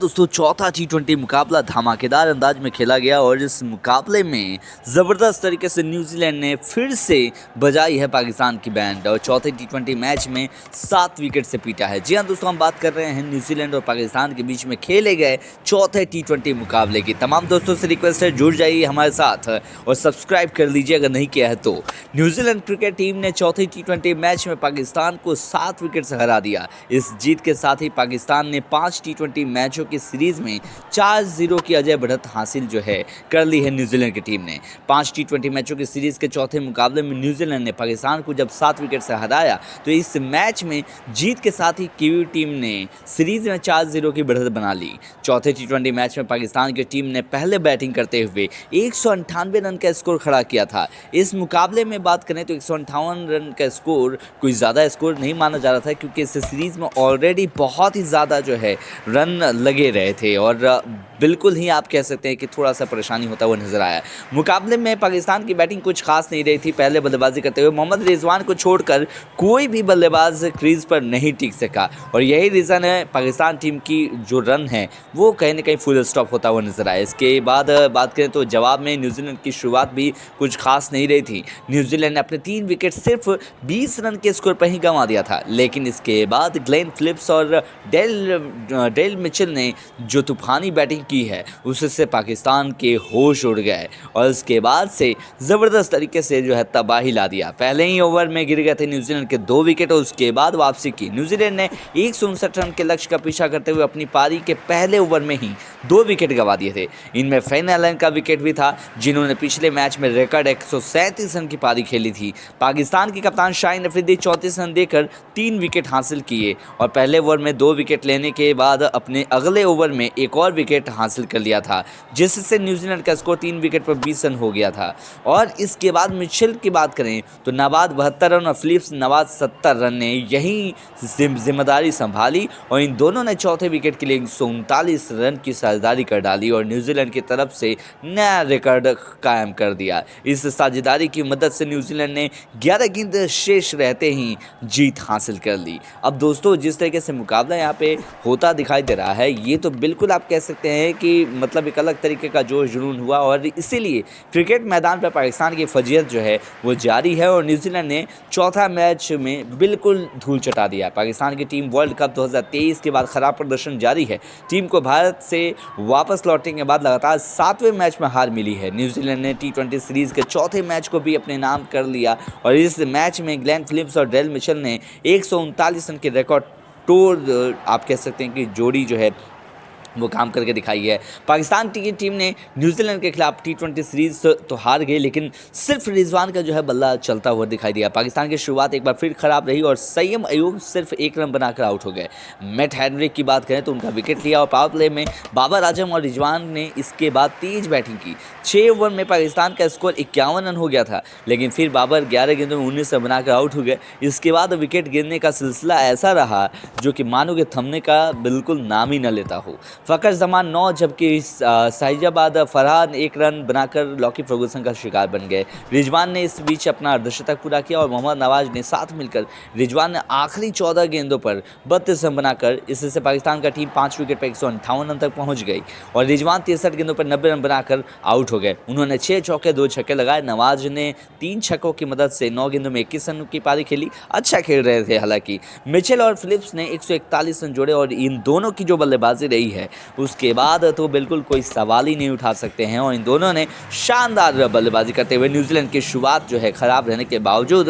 दोस्तों चौथा टी20 मुकाबला धमाकेदार अंदाज में खेला गया और इस मुकाबले में ज़बरदस्त तरीके से न्यूजीलैंड ने फिर से बजाई है पाकिस्तान की बैंड और चौथे टी20 मैच में 7 विकेट से पीटा है। जी हाँ दोस्तों, हम बात कर रहे हैं न्यूजीलैंड और पाकिस्तान के बीच में खेले गए चौथे टी20 मुकाबले की। तमाम दोस्तों से रिक्वेस्ट है, जुड़ जाइए हमारे साथ और सब्सक्राइब कर लीजिए अगर नहीं किया है तो। न्यूजीलैंड क्रिकेट टीम ने चौथे टी20 मैच में पाकिस्तान को 7 विकेट से हरा दिया। इस जीत के साथ ही पाकिस्तान ने 5 टी20 मैचों की सीरीज में 4-0 की अजय बढ़त हासिल जो है कर ली है न्यूजीलैंड की टीम ने। 5 टी20 मैचों की सीरीज के चौथे मुकाबले में न्यूजीलैंड ने पाकिस्तान को जब 7 विकेट से हराया तो इस मैच में जीत के साथ ही कीवी टीम ने सीरीज में 4-0 की बढ़त बना ली। चौथे टी20 मैच में पाकिस्तान की टीम ने पहले बैटिंग करते हुए 198 रन का स्कोर खड़ा किया था। इस मुकाबले में बात करें तो 158 रन का स्कोर कोई ज़्यादा स्कोर नहीं माना जा रहा था, क्योंकि इस सीरीज़ में ऑलरेडी बहुत ही ज़्यादा जो है रन लगे रहे थे और बिल्कुल ही आप कह सकते हैं कि थोड़ा सा परेशानी होता हुआ नजर आया। मुकाबले में पाकिस्तान की बैटिंग कुछ खास नहीं रही थी। पहले बल्लेबाजी करते हुए मोहम्मद रिजवान को छोड़कर कोई भी बल्लेबाज क्रीज पर नहीं टिक सका और यही रीज़न है पाकिस्तान टीम की जो रन है वो कहीं ना कहीं फुल स्टॉप होता हुआ नजर आया। इसके बाद बात करें तो जवाब में न्यूजीलैंड की शुरुआत भी कुछ खास नहीं रही थी। न्यूजीलैंड ने अपने 3 विकेट सिर्फ 20 रन के स्कोर पर ही गंवा दिया था, लेकिन इसके बाद ग्लेन फिलिप्स और डेल मिचेल ने जो तूफानी बैटिंग की है उससे पाकिस्तान के होश उड़ गए और उसके बाद से ज़बरदस्त तरीके से जो है तबाही ला दिया। पहले ही ओवर में गिर गए थे न्यूजीलैंड के 2 विकेट और उसके बाद वापसी की। न्यूजीलैंड ने 159 रन के लक्ष्य का पीछा करते हुए अपनी पारी के पहले ओवर में ही 2 विकेट गंवा दिए थे। इनमें फेन एलन का विकेट भी था, जिन्होंने पिछले मैच में रिकॉर्ड 137 रन की पारी खेली थी। पाकिस्तान के कप्तान शाहीन अफरीदी 34 रन देकर 3 विकेट हासिल किए और पहले ओवर में 2 विकेट लेने के बाद अपने अगले ओवर में एक और विकेट हासिल कर लिया था, जिससे न्यूजीलैंड का स्कोर 3 विकेट पर 20 रन हो गया था। और इसके बाद मिचेल की बात करें तो नवाज 72 रन और फिलिप्स नवाज 70 रन ने यही जिम्मेदारी संभाली और इन दोनों ने चौथे विकेट के लिए 139 रन की साझेदारी कर डाली और न्यूजीलैंड की तरफ से नया रिकॉर्ड कायम कर दिया। इस साझेदारी की मदद से न्यूजीलैंड ने 11 गेंद शेष रहते ही जीत हासिल कर ली। अब दोस्तों जिस तरीके से मुकाबला यहाँ पे होता दिखाई दे रहा है, ये तो बिल्कुल आप कह सकते हैं कि मतलब एक अलग तरीके का जोश जुनून हुआ और इसीलिए क्रिकेट मैदान पर पाकिस्तान की फजीयत जो है वो जारी है और न्यूजीलैंड ने चौथा मैच में बिल्कुल धूल चटा दिया। पाकिस्तान की टीम वर्ल्ड कप 2023 के बाद खराब प्रदर्शन जारी है। टीम को भारत से वापस लौटने के बाद लगातार 7वें मैच में हार मिली है। न्यूजीलैंड ने टी20 सीरीज के चौथे मैच को भी अपने नाम कर लिया और इस मैच में ग्लेन फिलिप्स और डेल मिचेल ने 139 रन के रिकॉर्ड तोड़ आप कह सकते हैं कि जोड़ी जो है वो काम करके दिखाई है। पाकिस्तान की टीम ने न्यूजीलैंड के खिलाफ टी20 सीरीज तो हार गई, लेकिन सिर्फ रिजवान का जो है बल्ला चलता हुआ दिखाई दिया। पाकिस्तान की शुरुआत एक बार फिर खराब रही और सैयद अयूब सिर्फ 1 रन बनाकर आउट हो गए। मैट हेनरी की बात करें तो उनका विकेट लिया और पावर प्ले में बाबर आजम और रिजवान ने इसके बाद तेज बैटिंग की। 6 ओवर में पाकिस्तान का स्कोर 51 रन हो गया था, लेकिन फिर बाबर 11 गेंदों में 19 रन बनाकर आउट हो गए। इसके बाद विकेट गिरने का सिलसिला ऐसा रहा जो कि मानो के थमने का बिल्कुल नाम ही न लेता हो। फ़खर जमान 9 जबकि साहिजाबाद फरहान 1 रन बनाकर लॉकी फर्गूसन का शिकार बन गए। रिजवान ने इस बीच अपना अर्धशतक पूरा किया और मोहम्मद नवाज ने साथ मिलकर रिजवान ने आखिरी 14 गेंदों पर 32 रन बनाकर इससे पाकिस्तान का टीम 5 विकेट पर 158 रन तक पहुंच गई और रिजवान 63 गेंदों पर 90 रन बनाकर आउट हो गए। उन्होंने 6 चौके 2 छक्के लगाए। नवाज ने 3 छक्कों की मदद से 9 गेंदों में 21 रन की पारी खेली। अच्छा खेल रहे थे। हालांकि मिचेल और फिलिप्स ने 141 रन जोड़े और इन दोनों की जो बल्लेबाजी रही है उसके बाद तो बिल्कुल कोई सवाल ही नहीं उठा सकते हैं और इन दोनों ने शानदार बल्लेबाजी करते हुए न्यूजीलैंड की शुरुआत जो है खराब रहने के बावजूद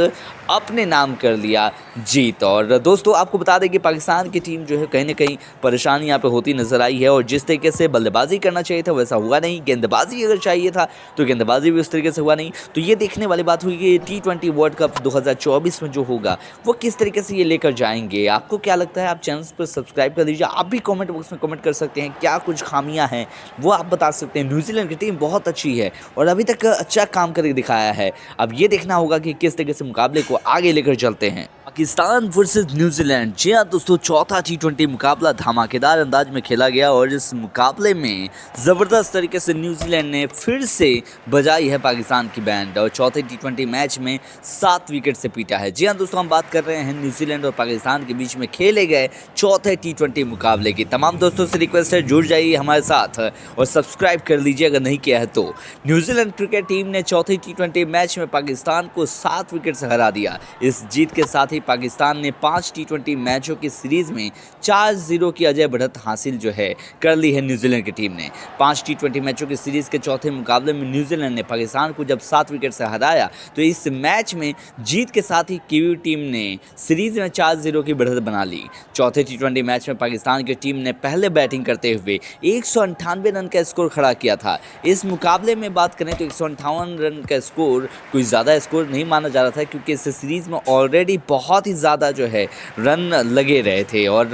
अपने नाम कर लिया जीत। और दोस्तों आपको बता दें कि पाकिस्तान की टीम जो है कहीं ना कहीं परेशानी यहाँ पे होती नजर आई है और जिस तरीके से बल्लेबाजी करना चाहिए था वैसा हुआ नहीं। गेंदबाजी अगर चाहिए था तो गेंदबाजी भी उस तरीके से हुआ नहीं। तो ये देखने वाली बात हुई कि टी20 वर्ल्ड कप 2024 में जो होगा वो किस तरीके से ये लेकर जाएंगे। आपको क्या लगता है? आप चैनल पर सब्सक्राइब कर लीजिए। आप भी कॉमेंट बॉक्स में कमेंट कर सकते हैं, क्या कुछ खामियां हैं वो आप बता सकते हैं। न्यूजीलैंड की टीम बहुत अच्छी है और अभी तक अच्छा काम करके दिखाया है। अब ये देखना होगा कि किस तरीके से मुकाबले को आगे लेकर चलते हैं। Pakistan versus New Zealand. जी हाँ दोस्तों, चौथा टी20 मुकाबला धमाकेदार अंदाज में खेला गया और इस मुकाबले में ज़बरदस्त तरीके से न्यूजीलैंड ने फिर से बजाई है पाकिस्तान की बैंड और चौथे टी20 मैच में 7 विकेट से पीटा है। जी हाँ दोस्तों, हम बात कर रहे हैं न्यूजीलैंड और पाकिस्तान के बीच में खेले गए चौथे टी20 मुकाबले की। तमाम दोस्तों से रिक्वेस्ट है, जुड़ जाइए हमारे साथ और सब्सक्राइब कर लीजिए अगर नहीं किया है तो। न्यूजीलैंड क्रिकेट टीम ने चौथे टी20 मैच में पाकिस्तान को 7 विकेट से हरा दिया। इस जीत के साथ ही पाकिस्तान ने 5 टी20 मैचों की सीरीज में 4-0 की अजय बढ़त हासिल जो है कर ली है न्यूजीलैंड की टीम ने। 5 टी20 मैचों की सीरीज के चौथे मुकाबले में न्यूजीलैंड ने पाकिस्तान को जब 7 विकेट से हराया तो इस मैच में जीत के साथ ही कीवी टीम ने सीरीज में 4-0 की बढ़त बना ली। चौथे टी20 मैच में पाकिस्तान की टीम ने पहले बैटिंग करते हुए 198 रन का स्कोर खड़ा किया था। इस मुकाबले में बात करें तो 158 रन का स्कोर कोई ज़्यादा स्कोर नहीं माना जा रहा था, क्योंकि इस सीरीज़ में ऑलरेडी बहुत ही ज़्यादा जो है रन लगे रहे थे और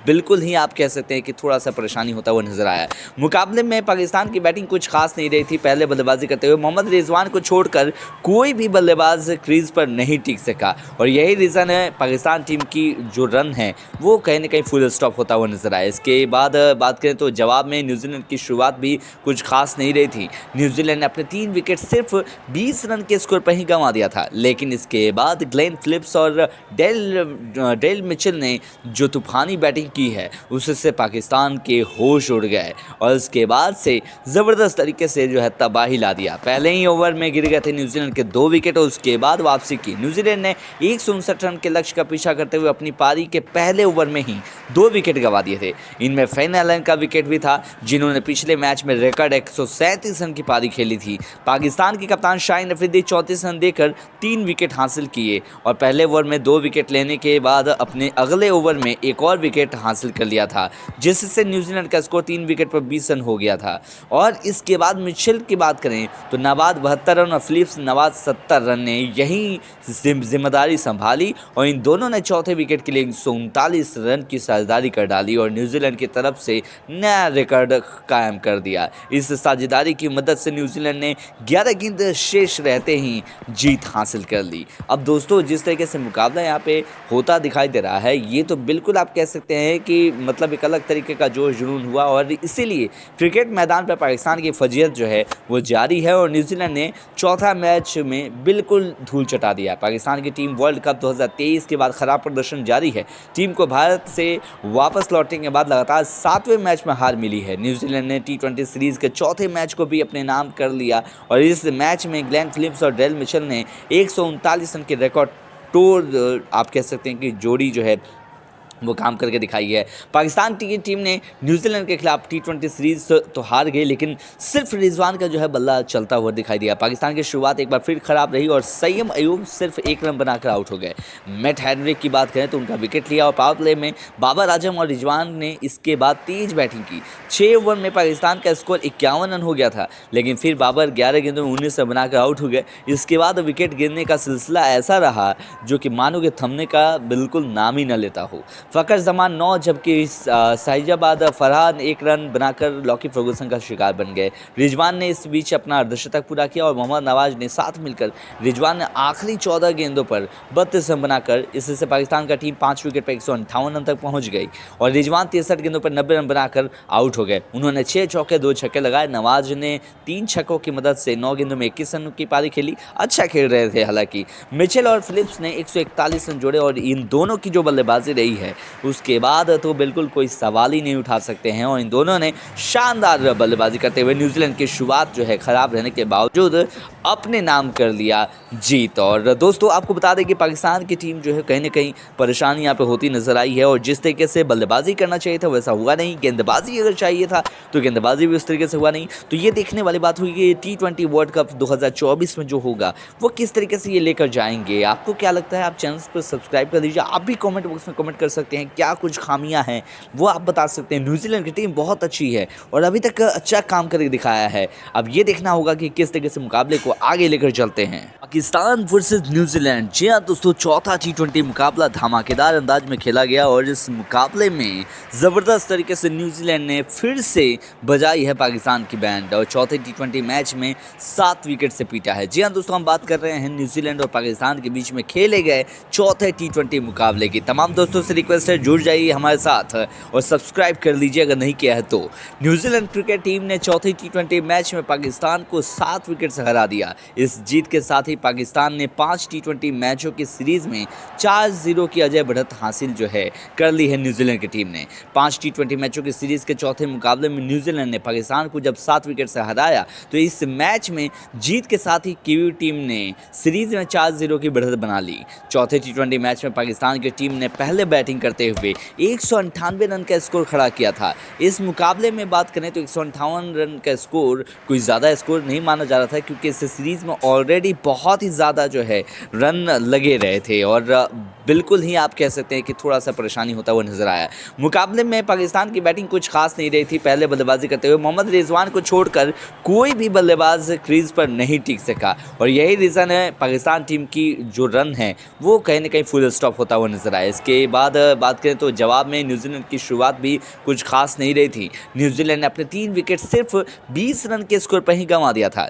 बिल्कुल ही आप कह सकते हैं कि थोड़ा सा परेशानी होता हुआ नजर आया। मुकाबले में पाकिस्तान की बैटिंग कुछ खास नहीं रही थी। पहले बल्लेबाजी करते हुए मोहम्मद रिजवान को छोड़कर कोई भी बल्लेबाज क्रीज पर नहीं टिक सका और यही रीज़न है पाकिस्तान टीम की जो रन है वो कहीं ना कहीं फुल स्टॉप होता हुआ नजर आया। इसके बाद बात करें तो जवाब में न्यूजीलैंड की शुरुआत भी कुछ खास नहीं रही थी। न्यूजीलैंड ने अपने 3 विकेट सिर्फ 20 रन के स्कोर पर ही गंवा दिया था, लेकिन इसके बाद ग्लेन फिलिप्स और डेल मिचेल ने जो तूफानी बैटिंग की है उससे पाकिस्तान के होश उड़ गए और उसके बाद से ज़बरदस्त तरीके से जो है तबाही ला दिया। पहले ही ओवर में गिर गए थे न्यूजीलैंड के 2 विकेट और उसके बाद वापसी की। न्यूजीलैंड ने 159 रन के लक्ष्य का पीछा करते हुए अपनी पारी के पहले ओवर में ही 2 विकेट गंवा दिए थे। इनमें फेन एलन का विकेट भी था, जिन्होंने पिछले मैच में रिकॉर्ड 137 रन की पारी खेली थी। पाकिस्तान के कप्तान शाहीन अफरीदी 34 रन देकर 3 विकेट हासिल किए और पहले ओवर में 2 विकेट लेने के बाद अपने अगले ओवर में एक और विकेट हासिल कर लिया था, जिससे न्यूजीलैंड का स्कोर 3 विकेट पर 20 रन हो गया था। और इसके बाद मिचेल की बात करें तो नवाज 72 रन और फिलिप्स नवाज 70 रन ने यही जिम्मेदारी संभाली और इन दोनों ने चौथे विकेट के लिए 139 रन की साझेदारी कर डाली और न्यूजीलैंड की तरफ से नया रिकॉर्ड कायम कर दिया। इस साझेदारी की मदद से न्यूजीलैंड ने 11 गेंद शेष रहते ही जीत हासिल कर ली। अब दोस्तों, जिस तरीके से मुकाबला यहाँ पे होता दिखाई दे रहा है, ये तो बिल्कुल आप कह सकते हैं कि मतलब एक अलग तरीके का जोश जुनून हुआ और इसीलिए क्रिकेट मैदान पर पाकिस्तान की फजीयत जो है वो जारी है और न्यूजीलैंड ने चौथा मैच में बिल्कुल धूल चटा दिया। पाकिस्तान की टीम वर्ल्ड कप 2023 के बाद खराब प्रदर्शन जारी है। टीम को भारत से वापस लौटने के बाद लगातार 7वें मैच में हार मिली है। न्यूजीलैंड ने टी20 सीरीज के चौथे मैच को भी अपने नाम कर लिया और इस मैच में ग्लेन फिलिप्स और डेल मिचेल ने 139 रन के रिकॉर्ड तोड़ आप कह सकते हैं कि जोड़ी जो है वो काम करके दिखाई है। पाकिस्तान की टीम ने न्यूजीलैंड के खिलाफ टी20 सीरीज तो हार गई, लेकिन सिर्फ रिजवान का जो है बल्ला चलता हुआ दिखाई दिया। पाकिस्तान की शुरुआत एक बार फिर खराब रही और सैयद अयूब सिर्फ 1 रन बनाकर आउट हो गए। मैट हेनरी की बात करें तो उनका विकेट लिया और पावर प्ले में बाबर आजम और रिजवान ने इसके बाद तेज बैटिंग की। 6 ओवर में पाकिस्तान का स्कोर 51 रन हो गया था, लेकिन फिर बाबर 11 गेंदों में 19 रन बनाकर आउट हो गए। इसके बाद विकेट गिरने का सिलसिला ऐसा रहा जो कि मानो के थमने का बिल्कुल नाम ही न लेता हो। फ़खर जमान 9 जबकि साहिजाबाद फरहान 1 रन बनाकर लॉकी फर्गूसन का शिकार बन गए। रिजवान ने इस बीच अपना अर्धशतक पूरा किया और मोहम्मद नवाज ने साथ मिलकर रिजवान ने आखिरी 14 गेंदों पर 32 रन बनाकर इससे पाकिस्तान का टीम 5 विकेट पर 158 रन तक पहुंच गई और रिजवान 63 गेंदों पर 90 रन बनाकर आउट हो गए। उन्होंने 6 चौके 2 छक्के लगाए। नवाज ने 3 छक्कों की मदद से 9 गेंदों में 21 रन की पारी खेली। अच्छा खेल रहे थे। हालांकि मिचेल और फिलिप्स ने 141 रन जोड़े और इन दोनों की जो बल्लेबाजी रही है उसके बाद तो बिल्कुल कोई सवाल ही नहीं उठा सकते हैं और इन दोनों ने शानदार बल्लेबाजी करते हुए न्यूजीलैंड की शुरुआत जो है खराब रहने के बावजूद अपने नाम कर लिया जीत। और दोस्तों, आपको बता दें कि पाकिस्तान की टीम जो है कहीं ना कहीं परेशानी यहाँ पे होती नजर आई है और जिस तरीके से बल्लेबाजी करना चाहिए था वैसा हुआ नहीं। गेंदबाजी अगर चाहिए था तो गेंदबाजी भी उस तरीके से हुआ नहीं। तो ये देखने वाली बात हुई कि टी20 वर्ल्ड कप 2024 में जो होगा वो किस तरीके से ये लेकर जाएंगे। आपको क्या लगता है? आप चैनल पर सब्सक्राइब कर दीजिए। आप भी कॉमेंट बॉक्स में कमेंट कर सकते हैं, क्या कुछ खामियां हैं वो आप बता सकते हैं। न्यूजीलैंड की टीम बहुत अच्छी है और अभी तक अच्छा काम करके दिखाया है। अब ये देखना होगा कि किस तरीके से मुकाबले को आगे लेकर चलते हैं। Pakistan versus New Zealand. जी हाँ दोस्तों, चौथा T20 मुकाबला धमाकेदार अंदाज में खेला गया और इस मुकाबले में ज़बरदस्त तरीके से न्यूजीलैंड ने फिर से बजाई है पाकिस्तान की बैंड और चौथे T20 मैच में 7 विकेट से पीटा है। जी हाँ दोस्तों, हम बात कर रहे हैं न्यूजीलैंड और पाकिस्तान के बीच में खेले गए चौथे T20 मुकाबले की। तमाम दोस्तों से रिक्वेस्ट है, जुड़ जाइए हमारे साथ और सब्सक्राइब कर लीजिए अगर नहीं किया है तो। न्यूजीलैंड क्रिकेट टीम ने चौथे T20 मैच में पाकिस्तान को 7 विकेट से हरा दिया। इस जीत के साथ ही पाकिस्तान ने 5 T20 मैचों की सीरीज में 4-0 की अजय बढ़त हासिल जो है कर ली है न्यूजीलैंड की टीम ने। 5 T20 मैचों की सीरीज के चौथे मुकाबले में न्यूजीलैंड ने पाकिस्तान को जब 7 विकेट से हराया तो इस मैच में जीत के साथ ही कीवी टीम ने सीरीज में 4-0 की बढ़त बना ली। चौथे T20 मैच में पाकिस्तान की टीम ने पहले बैटिंग करते हुए 198 रन का स्कोर खड़ा किया था। इस मुकाबले में बात करें तो 158 रन का स्कोर कोई ज़्यादा स्कोर नहीं माना जा रहा था, क्योंकि इस सीरीज में ऑलरेडी बहुत ही ज़्यादा जो है रन लगे रहे थे और बिल्कुल ही आप कह सकते हैं कि थोड़ा सा परेशानी होता हुआ नजर आया। मुकाबले में पाकिस्तान की बैटिंग कुछ खास नहीं रही थी। पहले बल्लेबाजी करते हुए मोहम्मद रिजवान को छोड़कर कोई भी बल्लेबाज क्रीज पर नहीं टिक सका और यही रीज़न है पाकिस्तान टीम की जो रन है वो कहीं ना कहीं फुल स्टॉप होता हुआ नजर आया। इसके बाद बात करें तो जवाब में न्यूजीलैंड की शुरुआत भी कुछ खास नहीं रही थी। न्यूजीलैंड ने अपने 3 विकेट सिर्फ 20 रन के स्कोर पर ही गंवा दिया था।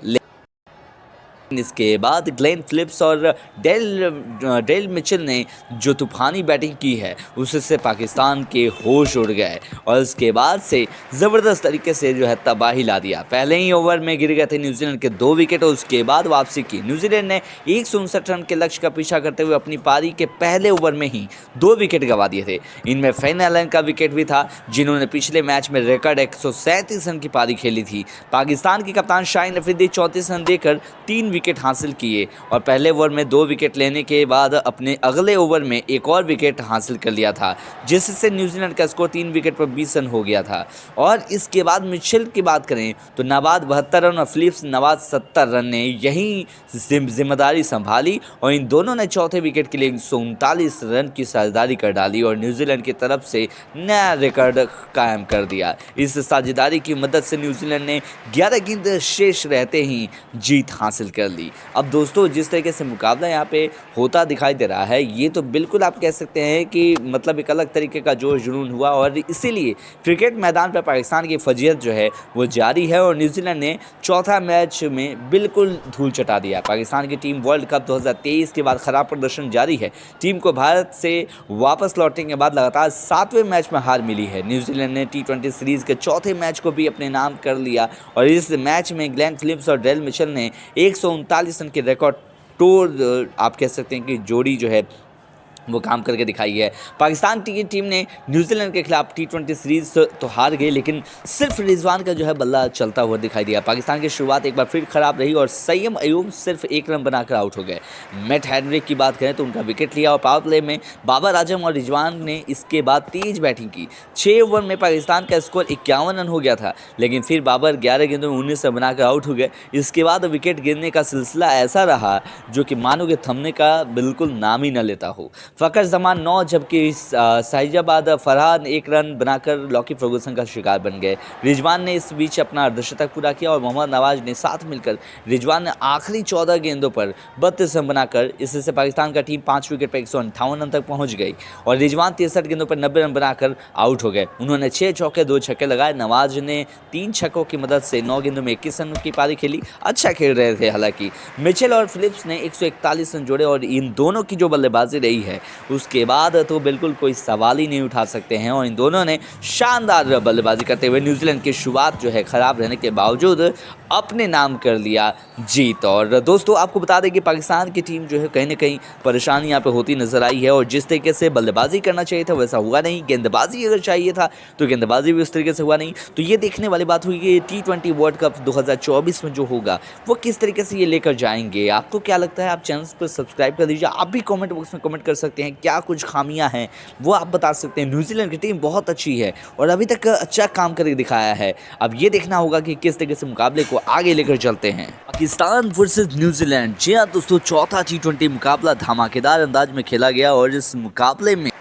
इसके बाद ग्लेन फिलिप्स और डेल मिचेल ने जो तूफानी बैटिंग की है उससे पाकिस्तान के होश उड़ गए और उसके बाद से ज़बरदस्त तरीके से जो है तबाही ला दिया। पहले ही ओवर में गिर गए थे न्यूजीलैंड के 2 विकेट और उसके बाद वापसी की। न्यूजीलैंड ने 159 रन के लक्ष्य का पीछा करते हुए अपनी पारी के पहले ओवर में ही 2 विकेट गंवा दिए थे। इनमें फेन एलन का विकेट भी था, जिन्होंने पिछले मैच में रिकॉर्ड 137 रन की पारी खेली थी। पाकिस्तान के कप्तान शाहीन अफरीदी 34 रन देकर 3 विकेट हासिल किए और पहले ओवर में 2 विकेट लेने के बाद अपने अगले ओवर में एक और विकेट हासिल कर लिया था, जिससे न्यूजीलैंड का स्कोर 3 विकेट पर 20 रन हो गया था। और इसके बाद मिचेल की बात करें तो नवाज 72 रन और फिलिप्स नवाज 70 रन ने यही जिम्मेदारी संभाली और इन दोनों ने चौथे विकेट के लिए 139 रन की साझेदारी कर डाली और न्यूजीलैंड की तरफ से नया रिकॉर्ड कायम कर दिया। इस साझेदारी की मदद से न्यूजीलैंड ने 11 गेंद शेष रहते ही जीत हासिल कर ली। अब दोस्तों, जिस तरीके से मुकाबला यहाँ पे होता दिखाई दे रहा है, ये तो बिल्कुल आप कह सकते हैं कि मतलब एक अलग तरीके का जोश जुनून हुआ और इसीलिए क्रिकेट मैदान पर पाकिस्तान की फजीहत जो है वो जारी है और न्यूजीलैंड ने चौथा मैच में बिल्कुल धूल चटा दिया। पाकिस्तान की टीम वर्ल्ड कप 2023 के बाद खराब प्रदर्शन जारी है। टीम को भारत से वापस लौटने के बाद लगातार 7वें मैच में हार मिली है। न्यूजीलैंड ने T20 सीरीज के चौथे मैच को भी अपने नाम कर लिया और इस मैच में ग्लेन फिलिप्स और डेल मिचेल ने 139 रन के रिकॉर्ड तोड़ आप कह सकते हैं कि जोड़ी जो है वो काम करके दिखाई है। पाकिस्तान की टीम ने न्यूजीलैंड के खिलाफ T20 सीरीज तो हार गई, लेकिन सिर्फ रिजवान का जो है बल्ला चलता हुआ दिखाई दिया। पाकिस्तान की शुरुआत एक बार फिर खराब रही और सैयद अयूब सिर्फ 1 रन बनाकर आउट हो गए। मैट हेनरी की बात करें तो उनका विकेट लिया और पावर प्ले में बाबर आजम और रिजवान ने इसके बाद तेज बैटिंग की। 6 ओवर में पाकिस्तान का स्कोर 51 रन हो गया था, लेकिन फिर बाबर 11 गेंदों में 19 रन बनाकर आउट हो गए। इसके बाद विकेट गिरने का सिलसिला ऐसा रहा जो कि मानो के थमने का बिल्कुल नाम ही न लेता हो। फ़खर जमान 9 जबकि साहिजाबाद फरहान 1 रन बनाकर लॉकी फर्गूसन का शिकार बन गए। रिजवान ने इस बीच अपना अर्धशतक पूरा किया और मोहम्मद नवाज ने साथ मिलकर रिजवान ने आखिरी 14 गेंदों पर 32 रन बनाकर इससे पाकिस्तान का टीम 5 विकेट पर 158 रन तक पहुंच गई और रिजवान 63 गेंदों पर 90 रन बनाकर आउट हो गए। उन्होंने 6 चौके 2 छक्के लगाए। नवाज ने 3 छक्कों की मदद से 9 गेंदों में 21 रन की पारी खेली। अच्छा खेल रहे थे। हालांकि मिचेल और फिलिप्स ने 141 रन जोड़े और इन दोनों की जो बल्लेबाजी रही है उसके बाद तो बिल्कुल कोई सवाल ही नहीं उठा सकते हैं और इन दोनों ने शानदार बल्लेबाजी करते हुए न्यूजीलैंड की शुरुआत जो है खराब रहने के बावजूद अपने नाम कर लिया जीत। और दोस्तों, आपको बता दें कि पाकिस्तान की टीम जो है कहीं ना कहीं परेशानी यहाँ पे होती नजर आई है और जिस तरीके से बल्लेबाजी करना चाहिए था वैसा हुआ नहीं। गेंदबाजी अगर चाहिए था तो गेंदबाजी भी उस तरीके से हुआ नहीं। तो ये देखने वाली बात हुई कि T20 वर्ल्ड कप 2024 में जो होगा वो किस तरीके से ये लेकर जाएंगे। आपको क्या लगता है? आप चैनल पर सब्सक्राइब कर दीजिए। आप भी कमेंट बॉक्स में कमेंट कर सकते हैं, क्या कुछ खामियां हैं वो आप बता सकते हैं। न्यूजीलैंड की टीम बहुत अच्छी है और अभी तक अच्छा काम करके दिखाया है। अब ये देखना होगा कि किस तरीके से मुकाबले को आगे लेकर चलते हैं। Pakistan versus New Zealand. जी हाँ दोस्तों, चौथा T20 मुकाबला धमाकेदार अंदाज में खेला गया और इस मुकाबले में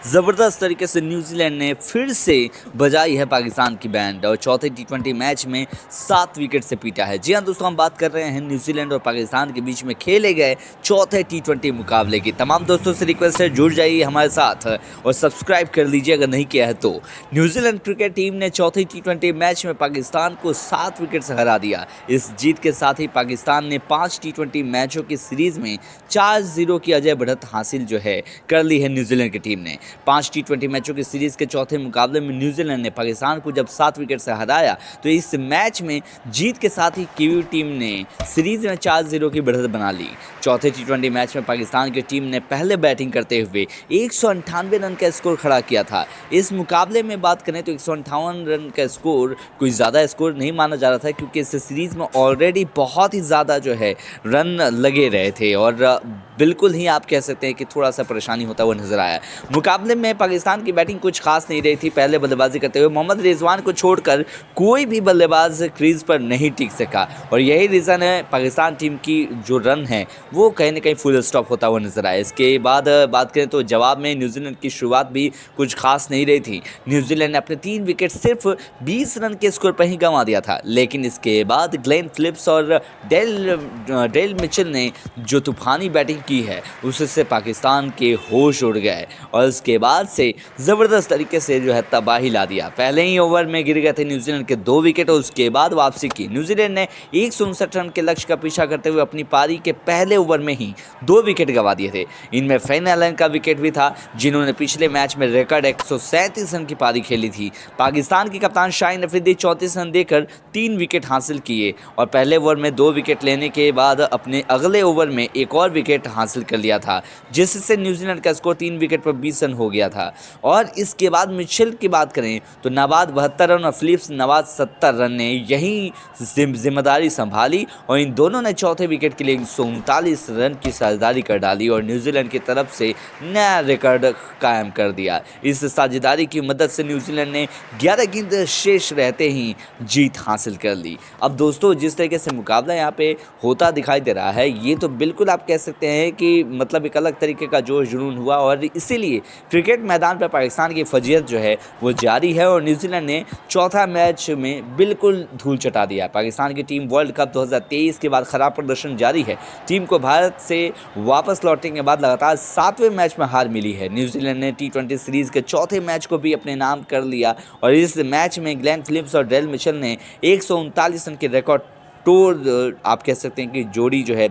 ज़बरदस्त तरीके से न्यूजीलैंड ने फिर से बजाई है पाकिस्तान की बैंड और चौथे टी20 मैच में 7 विकेट से पीटा है। जी हाँ दोस्तों, हम बात कर रहे हैं न्यूजीलैंड और पाकिस्तान के बीच में खेले गए चौथे टी20 मुकाबले की। तमाम दोस्तों से रिक्वेस्ट है, जुड़ जाइए हमारे साथ और सब्सक्राइब कर लीजिए अगर नहीं किया है तो। न्यूजीलैंड क्रिकेट टीम ने चौथे टी20 मैच में पाकिस्तान को 7 विकेट से हरा दिया। इस जीत के साथ ही पाकिस्तान ने 5 टी20 मैचों की सीरीज में 4-0 की अजय बढ़त हासिल जो है कर ली है न्यूजीलैंड की टीम ने। 5 टी20 मैचों की सीरीज के चौथे मुकाबले में न्यूजीलैंड ने पाकिस्तान को जब 7 विकेट से हराया तो इस मैच में जीत के साथ ही कीवी टीम ने सीरीज में 4-0 की बढ़त बना ली। चौथे टी20 मैच में पाकिस्तान की टीम ने पहले बैटिंग करते हुए 198 रन का स्कोर खड़ा किया था। इस मुकाबले में बात करें तो 158 रन का स्कोर कोई ज़्यादा स्कोर नहीं माना जा रहा था, क्योंकि इस सीरीज़ में ऑलरेडी बहुत ही ज़्यादा जो है रन लगे रहे थे और बिल्कुल ही आप कह सकते हैं कि थोड़ा सा परेशानी होता हुआ नजर आया। मुकाबले में पाकिस्तान की बैटिंग कुछ खास नहीं रही थी। पहले बल्लेबाजी करते हुए मोहम्मद रिजवान को छोड़कर कोई भी बल्लेबाज क्रीज पर नहीं टिक सका और यही रीज़न है पाकिस्तान टीम की जो रन है वो कहीं ना कहीं फुल स्टॉप होता हुआ नजर आया। इसके बाद बात करें तो जवाब में न्यूजीलैंड की शुरुआत भी कुछ खास नहीं रही थी। न्यूजीलैंड ने अपने 3 विकेट सिर्फ 20 रन के स्कोर पर ही गंवा दिया था, लेकिन इसके बाद ग्लेन फिलिप्स और डेल मिचेल ने जो तूफानी बैटिंग की है उससे पाकिस्तान के होश उड़ गए और उसके बाद से ज़बरदस्त तरीके से जो है तबाही ला दिया। पहले ही ओवर में गिर गए थे न्यूजीलैंड के 2 विकेट और उसके बाद वापसी की। न्यूजीलैंड ने 159 रन के लक्ष्य का पीछा करते हुए अपनी पारी के पहले ओवर में ही 2 विकेट गंवा दिए थे। इनमें फेन एलन का विकेट भी था, जिन्होंने पिछले मैच में रिकॉर्ड 137 रन की पारी खेली थी। पाकिस्तान के कप्तान शाहीन अफरीदी 34 रन देकर 3 विकेट हासिल किए और पहले ओवर में 2 विकेट लेने के बाद अपने अगले ओवर में एक और विकेट हासिल कर लिया था, जिससे न्यूजीलैंड का स्कोर 3 विकेट पर 20 रन हो गया था। और इसके बाद मिचेल की बात करें तो नवाज 72 रन और फिलिप्स नवाज 70 रन ने यही जिम्मेदारी संभाली और इन दोनों ने चौथे विकेट के लिए 139 रन की साझेदारी कर डाली और न्यूजीलैंड की तरफ से नया रिकॉर्ड कायम कर दिया। इस साझेदारी की मदद से न्यूजीलैंड ने 11 गेंद शेष रहते ही जीत हासिल कर ली। अब दोस्तों, जिस तरीके से मुकाबला यहाँ पे होता दिखाई दे रहा है, ये तो बिल्कुल आप कह सकते हैं कि मतलब एक अलग तरीके का जोश जुनून हुआ और इसीलिए क्रिकेट मैदान पर पाकिस्तान की फजीयत जो है वो जारी है और न्यूजीलैंड ने चौथा मैच में बिल्कुल धूल चटा दिया। पाकिस्तान की टीम वर्ल्ड कप 2023 के बाद खराब प्रदर्शन जारी है। टीम को भारत से वापस लौटने के बाद लगातार 7वें मैच में हार मिली है। न्यूजीलैंड ने टी20 सीरीज के चौथे मैच को भी अपने नाम कर लिया और इस मैच में ग्लेन फिलिप्स और डेल मिचेल ने 139 रन के रिकॉर्ड तोड़ आप कह सकते हैं कि जोड़ी जो है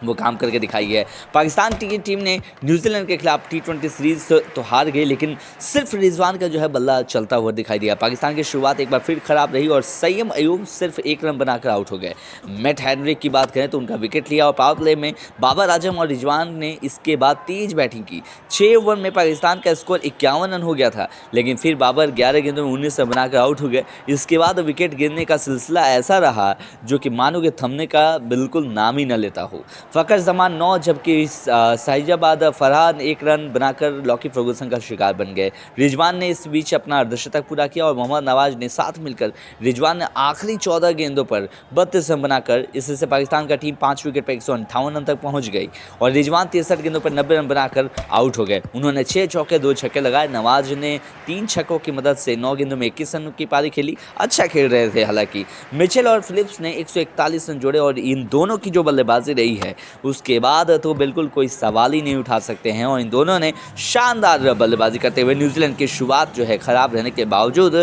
वो काम करके दिखाई है। पाकिस्तान की टीम ने न्यूजीलैंड के खिलाफ टी20 सीरीज तो हार गई, लेकिन सिर्फ रिजवान का जो है बल्ला चलता हुआ दिखाई दिया। पाकिस्तान की शुरुआत एक बार फिर खराब रही और सैयद अयूब सिर्फ 1 रन बनाकर आउट हो गए। मैट हेनरी की बात करें तो उनका विकेट लिया और पावर प्ले में बाबर आजम और रिजवान ने इसके बाद तेज बैटिंग की। 6 ओवर में पाकिस्तान का स्कोर 51 रन हो गया था, लेकिन फिर बाबर 11 गेंदों में 19 रन बनाकर आउट हो गए। इसके बाद विकेट गिरने का सिलसिला ऐसा रहा जो कि मानो कि थमने का बिल्कुल नाम ही न लेता हो। फ़खर जमान 9 जबकि शाहिजाबाद फरहान 1 रन बनाकर लॉकी फर्गूसन का शिकार बन गए। रिजवान ने इस बीच अपना अर्धशतक पूरा किया और मोहम्मद नवाज ने साथ मिलकर रिजवान ने आखिरी 14 गेंदों पर 32 रन बनाकर इससे पाकिस्तान का टीम 5 विकेट पर 158 रन तक पहुंच गई और रिजवान 63 गेंदों पर 90 रन बनाकर आउट हो गए। उन्होंने 6 चौके 2 छक्के लगाए। नवाज ने 3 छक्कों की मदद से 9 गेंदों में 21 रन की पारी खेली। अच्छा खेल रहे थे। हालांकि मिचेल और फिलिप्स ने 141 रन जोड़े और इन दोनों की जो बल्लेबाजी रही है उसके बाद तो बिल्कुल कोई सवाल ही नहीं उठा सकते हैं और इन दोनों ने शानदार बल्लेबाजी करते हुए न्यूजीलैंड की शुरुआत जो है खराब रहने के बावजूद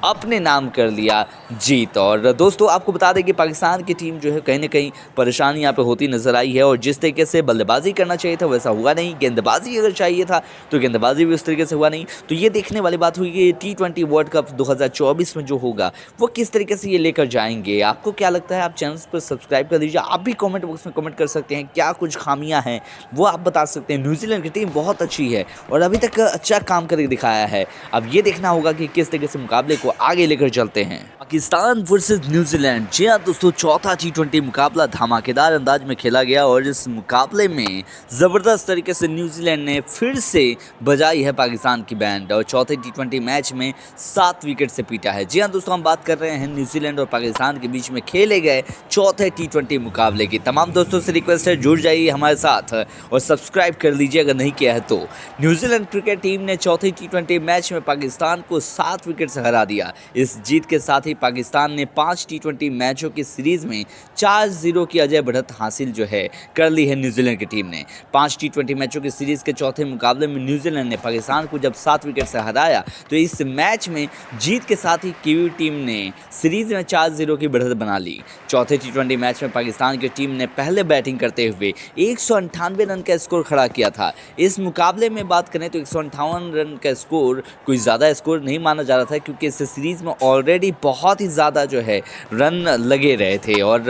अपने नाम कर लिया जीत। और दोस्तों, आपको बता दें कि पाकिस्तान की टीम जो है कहीं ना कहीं परेशानी यहाँ पे होती नजर आई है और जिस तरीके से बल्लेबाजी करना चाहिए था वैसा हुआ नहीं। गेंदबाजी अगर चाहिए था तो गेंदबाजी भी उस तरीके से हुआ नहीं। तो ये देखने वाली बात हुई कि टी20 वर्ल्ड कप 2024 में जो होगा वो किस तरीके से ये लेकर जाएंगे। आपको क्या लगता है? आप चैनल पर सब्सक्राइब कर दीजिए। आप भी कॉमेंट बॉक्स में कमेंट कर सकते हैं, क्या कुछ खामियां हैं वो आप बता सकते हैं। न्यूजीलैंड की टीम बहुत अच्छी है और अभी तक अच्छा काम करके दिखाया है। अब ये देखना होगा कि किस तरीके से मुकाबले को आगे लेकर चलते हैं। Pakistan versus New Zealand. जी हाँ दोस्तों, चौथा टी20 मुकाबला धमाकेदार अंदाज में खेला गया और इस मुकाबले में ज़बरदस्त तरीके से न्यूजीलैंड ने फिर से बजाई है पाकिस्तान की बैंड और चौथे टी20 मैच में 7 विकेट से पीटा है। जी हाँ दोस्तों, हम बात कर रहे हैं न्यूजीलैंड और पाकिस्तान के बीच में खेले गए चौथे टी20 मुकाबले की। तमाम दोस्तों से रिक्वेस्ट है, जुड़ जाइए हमारे साथ और सब्सक्राइब कर लीजिए अगर नहीं किया है तो। न्यूजीलैंड क्रिकेट टीम ने चौथे टी20 मैच में पाकिस्तान को 7 विकेट से हरा दिया। इस जीत के साथ ही पाकिस्तान ने 5 टी20 मैचों की सीरीज में 4-0 की अजय बढ़त हासिल जो है कर ली है न्यूजीलैंड की टीम ने। 5 टी20 मैचों की सीरीज के चौथे मुकाबले में न्यूजीलैंड ने पाकिस्तान को जब 7 विकेट से हराया तो इस मैच में जीत के साथ ही कीवी टीम ने सीरीज में 4-0 की बढ़त बना ली। चौथे टी20 मैच में पाकिस्तान की टीम ने पहले बैटिंग करते हुए 198 रन का स्कोर खड़ा किया था। इस मुकाबले में बात करें तो 158 रन का स्कोर कोई ज़्यादा स्कोर नहीं माना जा रहा था, क्योंकि इस सीरीज़ में ऑलरेडी बहुत ही ज़्यादा जो है रन लगे रहे थे और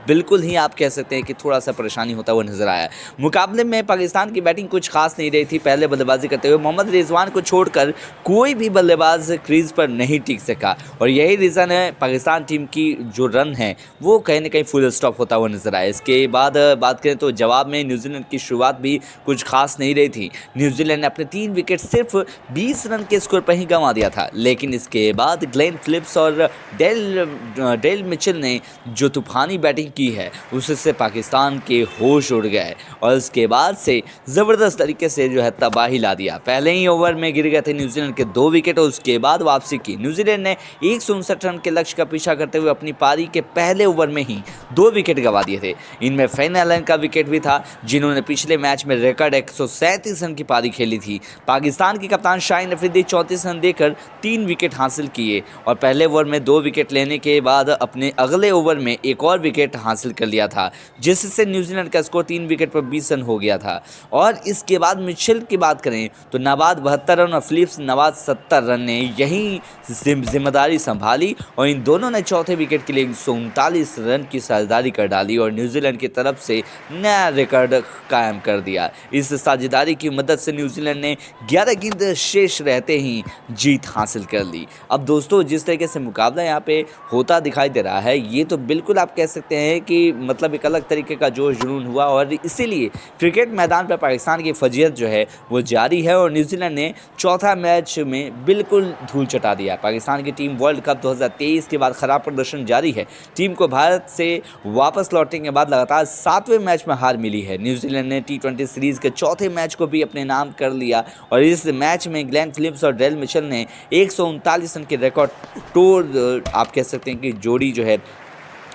बिल्कुल ही आप कह सकते हैं कि थोड़ा सा परेशानी होता हुआ नजर आया। मुकाबले में पाकिस्तान की बैटिंग कुछ खास नहीं रही थी। पहले बल्लेबाजी करते हुए मोहम्मद रिजवान को छोड़कर कोई भी बल्लेबाज क्रीज पर नहीं टिक सका और यही रीज़न है पाकिस्तान टीम की जो रन है वो कहीं ना कहीं फुल स्टॉप होता हुआ नजर आया। इसके बाद बात करें तो जवाब में न्यूजीलैंड की शुरुआत भी कुछ खास नहीं रही थी। न्यूजीलैंड ने अपने 3 विकेट सिर्फ 20 रन के स्कोर पर ही गंवा दिया था, लेकिन इसके बाद ग्लेन फिलिप्स और डेल मिचेल ने जो तूफानी बैटिंग की है उससे पाकिस्तान के होश उड़ गए और उसके बाद से ज़बरदस्त तरीके से जो है तबाही ला दिया। पहले ही ओवर में गिर गए थे न्यूजीलैंड के 2 विकेट और उसके बाद वापसी की। न्यूजीलैंड ने 159 रन के लक्ष्य का पीछा करते हुए अपनी पारी के पहले ओवर में ही 2 विकेट गंवा दिए थे। इनमें फेन एलन का विकेट भी था, जिन्होंने पिछले मैच में रिकॉर्ड 137 रन की पारी खेली थी। पाकिस्तान की कप्तान शाहीन अफरीदी 34 रन देकर 3 विकेट हासिल किए और पहले ओवर में 2 विकेट लेने के बाद अपने अगले ओवर में एक और विकेट हासिल कर लिया था, जिससे न्यूजीलैंड का स्कोर 3 विकेट पर 20 रन हो गया था। और इसके बाद मिचेल की बात करें तो नवाज 72 रन और फिलिप्स नवाज 70 रन ने यही जिम्मेदारी संभाली और इन दोनों ने चौथे विकेट के लिए 139 रन की साझेदारी कर डाली और न्यूजीलैंड की तरफ से नया रिकॉर्ड कायम कर दिया। इस साझेदारी की मदद से न्यूजीलैंड ने 11 गेंद शेष रहते ही जीत हासिल कर ली। अब दोस्तों, जिस तरीके से मुकाबला यहाँ पे होता दिखाई दे रहा है, ये तो बिल्कुल आप कह सकते हैं कि मतलब एक अलग तरीके का जोश जुनून हुआ और इसीलिए क्रिकेट मैदान पर पाकिस्तान की फजीहत जो है वो जारी है और न्यूजीलैंड ने चौथा मैच में बिल्कुल धूल चटा दिया। पाकिस्तान की टीम वर्ल्ड कप 2023 के बाद खराब प्रदर्शन जारी है। टीम को भारत से वापस लौटने के बाद लगातार 7वें मैच में हार मिली है। न्यूजीलैंड ने टी20 सीरीज के चौथे मैच को भी अपने नाम कर लिया और इस मैच में ग्लेन फिलिप्स और डेल मिचेल ने 139 रन के रिकॉर्ड तोड़ आप कह सकते हैं कि जोड़ी जो है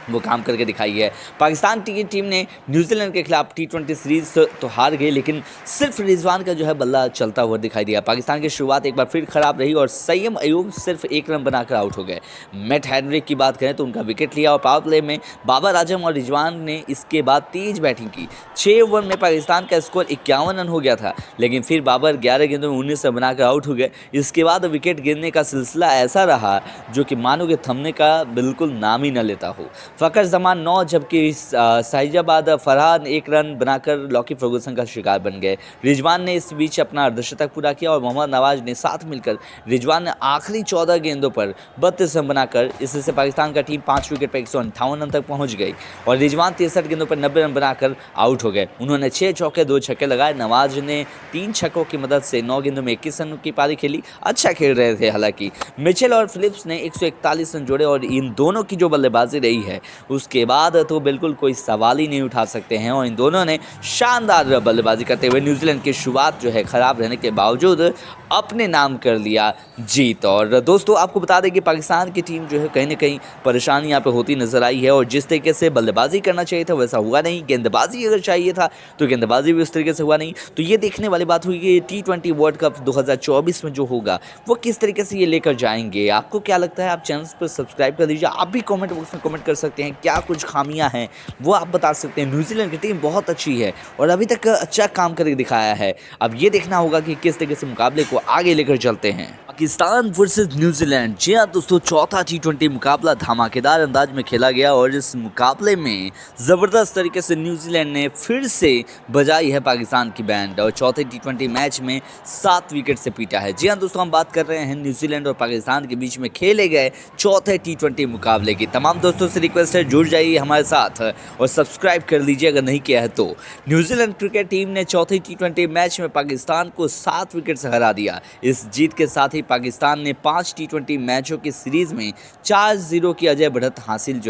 वो काम करके दिखाई है। पाकिस्तान की टीम ने न्यूजीलैंड के खिलाफ टी20 सीरीज तो हार गई, लेकिन सिर्फ रिजवान का जो है बल्ला चलता हुआ दिखाई दिया। पाकिस्तान की शुरुआत एक बार फिर खराब रही और सैयद अयूब सिर्फ 1 रन बनाकर आउट हो गए। मैट हेनरी की बात करें तो उनका विकेट लिया और पावर प्ले में बाबर आजम और रिजवान ने इसके बाद तेज बैटिंग की। 6 ओवर में पाकिस्तान का स्कोर 51 रन हो गया था, लेकिन फिर बाबर 11 गेंदों में 19 रन बनाकर आउट हो गए। इसके बाद विकेट गिरने का सिलसिला ऐसा रहा जो कि मानो कि थमने का बिल्कुल नाम ही न लेता हो। फ़खर जमान 9 जबकि शाहिजाबाद फरहान 1 रन बनाकर लॉकी फर्गूसन का शिकार बन गए। रिजवान ने इस बीच अपना अर्धशतक पूरा किया और मोहम्मद नवाज ने साथ मिलकर रिजवान ने आखिरी 14 गेंदों पर 32 रन बनाकर इससे पाकिस्तान का टीम 5 विकेट पर 158 रन तक पहुंच गई और रिजवान 63 गेंदों पर 90 रन बनाकर आउट हो गए। उन्होंने 6 चौके 2 छक्के लगाए। नवाज ने 3 छक्कों की मदद से 9 गेंदों में 21 रन की पारी खेली। अच्छा खेल रहे थे। हालांकि मिचेल और फिलिप्स ने 141 रन जोड़े और इन दोनों की जो बल्लेबाजी रही है उसके बाद तो बिल्कुल कोई सवाल ही नहीं उठा सकते हैं और इन दोनों ने शानदार बल्लेबाजी करते हुए न्यूजीलैंड की शुरुआत जो है खराब रहने के बावजूद अपने नाम कर लिया जीत। और दोस्तों, आपको बता दें कि पाकिस्तान की टीम जो है कहीं ना कहीं परेशानी यहाँ पे होती नजर आई है और जिस तरीके से बल्लेबाजी करना चाहिए था वैसा हुआ नहीं। गेंदबाजी अगर चाहिए था तो गेंदबाजी भी उस तरीके से हुआ नहीं। तो ये देखने वाली बात हुई कि टी20 वर्ल्ड कप 2024 में जो होगा वो किस तरीके से ये लेकर जाएंगे। आपको क्या लगता है? आप चैनल पर सब्सक्राइब कर दीजिए। आप भी कॉमेंट बॉक्स में कमेंट कर सकते हैं, क्या कुछ खामियां हैं वो आप बता सकते हैं। न्यूजीलैंड की टीम बहुत अच्छी है और अभी तक अच्छा काम करके दिखाया है। अब ये देखना होगा कि किस तरीके से मुकाबले को आगे लेकर चलते हैं। Pakistan versus New Zealand. जी हाँ दोस्तों, चौथा T20 मुकाबला धमाकेदार अंदाज में खेला गया और इस मुकाबले में ज़बरदस्त तरीके से न्यूजीलैंड ने फिर से बजाई है पाकिस्तान की बैंड और चौथे T20 मैच में 7 विकेट से पीटा है। जी हाँ दोस्तों, हम बात कर रहे हैं न्यूजीलैंड और पाकिस्तान के बीच में खेले गए चौथे T20 मुकाबले की। तमाम दोस्तों से रिक्वेस्ट है, जुड़ जाइए हमारे साथ और सब्सक्राइब कर लीजिए अगर नहीं किया है तो। न्यूजीलैंड क्रिकेट टीम ने चौथे T20 मैच में पाकिस्तान को 7 विकेट से हरा दिया। इस जीत के साथ ही पाकिस्तान ने 5 T20 मैचों की सीरीज में 4-0 की अजय बढ़त हासिल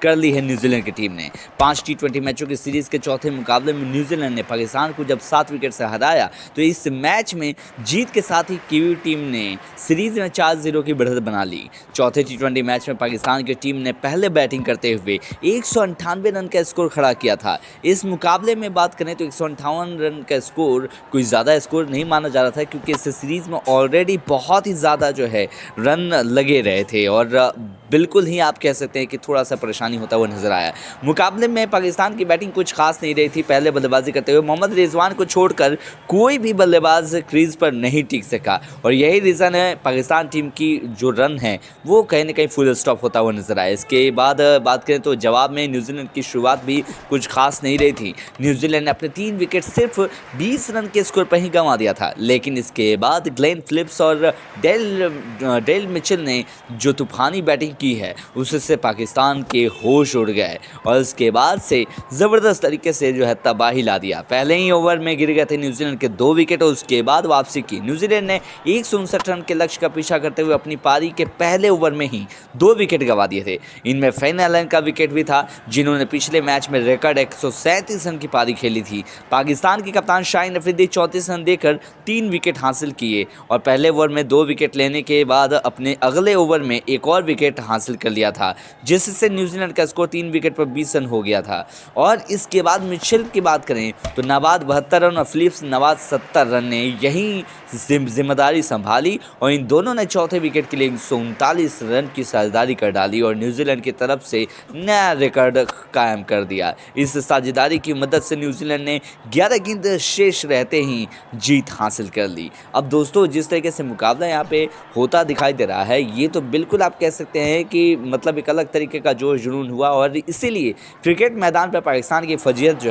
कर ली है न्यूजीलैंड की टीम ने। 5 T20 मैचों की सीरीज के चौथे मुकाबले में न्यूजीलैंड ने पाकिस्तान को जब 7 विकेट से हराया तो इस मैच में जीत के साथ ही कीवी टीम ने सीरीज में 4-0 की बढ़त बना ली। चौथे T20 मैच में पाकिस्तान की टीम ने पहले बैटिंग करते हुए 198 रन का स्कोर खड़ा किया था। इस मुकाबले में बात करें तो 158 रन का स्कोर कोई ज़्यादा स्कोर नहीं माना जा रहा था, क्योंकि इस सीरीज़ में ऑलरेडी बहुत ही ज़्यादा रन लगे रहे थे और बिल्कुल ही आप कह सकते हैं कि थोड़ा सा परेशानी होता हुआ नजर आया। मुकाबले में पाकिस्तान की बैटिंग कुछ खास नहीं रही थी। पहले बल्लेबाजी करते हुए मोहम्मद रिजवान को छोड़कर कोई भी बल्लेबाज क्रीज पर नहीं टिक सका और यही रीज़न है पाकिस्तान टीम की जो रन है वो कहीं ना कहीं फुल स्टॉप होता हुआ नजर आया। इसके बाद बात करें तो जवाब में न्यूजीलैंड की शुरुआत भी कुछ खास नहीं रही थी। न्यूजीलैंड ने अपने 3 विकेट सिर्फ 20 रन के स्कोर पर ही गंवा दिया था, लेकिन इसके बाद ग्लेन फिलिप्स और डेल मिचेल ने जो तूफानी बैटिंग की है उससे पाकिस्तान के होश उड़ गए और उसके बाद से ज़बरदस्त तरीके से तबाही ला दिया। पहले ही ओवर में गिर गए थे न्यूजीलैंड के 2 विकेट और उसके बाद वापसी की। न्यूजीलैंड ने 159 रन के लक्ष्य का पीछा करते हुए अपनी पारी के पहले ओवर में ही 2 विकेट गंवा दिए थे। इनमें फेन एलन का विकेट भी था, जिन्होंने पिछले मैच में रिकॉर्ड 137 रन की पारी खेली थी। पाकिस्तान के कप्तान शाहीन अफरीदी 34 रन देकर 3 विकेट हासिल किए और पहले ओवर में 2 विकेट लेने के बाद अपने अगले ओवर में एक और विकेट हासिल कर लिया था, जिससे न्यूजीलैंड का स्कोर 3 विकेट पर 20 रन हो गया था। और इसके बाद मिचेल की बात करें तो नवाज 72 रन और फिलिप्स नवाज 70 रन ने यही जिम्मेदारी संभाली और इन दोनों ने चौथे विकेट के लिए 139 रन की साझेदारी कर डाली और न्यूजीलैंड की तरफ से नया रिकॉर्ड कायम कर दिया। इस साझेदारी की मदद से न्यूजीलैंड ने 11 गेंद शेष रहते ही जीत हासिल कर ली। अब दोस्तों, जिस तरीके से मुकाबला यहाँ पे होता दिखाई दे रहा है, ये तो बिल्कुल आप कह सकते हैं कि मतलब एक अलग तरीके का जोश जुनून हुआ और इसीलिए क्रिकेट मैदान पर पाकिस्तान की फजीहत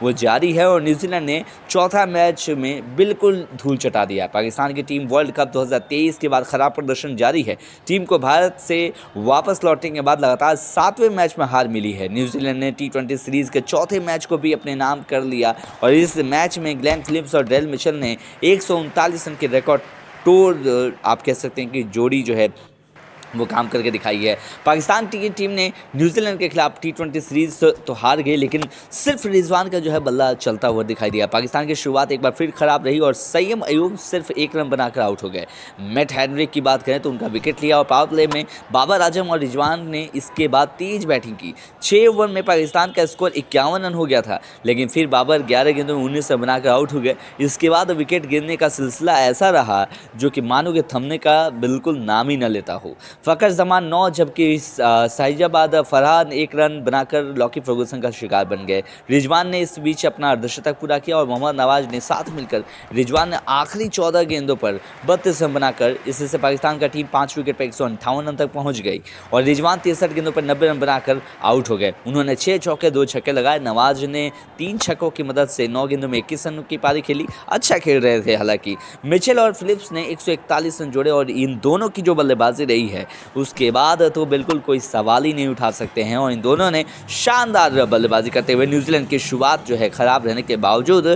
वो जारी है और न्यूजीलैंड ने चौथा मैच में बिल्कुल धूल चटा दिया। पाकिस्तान की टीम वर्ल्ड कप 2023 के बाद खराब प्रदर्शन जारी है। टीम को भारत से वापस लौटने के बाद लगातार 7वें मैच में हार मिली है। न्यूजीलैंड ने T20 सीरीज के चौथे मैच को भी अपने नाम कर लिया और इस मैच में ग्लेन फिलिप्स और डेल मिचेल ने 139 रन के रिकॉर्ड तोड़ आप कह सकते हैं कि जोड़ी वो काम करके दिखाई है। पाकिस्तान की टीम ने न्यूजीलैंड के खिलाफ T20 सीरीज तो हार गई, लेकिन सिर्फ रिजवान का बल्ला चलता हुआ दिखाई दिया। पाकिस्तान की शुरुआत एक बार फिर खराब रही और सैयम अयूब सिर्फ 1 रन बनाकर आउट हो गए। मैट हेनरी की बात करें तो उनका विकेट लिया और पावर प्ले में बाबर आजम और रिजवान ने इसके बाद तेज बैटिंग की। 6 ओवर में पाकिस्तान का स्कोर 51 रन हो गया था, लेकिन फिर बाबर 11 गेंदों में 19 रन बनाकर आउट हो गए। इसके बाद विकेट गिरने का सिलसिला ऐसा रहा जो कि मानो के थमने का बिल्कुल नाम ही न लेता हो। फ़खर जमान 9 जबकि शाहिजाबाद फरहान 1 रन बनाकर लॉकी फर्गूसन का शिकार बन गए। रिजवान ने इस बीच अपना अर्धशतक पूरा किया और मोहम्मद नवाज ने साथ मिलकर रिजवान ने आखिरी 14 गेंदों पर 32 रन बनाकर इससे पाकिस्तान का टीम 5 विकेट पर 158 रन तक पहुंच गई और रिजवान 63 गेंदों पर 90 रन बनाकर आउट हो गए। उन्होंने 6 चौके 2 छक्के लगाए। नवाज ने 3 छक्कों की मदद से 9 गेंदों में 21 रन की पारी खेली। अच्छा खेल रहे थे। हालांकि मिचेल और फिलिप्स ने 141 रन जोड़े और इन दोनों की जो बल्लेबाजी रही है उसके बाद तो बिल्कुल कोई सवाल ही नहीं उठा सकते हैं और इन दोनों ने शानदार बल्लेबाजी करते हुए न्यूजीलैंड की शुरुआत खराब रहने के बावजूद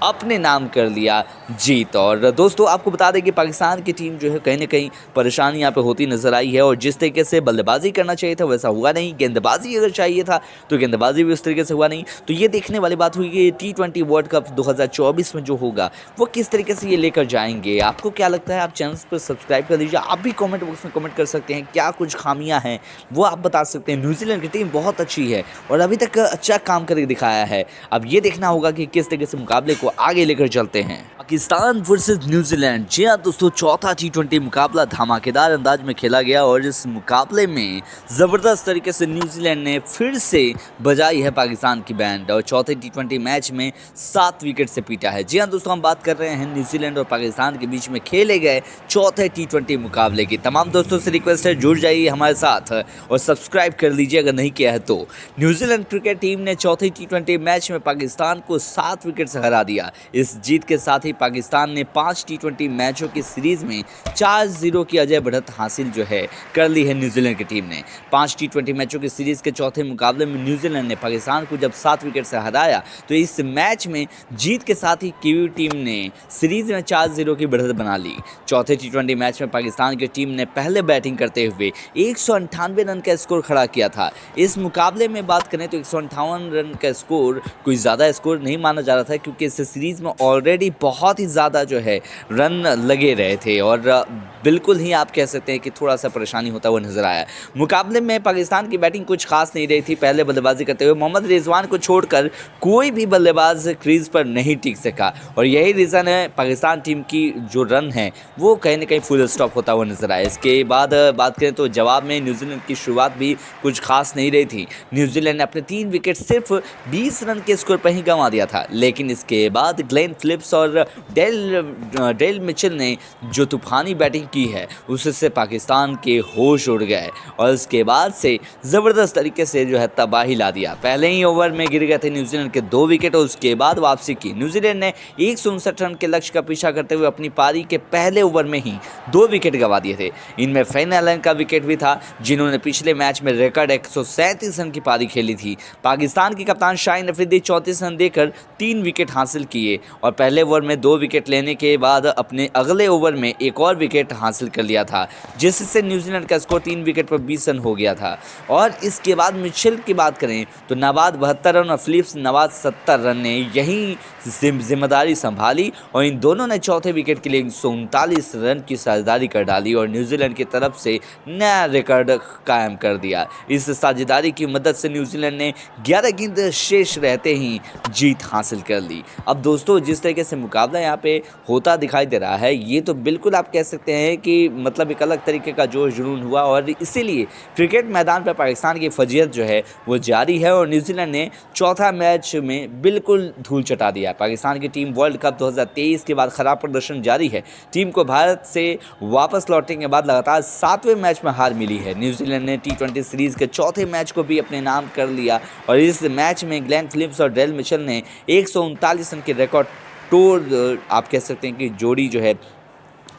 अपने नाम कर लिया जीत। और दोस्तों, आपको बता दें कि पाकिस्तान की टीम कहीं ना कहीं परेशानी यहाँ पे होती नजर आई है और जिस तरीके से बल्लेबाजी करना चाहिए था वैसा हुआ नहीं। गेंदबाजी अगर चाहिए था तो गेंदबाजी भी उस तरीके से हुआ नहीं। तो ये देखने वाली बात हुई कि T20 वर्ल्ड कप 2024 में जो होगा वो किस तरीके से ये लेकर जाएंगे। आपको क्या लगता है? आप चैनल पर सब्सक्राइब कर दीजिए। आप भी कॉमेंट बॉक्स में कमेंट कर सकते हैं, क्या कुछ खामियां हैं वो आप बता सकते हैं। न्यूजीलैंड की टीम बहुत अच्छी है और अभी तक अच्छा काम करके दिखाया है। अब ये देखना होगा कि किस तरीके से मुकाबले को आगे लेकर चलते हैं। Pakistan versus New Zealand. जी हाँ दोस्तों, चौथा टी20 मुकाबला धमाकेदार अंदाज में खेला गया और इस मुकाबले में ज़बरदस्त तरीके से न्यूजीलैंड ने फिर से बजाई है पाकिस्तान की बैंड और चौथे टी20 मैच में 7 विकेट से पीटा है। जी हाँ दोस्तों, हम बात कर रहे हैं न्यूजीलैंड और पाकिस्तान के बीच में खेले गए चौथे टी20 मुकाबले की। तमाम दोस्तों से रिक्वेस्ट है, जुड़ जाइए हमारे साथ और सब्सक्राइब कर लीजिए अगर नहीं किया है तो। न्यूजीलैंड क्रिकेट टीम ने चौथे टी20 मैच में पाकिस्तान को 7 विकेट से हरा दिया। इस जीत के साथ ही पाकिस्तान ने 5 टी20 मैचों की सीरीज में 4-0 की अजय बढ़त हासिल कर ली है न्यूजीलैंड की टीम ने। 5 टी20 मैचों की सीरीज के चौथे मुकाबले में न्यूजीलैंड ने पाकिस्तान को जब 7 विकेट से हराया तो इस मैच में जीत के साथ ही कीवी टीम ने सीरीज में 4-0 की बढ़त बना ली। चौथे टी20 मैच में पाकिस्तान की टीम ने पहले बैटिंग करते हुए 198 रन का स्कोर खड़ा किया था। इस मुकाबले में बात करें तो 158 रन का स्कोर कोई ज़्यादा स्कोर नहीं माना जा रहा था, क्योंकि इस सीरीज़ में ऑलरेडी बहुत ही ज़्यादा रन लगे रहे थे और बिल्कुल ही आप कह सकते हैं कि थोड़ा सा परेशानी होता हुआ नजर आया। मुकाबले में पाकिस्तान की बैटिंग कुछ खास नहीं रही थी। पहले बल्लेबाजी करते हुए मोहम्मद रिजवान को छोड़कर कोई भी बल्लेबाज क्रीज पर नहीं टिक सका और यही रीज़न है पाकिस्तान टीम की जो रन है वो कहीं ना कहीं फुल स्टॉप होता हुआ नजर आया। इसके बाद बात करें तो जवाब में न्यूजीलैंड की शुरुआत भी कुछ खास नहीं रही थी। न्यूजीलैंड ने अपने 3 विकेट सिर्फ 20 रन के स्कोर पर ही गंवा दिया था, लेकिन इसके बाद ग्लेन फिलिप्स और डेल मिचेल ने जो तूफानी बैटिंग की है उससे पाकिस्तान के होश उड़ गए और उसके बाद से ज़बरदस्त तरीके से तबाही ला दिया। पहले ही ओवर में गिर गए थे न्यूजीलैंड के 2 विकेट और उसके बाद वापसी की। न्यूजीलैंड ने 159 रन के लक्ष्य का पीछा करते हुए अपनी पारी के पहले ओवर में ही 2 विकेट गंवा दिए थे। इनमें फेन एलन का विकेट भी था, जिन्होंने पिछले मैच में रिकॉर्ड 137 रन की पारी खेली थी। पाकिस्तान के कप्तान शाहीन अफरीदी 34 रन देकर 3 विकेट हासिल किए और पहले ओवर में 2 विकेट लेने के बाद अपने अगले ओवर में एक और विकेट हासिल कर लिया था, जिससे न्यूजीलैंड का स्कोर 3 विकेट पर 20 रन हो गया था। और इसके बाद मिचेल की बात करें तो नवाज 72 रन और फिलिप्स नवाज 70 रन ने यही जिम्मेदारी संभाली और इन दोनों ने चौथे विकेट के लिए 139 रन की साझेदारी कर डाली और न्यूजीलैंड की तरफ से नया रिकॉर्ड कायम कर दिया। इस साझेदारी की मदद से न्यूजीलैंड ने 11 गेंद शेष रहते ही जीत हासिल कर ली। अब दोस्तों, जिस तरीके से मुकाबला यहाँ पे होता दिखाई दे रहा है, ये तो बिल्कुल आप कह सकते हैं कि मतलब एक अलग तरीके का जोश जुनून हुआ और इसीलिए क्रिकेट मैदान पर पाकिस्तान की फजीहत वो जारी है और न्यूजीलैंड ने चौथा मैच में बिल्कुल धूल चटा दिया। पाकिस्तान की टीम वर्ल्ड कप 2023 के बाद खराब प्रदर्शन जारी है। टीम को भारत से वापस लौटने के बाद लगातार 7वें मैच में हार मिली है। न्यूजीलैंड ने टी20 सीरीज के चौथे मैच को भी अपने नाम कर लिया और इस मैच में ग्लेन फिलिप्स और डेल मिचेल ने 139 रन के रिकॉर्ड तोड़ आप कह सकते हैं कि जोड़ी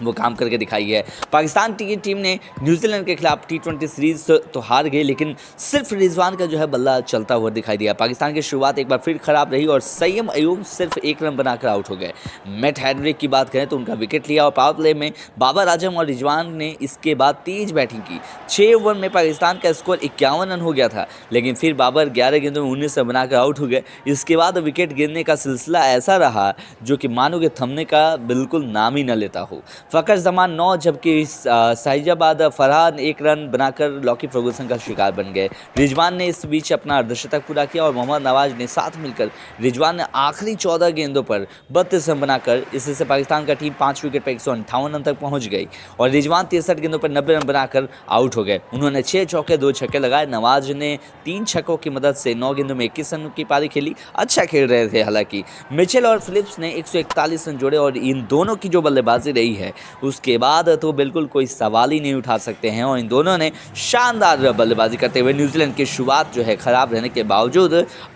वो काम करके दिखाई है। पाकिस्तान की टीम ने न्यूजीलैंड के खिलाफ टी20 सीरीज तो हार गई, लेकिन सिर्फ रिजवान का बल्ला चलता हुआ दिखाई दिया। पाकिस्तान की शुरुआत एक बार फिर खराब रही और सैयम अयूब सिर्फ 1 रन बनाकर आउट हो गए। मैट हैड्रिक की बात करें तो उनका विकेट लिया और पावर प्ले में बाबर आजम और रिजवान ने इसके बाद तेज बैटिंग की। 6 ओवर में पाकिस्तान का स्कोर 51 रन हो गया था, लेकिन फिर बाबर 11 गेंदों में 19 रन बनाकर आउट हो गए। इसके बाद विकेट गिरने का सिलसिला ऐसा रहा जो कि मानो के थमने का बिल्कुल नाम ही न लेता हो। फ़खर जमान 9 जबकि शाहिजाबाद फरहान 1 रन बनाकर लॉकी फर्गूसन का शिकार बन गए। रिजवान ने इस बीच अपना अर्धशतक पूरा किया और मोहम्मद नवाज ने साथ मिलकर रिजवान ने आखिरी 14 गेंदों पर 32 रन बनाकर इससे पाकिस्तान का टीम 5 विकेट पर 158 रन तक पहुंच गई और रिजवान 63 गेंदों पर 90 रन बनाकर आउट हो गए। उन्होंने 6 चौके 2 छक्के लगाए। नवाज ने 3 छक्कों की मदद से 9 गेंदों में 21 रन की पारी खेली। अच्छा खेल रहे थे। हालांकि मिचेल और फिलिप्स ने 141 रन जोड़े और इन दोनों की जो बल्लेबाजी रही है उसके बाद तो बिल्कुल कोई सवाल ही नहीं उठा सकते हैं और इन दोनों ने शानदार बल्लेबाजी करते हुए न्यूजीलैंड की शुरुआत खराब रहने के बावजूद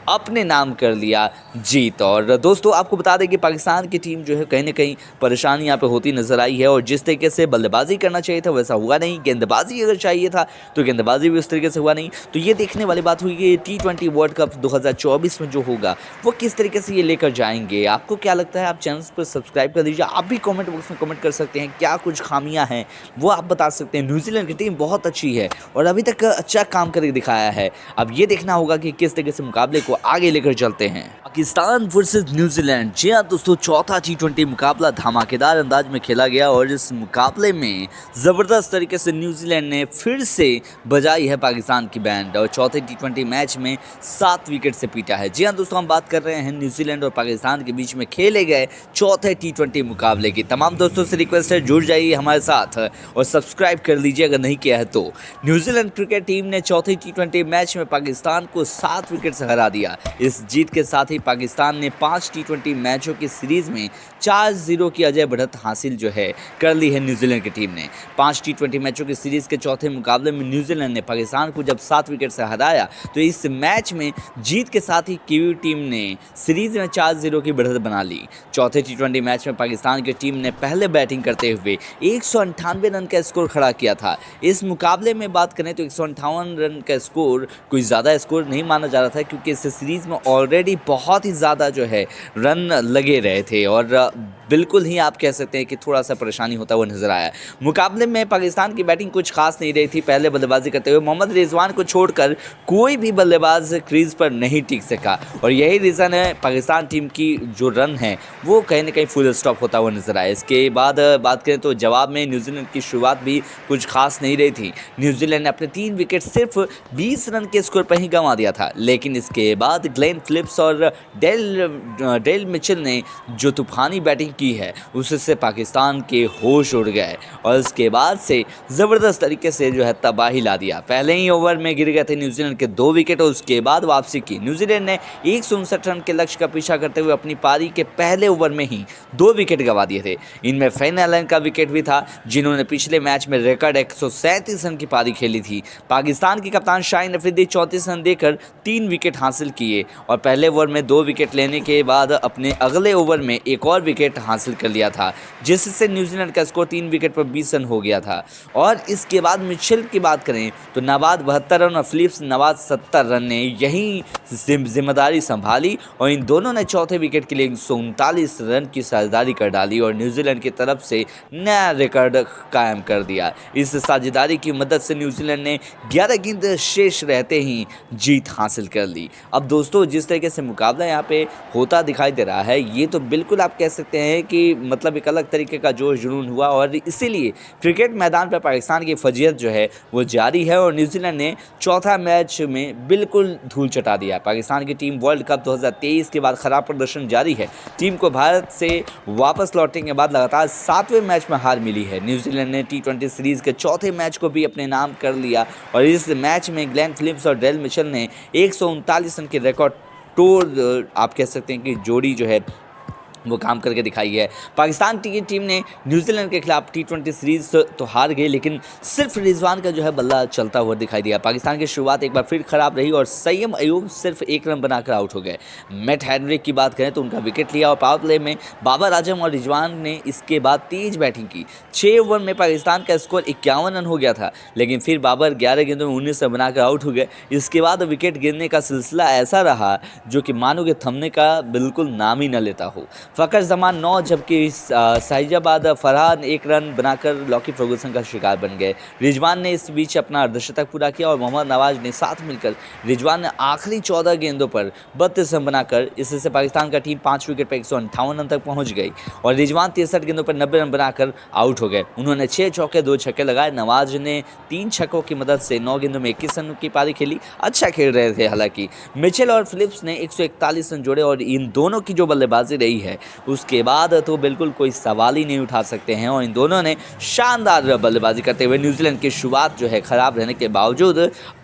अपने नाम कर लिया जीत। और दोस्तों, आपको बता दें कि पाकिस्तान की टीम कहीं ना कहीं परेशानी यहाँ पे होती नजर आई है और जिस तरीके से बल्लेबाजी करना चाहिए था वैसा हुआ नहीं। गेंदबाजी अगर चाहिए था तो गेंदबाजी भी उस तरीके से हुआ नहीं। तो ये देखने वाली बात हुई कि टी20 वर्ल्ड कप 2024 में जो होगा वो किस तरीके से ये लेकर जाएंगे। आपको क्या लगता है? आप चैनल पर सब्सक्राइब कर दीजिए। आप भी कॉमेंट बॉक्स में कमेंट कर सकते हैं। सकते हैं क्या कुछ खामियां हैं वो आप बता सकते हैं। न्यूजीलैंड की टीम बहुत अच्छी है और अभी तक अच्छा काम करके दिखाया है। अब ये देखना होगा कि किस तरीके से मुकाबले को आगे लेकर चलते हैं। पाकिस्तान वर्सेस न्यूजीलैंड, जी हाँ दोस्तों, चौथा T20 मुकाबला धमाकेदार अंदाज में खेला गया और इस मुकाबले में ज़बरदस्त तरीके से न्यूजीलैंड ने फिर से बजाई है पाकिस्तान की बैंड और चौथे T20 मैच में 7 विकेट से पीटा है। जी हाँ दोस्तों, हम बात कर रहे हैं न्यूजीलैंड और पाकिस्तान के बीच में खेले गए चौथे T20 मुकाबले की। तमाम दोस्तों से रिक्वेस्ट है जुड़ जाइए हमारे साथ और सब्सक्राइब कर लीजिए अगर नहीं किया है तो। न्यूजीलैंड क्रिकेट टीम ने चौथे T20 मैच में पाकिस्तान को 7 विकेट से हरा दिया। इस जीत के साथ ही पाकिस्तान ने 5 T20 मैचों की सीरीज में 4-0 की अजय बढ़त हासिल जो है कर ली है न्यूजीलैंड की टीम ने। 5 T20 मैचों की सीरीज के चौथे मुकाबले में न्यूजीलैंड ने पाकिस्तान को जब 7 विकेट से हराया तो इस मैच में जीत के साथ ही कीवी टीम ने सीरीज में 4-0 की बढ़त बना ली। चौथे T20 मैच में पाकिस्तान की टीम ने पहले बैटिंग करते हुए 198 रन का स्कोर खड़ा किया था। इस मुकाबले में बात करें तो 158 रन का स्कोर कोई ज़्यादा स्कोर नहीं माना जा रहा था क्योंकि इस सीरीज़ में ऑलरेडी बहुत ही ज़्यादा जो है रन लगे रहे थे और बिल्कुल ही आप कह सकते हैं कि थोड़ा सा परेशानी होता हुआ नजर आया। मुकाबले में पाकिस्तान की बैटिंग कुछ खास नहीं रही थी। पहले बल्लेबाजी करते हुए मोहम्मद रिजवान को छोड़कर कोई भी बल्लेबाज क्रीज पर नहीं टिक सका और यही रीज़न है पाकिस्तान टीम की जो रन है वो कहीं ना कहीं फुल स्टॉप होता हुआ नजर आया। इसके बाद बात करें तो जवाब में न्यूजीलैंड की शुरुआत भी कुछ खास नहीं रही थी। न्यूजीलैंड ने अपने 3 विकेट सिर्फ 20 रन के स्कोर पर ही गंवा दिया था, लेकिन इसके बाद ग्लेन फिलिप्स और डेल मिचेल ने जो तूफानी बैटिंग की है उससे पाकिस्तान के होश उड़ गए और इसके बाद से ज़बरदस्त तरीके से जो है तबाही ला दिया। पहले ही ओवर में गिर गए थे न्यूजीलैंड के 2 विकेट और उसके बाद वापसी की। न्यूजीलैंड ने 159 रन के लक्ष्य का पीछा करते हुए अपनी पारी के पहले ओवर में ही 2 विकेट गंवा दिए थे। इनमें फेन एलन का विकेट भी था जिन्होंने पिछले मैच में रिकॉर्ड 137 रन की पारी खेली थी। पाकिस्तान के कप्तान शाहीन अफरीदी 34 रन देकर 3 विकेट हासिल किए और पहले ओवर में 2 विकेट लेने के बाद अपने अगले ओवर में एक और विकेट हासिल कर लिया था जिससे न्यूजीलैंड का स्कोर 3 विकेट पर 20 रन हो गया था। और इसके बाद मिचेल की बात करें तो नवाज 72 रन और फिलिप्स नवाज 70 रन ने यही जिम्मेदारी संभाली और इन दोनों ने चौथे विकेट के लिए 139 रन की साझेदारी कर डाली और न्यूजीलैंड की तरफ से नया रिकॉर्ड कायम कर दिया। इस साझेदारी की मदद से न्यूजीलैंड ने 11 गेंद शेष रहते ही जीत हासिल कर ली। अब दोस्तों जिस तरीके से मुकाबला यहाँ पे होता दिखाई दे रहा है ये तो बिल्कुल आप कह सकते हैं कि मतलब एक अलग तरीके का जोश जुनून हुआ और इसीलिए क्रिकेट मैदान पर पाकिस्तान की फजीहत जो है वो जारी है और न्यूजीलैंड ने चौथा मैच में बिल्कुल धूल चटा दिया। पाकिस्तान की टीम वर्ल्ड कप 2023 के बाद खराब प्रदर्शन जारी है। टीम को भारत से वापस लौटने के बाद लगातार 7वें मैच में हार मिली है। न्यूजीलैंड ने T20 सीरीज के चौथे मैच को भी अपने नाम कर लिया और इस मैच में ग्लेन फिलिप्स और डेल मिचेल ने 139 रन के रिकॉर्ड तोड़ आप कह सकते हैं कि जोड़ी जो है वो काम करके दिखाई है। पाकिस्तान की टीम ने न्यूजीलैंड के खिलाफ T20 सीरीज तो हार गई लेकिन सिर्फ रिजवान का जो है बल्ला चलता हुआ दिखाई दिया। पाकिस्तान की शुरुआत एक बार फिर खराब रही और सैयम अयूब सिर्फ 1 रन बनाकर आउट हो गए। मैट हेनरी की बात करें तो उनका विकेट लिया और पावर प्ले में बाबर आजम और रिजवान ने इसके बाद तेज बैटिंग की। 6 ओवर में पाकिस्तान का स्कोर 51 रन हो गया था लेकिन फिर बाबर 11 गेंदों में 19 रन बनाकर आउट हो गए। इसके बाद विकेट गिरने का सिलसिला ऐसा रहा जो कि मानो के थमने का बिल्कुल नाम ही न लेता हो। फ़कर जमान 9 जबकि साहिजाबाद फरहान 1 रन बनाकर लॉकी फर्गूसन का शिकार बन गए। रिजवान ने इस बीच अपना अर्धशतक पूरा किया और मोहम्मद नवाज ने साथ मिलकर रिजवान ने आखिरी 14 गेंदों पर 32 रन बनाकर इससे पाकिस्तान का टीम 5 विकेट पर 158 रन तक पहुंच गई और रिजवान 63 गेंदों पर 90 रन बनाकर आउट हो गए। उन्होंने 6 चौके 2 छक्के लगाए। नवाज ने 3 छक्कों की मदद से 9 गेंदों में 21 रन की पारी खेली। अच्छा खेल रहे थे। हालांकि मिचेल और फिलिप्स ने 141 रन जोड़े और इन दोनों की जो बल्लेबाजी रही है उसके बाद तो बिल्कुल कोई सवाल ही नहीं उठा सकते हैं और इन दोनों ने शानदार बल्लेबाजी करते हुए न्यूजीलैंड की शुरुआत जो है खराब रहने के बावजूद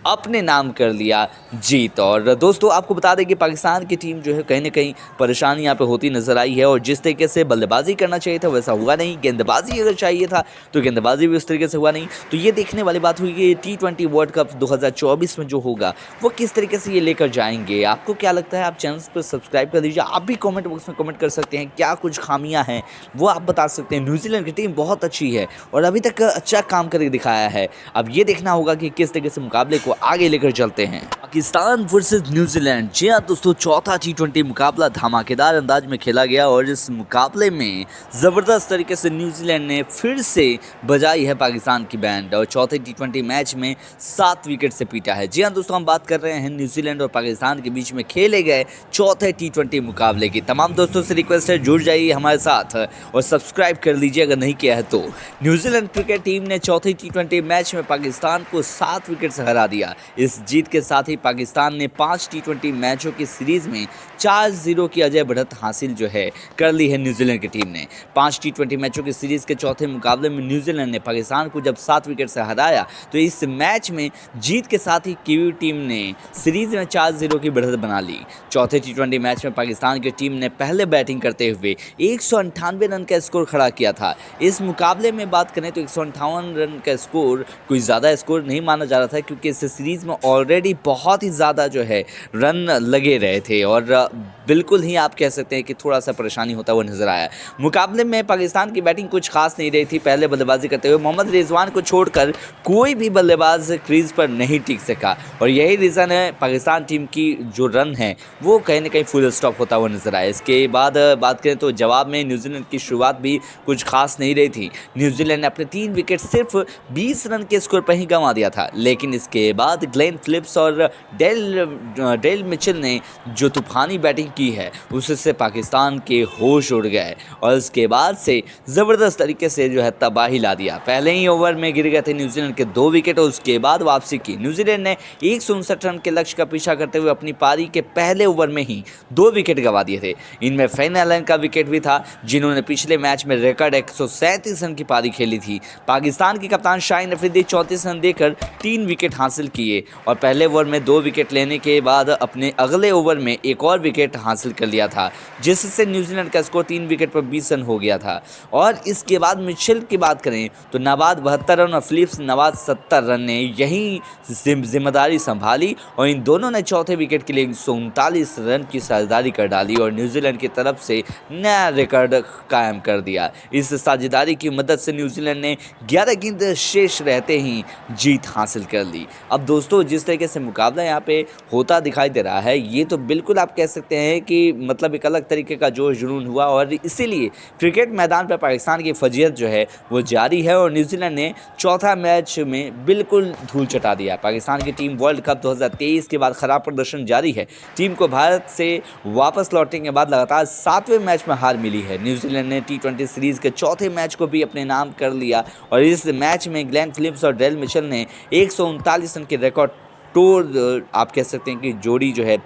अपने नाम कर लिया जीत। और दोस्तों आपको बता दें कि पाकिस्तान की टीम जो है कहीं ना कहीं परेशानी यहाँ पे होती नजर आई है और जिस तरीके से बल्लेबाजी करना चाहिए था वैसा हुआ नहीं। गेंदबाजी अगर चाहिए था तो गेंदबाजी भी उस तरीके से हुआ नहीं। तो ये देखने वाली बात हुई कि T20 वर्ल्ड कप 2024 में जो होगा वो किस तरीके से ये लेकर जाएंगे। आपको क्या लगता है? आप चैनल पर सब्सक्राइब कर दीजिए। आप भी कॉमेंट बॉक्स में कमेंट कर सकते हैं। सकते हैं क्या कुछ खामियां हैं वो आप बता सकते हैं। न्यूजीलैंड की टीम बहुत अच्छी है और अभी तक अच्छा काम करके दिखाया है। अब ये देखना होगा कि किस तरीके से मुकाबले को आगे लेकर चलते हैं। पाकिस्तान वर्सेस न्यूजीलैंड, जी हाँ दोस्तों, चौथा T20 मुकाबला धमाकेदार अंदाज में खेला गया और इस मुकाबले में ज़बरदस्त तरीके से न्यूजीलैंड ने फिर से बजाई है पाकिस्तान की बैंड और चौथे T20 मैच में 7 विकेट से पीटा है। जी हाँ दोस्तों, हम बात कर रहे हैं न्यूजीलैंड और पाकिस्तान के बीच में खेले गए चौथे T20 मुकाबले की। तमाम दोस्तों से रिक्वेस्ट है जुड़ जाइए हमारे साथ और सब्सक्राइब कर लीजिए अगर नहीं किया है तो। न्यूजीलैंड क्रिकेट टीम ने चौथे T20 मैच में पाकिस्तान को 7 विकेट से हरा दिया। इस जीत के साथ ही पाकिस्तान ने 5 T20 मैचों की सीरीज में 4-0 की अजय बढ़त हासिल जो है कर ली है न्यूजीलैंड की टीम ने। 5 T20 मैचों की सीरीज के चौथे मुकाबले में न्यूजीलैंड ने पाकिस्तान को जब 7 विकेट से हराया तो इस मैच में जीत के साथ ही कीवी टीम ने सीरीज में 4-0 की बढ़त बना ली। चौथे T20 मैच में पाकिस्तान की टीम ने पहले बैटिंग करते हुए 198 रन का स्कोर खड़ा किया था। इस मुकाबले में बात करें तो 158 रन का स्कोर कोई ज़्यादा स्कोर नहीं माना जा रहा था क्योंकि इस सीरीज़ में ऑलरेडी बहुत ही ज़्यादा जो है रन लगे रहे थे और बिल्कुल ही आप कह सकते हैं कि थोड़ा सा परेशानी होता हुआ नजर आया। मुकाबले में पाकिस्तान की बैटिंग कुछ खास नहीं रही थी। पहले बल्लेबाजी करते हुए मोहम्मद रिजवान को छोड़कर कोई भी बल्लेबाज क्रीज पर नहीं टिक सका और यही रीज़न है पाकिस्तान टीम की जो रन है वो कहीं ना कहीं फुल स्टॉप होता हुआ नजर आया। इसके बाद बात करें तो जवाब में न्यूजीलैंड की शुरुआत भी कुछ खास नहीं रही थी। न्यूजीलैंड ने अपने 3 विकेट सिर्फ 20 रन के स्कोर पर ही गंवा दिया था, लेकिन इसके बाद ग्लेन फिलिप्स और डेल मिचेल ने जो तूफानी बैटिंग की है उससे पाकिस्तान के होश उड़ गए और उसके बाद से ज़बरदस्त तरीके से जो है तबाही ला दिया। पहले ही ओवर में गिर गए थे न्यूजीलैंड के 2 विकेट और उसके बाद वापसी की। न्यूजीलैंड ने 159 रन के लक्ष्य का पीछा करते हुए अपनी पारी के पहले ओवर में ही 2 विकेट गंवा दिए थे। इनमें फेन एलन का विकेट भी था जिन्होंने पिछले मैच में रिकॉर्ड 137 रन की पारी खेली थी। पाकिस्तान के कप्तान शाहीन अफरीदी 34 रन देकर 3 विकेट हासिल किए और पहले ओवर में 2 विकेट लेने के बाद अपने अगले ओवर में एक और विकेट हासिल कर लिया था जिससे न्यूजीलैंड का स्कोर 3 विकेट पर 20 रन हो गया था। और इसके बाद मिचेल की बात करें तो नवाज 72 रन और फिलिप्स नवाज 70 रन ने यही जिम्मेदारी संभाली और इन दोनों ने चौथे विकेट के लिए 139 रन की साझेदारी कर डाली और न्यूजीलैंड की तरफ से नया रिकॉर्ड कायम कर दिया। इस साझेदारी की मदद से न्यूजीलैंड ने 11 गेंद शेष रहते ही जीत हासिल कर ली। अब दोस्तों जिस तरीके से मुकाबला यहाँ पे होता दिखाई दे रहा है ये तो बिल्कुल आप कह सकते हैं कि मतलब एक अलग तरीके का जोश जुनून हुआ और इसीलिए क्रिकेट मैदान पर पाकिस्तान की फजीहत जो है वो जारी है और न्यूजीलैंड ने चौथा मैच में बिल्कुल धूल चटा दिया। पाकिस्तान की टीम वर्ल्ड कप 2023 के बाद खराब प्रदर्शन जारी है। टीम को भारत से वापस लौटने के बाद लगातार 7वें मैच में हार मिली है। न्यूजीलैंड ने T20 सीरीज के चौथे मैच को भी अपने नाम कर लिया और इस मैच में ग्लेन फिलिप्स और डेल मिचेल ने 139 रन के रिकॉर्ड तोड़ आप कह सकते हैं कि जोड़ी जो है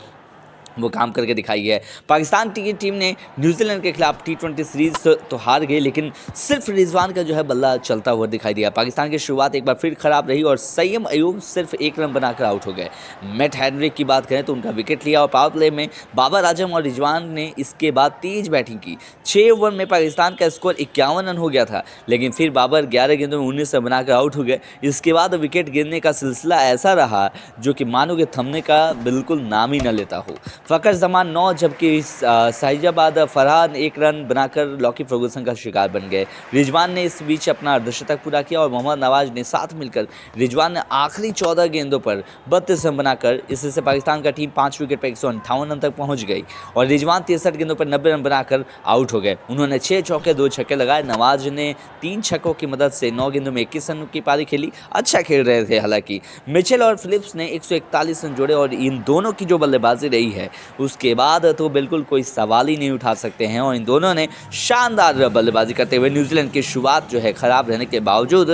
वो काम करके दिखाई है। पाकिस्तान की टीम ने न्यूजीलैंड के खिलाफ T20 सीरीज तो हार गई लेकिन सिर्फ रिजवान का जो है बल्ला चलता हुआ दिखाई दिया। पाकिस्तान की शुरुआत एक बार फिर खराब रही और सैयद अयूब सिर्फ 1 रन बनाकर आउट हो गए। मैट हेनरी की बात करें तो उनका विकेट लिया और पावर प्ले में बाबर आजम और रिजवान ने इसके बाद तेज बैटिंग की। 6 ओवर में पाकिस्तान का स्कोर 51 रन हो गया था लेकिन फिर बाबर 11 गेंदों में 19 रन बनाकर आउट हो गए। इसके बाद विकेट गिरने का सिलसिला ऐसा रहा जो कि मानो के थमने का बिल्कुल नाम ही न लेता हो। फ़खर जमान 9 जबकि साहिजाबाद फरहान 1 रन बनाकर लॉकी फर्गूसन का शिकार बन गए। रिजवान ने इस बीच अपना अर्धशतक पूरा किया और मोहम्मद नवाज ने साथ मिलकर रिजवान ने आखिरी 14 गेंदों पर 32 रन बनाकर इससे पाकिस्तान का टीम 5 विकेट पर 158 रन तक पहुंच गई और रिजवान 63 गेंदों पर 90 रन बनाकर आउट हो गए। उन्होंने 6 चौके 2 छक्के लगाए। नवाज ने 3 छक्कों की मदद से 9 गेंदों में 21 रन की पारी खेली। अच्छा खेल रहे थे। हालांकि मिचेल और फिलिप्स ने 141 रन जोड़े और इन दोनों की जो बल्लेबाजी रही है उसके बाद तो बिल्कुल कोई सवाल ही नहीं उठा सकते हैं और इन दोनों ने शानदार बल्लेबाजी करते हुए न्यूजीलैंड की शुरुआत जो है खराब रहने के बावजूद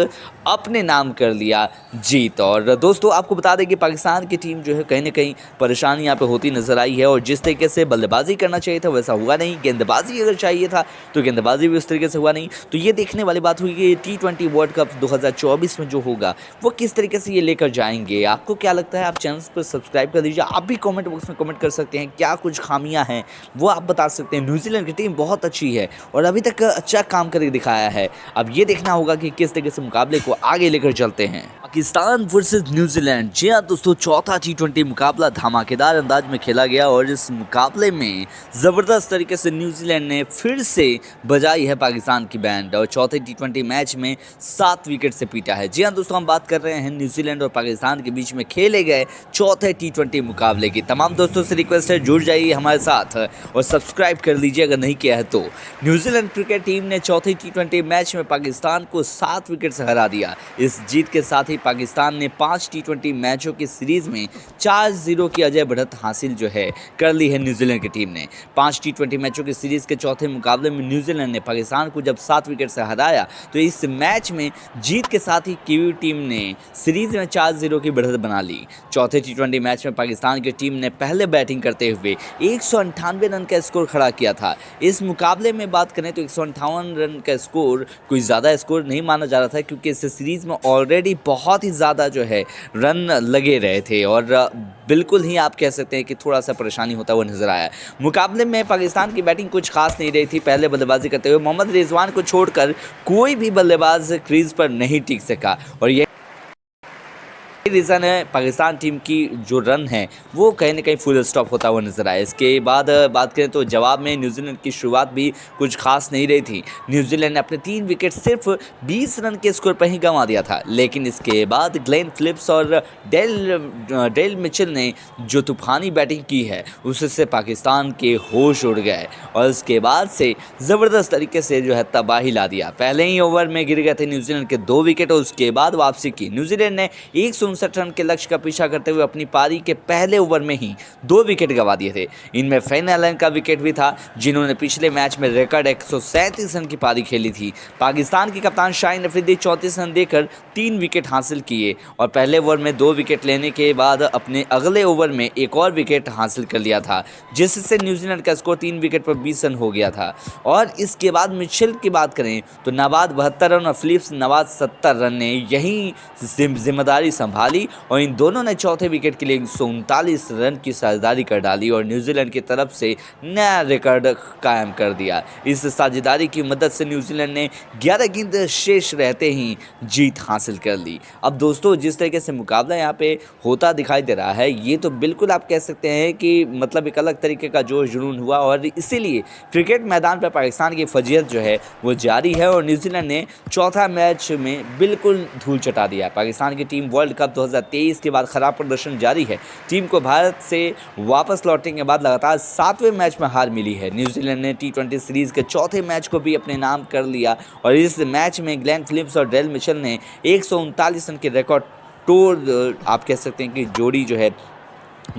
अपने नाम कर लिया जीत। और दोस्तों आपको बता दें कि पाकिस्तान की टीम जो है कहीं ना कहीं परेशानी यहाँ पे होती नजर आई है और जिस तरीके से बल्लेबाजी करना चाहिए था वैसा हुआ नहीं। गेंदबाजी अगर चाहिए था तो गेंदबाजी भी उस तरीके से हुआ नहीं। तो ये देखने वाली बात हुई कि T20 वर्ल्ड कप 2024 में जो होगा वो किस तरीके से ये लेकर जाएंगे। आपको क्या लगता है? आप चैनल पर सब्सक्राइब कर दीजिए। आप भी कॉमेंट बॉक्स में कमेंट कर सकते हैं। सकते हैं क्या कुछ खामियां हैं वो आप बता सकते हैं। न्यूजीलैंड की टीम बहुत अच्छी है और अभी तक अच्छा काम करके दिखाया है। अब ये देखना होगा कि किस तरीके से मुकाबले को आगे लेकर चलते हैं। पाकिस्तान वर्सेस न्यूजीलैंड, जी हाँ दोस्तों, चौथा T20 मुकाबला धमाकेदार अंदाज में खेला गया और इस मुकाबले में ज़बरदस्त तरीके से न्यूजीलैंड ने फिर से बजाई है पाकिस्तान की बैंड और चौथे T20 मैच में 7 विकेट से पीटा है। जी हाँ दोस्तों, हम बात कर रहे हैं न्यूजीलैंड और पाकिस्तान के बीच में खेले गए चौथे T20 मुकाबले की। तमाम दोस्तों से रिक्वेस्ट है जुड़ जाइए हमारे साथ और सब्सक्राइब कर लीजिए अगर नहीं किया है तो। न्यूजीलैंड क्रिकेट टीम ने चौथे T20 मैच में पाकिस्तान को 7 विकेट से हरा दिया। इस जीत के साथ ही पाकिस्तान ने 5 T20 मैचों की सीरीज में 4-0 की अजय बढ़त हासिल जो है कर ली है न्यूजीलैंड की टीम ने। 5 T20 मैचों की सीरीज के चौथे मुकाबले में न्यूजीलैंड ने पाकिस्तान को जब 7 विकेट से हराया तो इस मैच में जीत के साथ ही कीवी टीम ने सीरीज में 4-0 की बढ़त बना ली। चौथे T20 मैच में पाकिस्तान की टीम ने पहले बैटिंग करते हुए 198 रन का स्कोर खड़ा किया था। इस मुकाबले में बात करें तो 158 रन का स्कोर कोई ज़्यादा स्कोर नहीं माना जा रहा था क्योंकि इस सीरीज़ में ऑलरेडी बहुत ही ज़्यादा जो है रन लगे रहे थे और बिल्कुल ही आप कह सकते हैं कि थोड़ा सा परेशानी होता हुआ नजर आया। मुकाबले में पाकिस्तान की बैटिंग कुछ खास नहीं रही थी। पहले बल्लेबाजी करते हुए मोहम्मद रिजवान को छोड़कर कोई भी बल्लेबाज क्रीज पर नहीं टिक सका और ये रीज़न है पाकिस्तान टीम की जो रन है वो कहीं ना कहीं फुल स्टॉप होता हुआ नजर आया। इसके बाद बात करें तो जवाब में न्यूजीलैंड की शुरुआत भी कुछ खास नहीं रही थी। न्यूजीलैंड ने अपने 3 विकेट सिर्फ 20 रन के स्कोर पर ही गंवा दिया था, लेकिन इसके बाद ग्लेन फिलिप्स और डेल मिचेल ने जो तूफानी बैटिंग की है उससे पाकिस्तान के होश उड़ गए और उसके बाद से ज़बरदस्त तरीके से जो है तबाही ला दिया। पहले ही ओवर में गिर गए थे न्यूजीलैंड के 2 विकेट और उसके बाद वापसी की। न्यूजीलैंड ने 159 रन के लक्ष्य का पीछा करते हुए अपनी पारी के पहले ओवर में ही 2 विकेट गंवा दिए थे। इनमें फेन एलन का विकेट भी था जिन्होंने पिछले मैच में रिकॉर्ड 137 रन की पारी खेली थी। पाकिस्तान के कप्तान शाहीन अफरीदी 34 रन देकर 3 विकेट हासिल किए और पहले ओवर में 2 विकेट लेने के बाद अपने अगले ओवर में एक और विकेट हासिल कर लिया था जिससे न्यूजीलैंड का स्कोर 3 विकेट पर 20 रन हो गया था। और इसके बाद मिचेल की बात करें तो नवाज 72 रन और फिलिप्स नवाज 70 रन ने यही जिम्मेदारी संभाली और इन दोनों ने चौथे विकेट के लिए 139 रन की साझेदारी कर डाली और न्यूजीलैंड की तरफ से नया रिकॉर्ड कायम कर दिया। इस साझेदारी की मदद से न्यूजीलैंड ने 11 गेंद शेष रहते ही जीत हासिल कर ली। अब दोस्तों जिस तरीके से मुकाबला यहाँ पे होता दिखाई दे रहा है ये तो बिल्कुल आप कह सकते हैं कि मतलब एक अलग तरीके का जोश जुनून हुआ और इसीलिए क्रिकेट मैदान पर पाकिस्तान की फजीहत जो है वो जारी है और न्यूजीलैंड ने चौथा मैच में बिल्कुल धूल चटा दिया। पाकिस्तान की टीम वर्ल्ड कप 2023 के बाद खराब प्रदर्शन जारी है। टीम को भारत से वापस लौटने के बाद लगातार 7वें मैच में हार मिली है। न्यूजीलैंड ने T20 सीरीज के चौथे मैच को भी अपने नाम कर लिया और इस मैच में ग्लेन फिलिप्स और डेल मिचेल ने 139 रन के रिकॉर्ड तोड़ आप कह सकते हैं कि जोड़ी जो है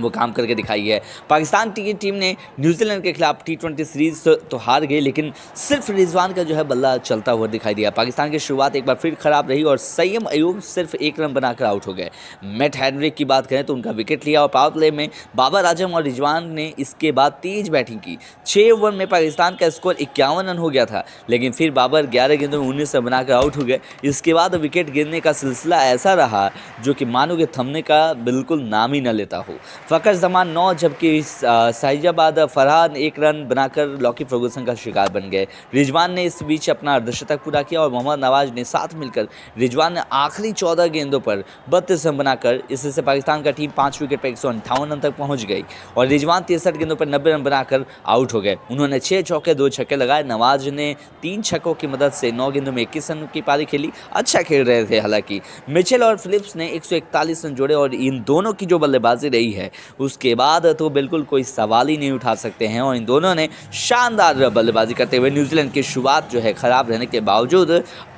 वो काम करके दिखाई है। पाकिस्तान की टीम ने न्यूजीलैंड के खिलाफ T20 सीरीज तो हार गई लेकिन सिर्फ रिजवान का जो है बल्ला चलता हुआ दिखाई दिया। पाकिस्तान की शुरुआत एक बार फिर खराब रही और सैयद अयूब सिर्फ 1 रन बनाकर आउट हो गए। मैट हेनरी की बात करें तो उनका विकेट लिया और पावर प्ले में बाबर आजम और रिजवान ने इसके बाद तेज बैटिंग की। 6 ओवर में पाकिस्तान का स्कोर 51 रन हो गया था लेकिन फिर बाबर 11 गेंदों में 19 रन बनाकर आउट हो गए। इसके बाद विकेट गिरने का सिलसिला ऐसा रहा जो कि मानो के थमने का बिल्कुल नाम ही न लेता हो। फ़खर जमान 9 जबकि साहिजाबाद फरहान 1 रन बनाकर लॉकी फर्गूसन का शिकार बन गए। रिजवान ने इस बीच अपना अर्धशतक पूरा किया और मोहम्मद नवाज ने साथ मिलकर रिजवान ने आखिरी 14 गेंदों पर 32 रन बनाकर इससे पाकिस्तान का टीम 5 विकेट पर 158 रन तक पहुंच गई और रिजवान 63 गेंदों पर 90 रन बनाकर आउट हो गए। उन्होंने 6 चौके 2 छक्के लगाए। नवाज ने 3 छक्कों की मदद से 9 गेंदों में 21 रन की पारी खेली। अच्छा खेल रहे थे। हालांकि मिचेल और फिलिप्स ने 141 रन जोड़े और इन दोनों की जो बल्लेबाजी रही है उसके बाद तो बिल्कुल कोई सवाल ही नहीं उठा सकते हैं और इन दोनों ने शानदार बल्लेबाजी करते हुए न्यूजीलैंड की शुरुआत जो है खराब रहने के बावजूद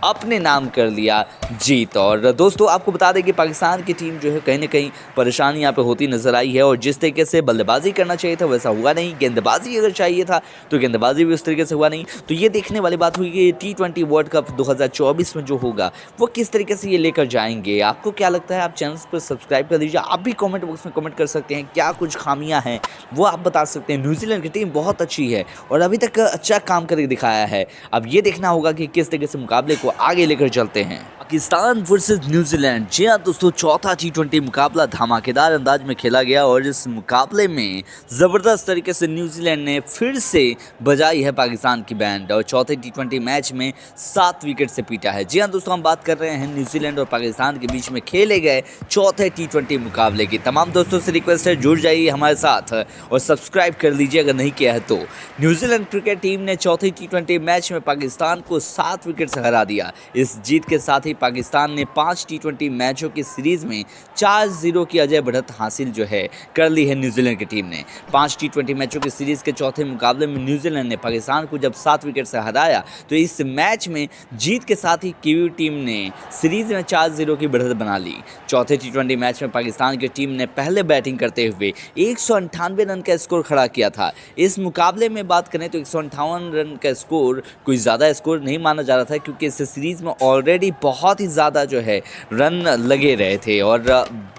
अपने नाम कर लिया जीत। और दोस्तों आपको बता दें कि पाकिस्तान की टीम जो है कहीं ना कहीं परेशानी यहाँ पे होती नजर आई है और जिस तरीके से बल्लेबाजी करना चाहिए था वैसा हुआ नहीं। गेंदबाजी अगर चाहिए था तो गेंदबाजी भी उस तरीके से हुआ नहीं। तो ये देखने वाली बात हुई कि T20 वर्ल्ड कप 2024 में जो होगा वो किस तरीके से ये लेकर जाएंगे। आपको क्या लगता है? आप चैनल पर सब्सक्राइब कर दीजिए। आप भी कॉमेंट बॉक्स में कमेंट कर सकते हैं। सकते हैं क्या कुछ खामियां हैं वो आप बता सकते हैं। न्यूजीलैंड की टीम बहुत अच्छी है और अभी तक अच्छा काम करके दिखाया है। अब ये देखना होगा कि किस तरीके से मुकाबले को आगे लेकर चलते हैं। पाकिस्तान वर्सेस न्यूजीलैंड, जी हाँ दोस्तों, चौथा T20 मुकाबला धमाकेदार अंदाज में खेला गया और इस मुकाबले में ज़बरदस्त तरीके से न्यूजीलैंड ने फिर से बजाई है पाकिस्तान की बैंड और चौथे T20 मैच में 7 विकेट से पीटा है। जी हाँ दोस्तों, हम बात कर रहे हैं न्यूजीलैंड और पाकिस्तान के बीच में खेले गए चौथे T20 मुकाबले की। तमाम दोस्तों से रिक्वेस्ट है जुड़ जाइए हमारे साथ और सब्सक्राइब कर लीजिए अगर नहीं किया है तो। न्यूजीलैंड क्रिकेट टीम ने चौथे T20 मैच में पाकिस्तान को 7 विकेट से हरा दिया। इस जीत के साथ ही पाकिस्तान ने 5 T20 मैचों की सीरीज में 4-0 की अजय बढ़त हासिल जो है कर ली है न्यूजीलैंड की टीम ने। 5 T20 मैचों की सीरीज के चौथे मुकाबले में न्यूजीलैंड ने पाकिस्तान को जब 7 विकेट से हराया तो इस मैच में जीत के साथ ही कीवी टीम ने सीरीज में 4-0 की बढ़त बना ली। चौथे T20 मैच में पाकिस्तान की टीम ने पहले बैटिंग करते हुए 198 रन का स्कोर खड़ा किया था। इस मुकाबले में बात करें तो 158 रन का स्कोर कोई ज़्यादा स्कोर नहीं माना जा रहा था क्योंकि इस सीरीज़ में ऑलरेडी बहुत ही ज़्यादा जो है रन लगे रहे थे और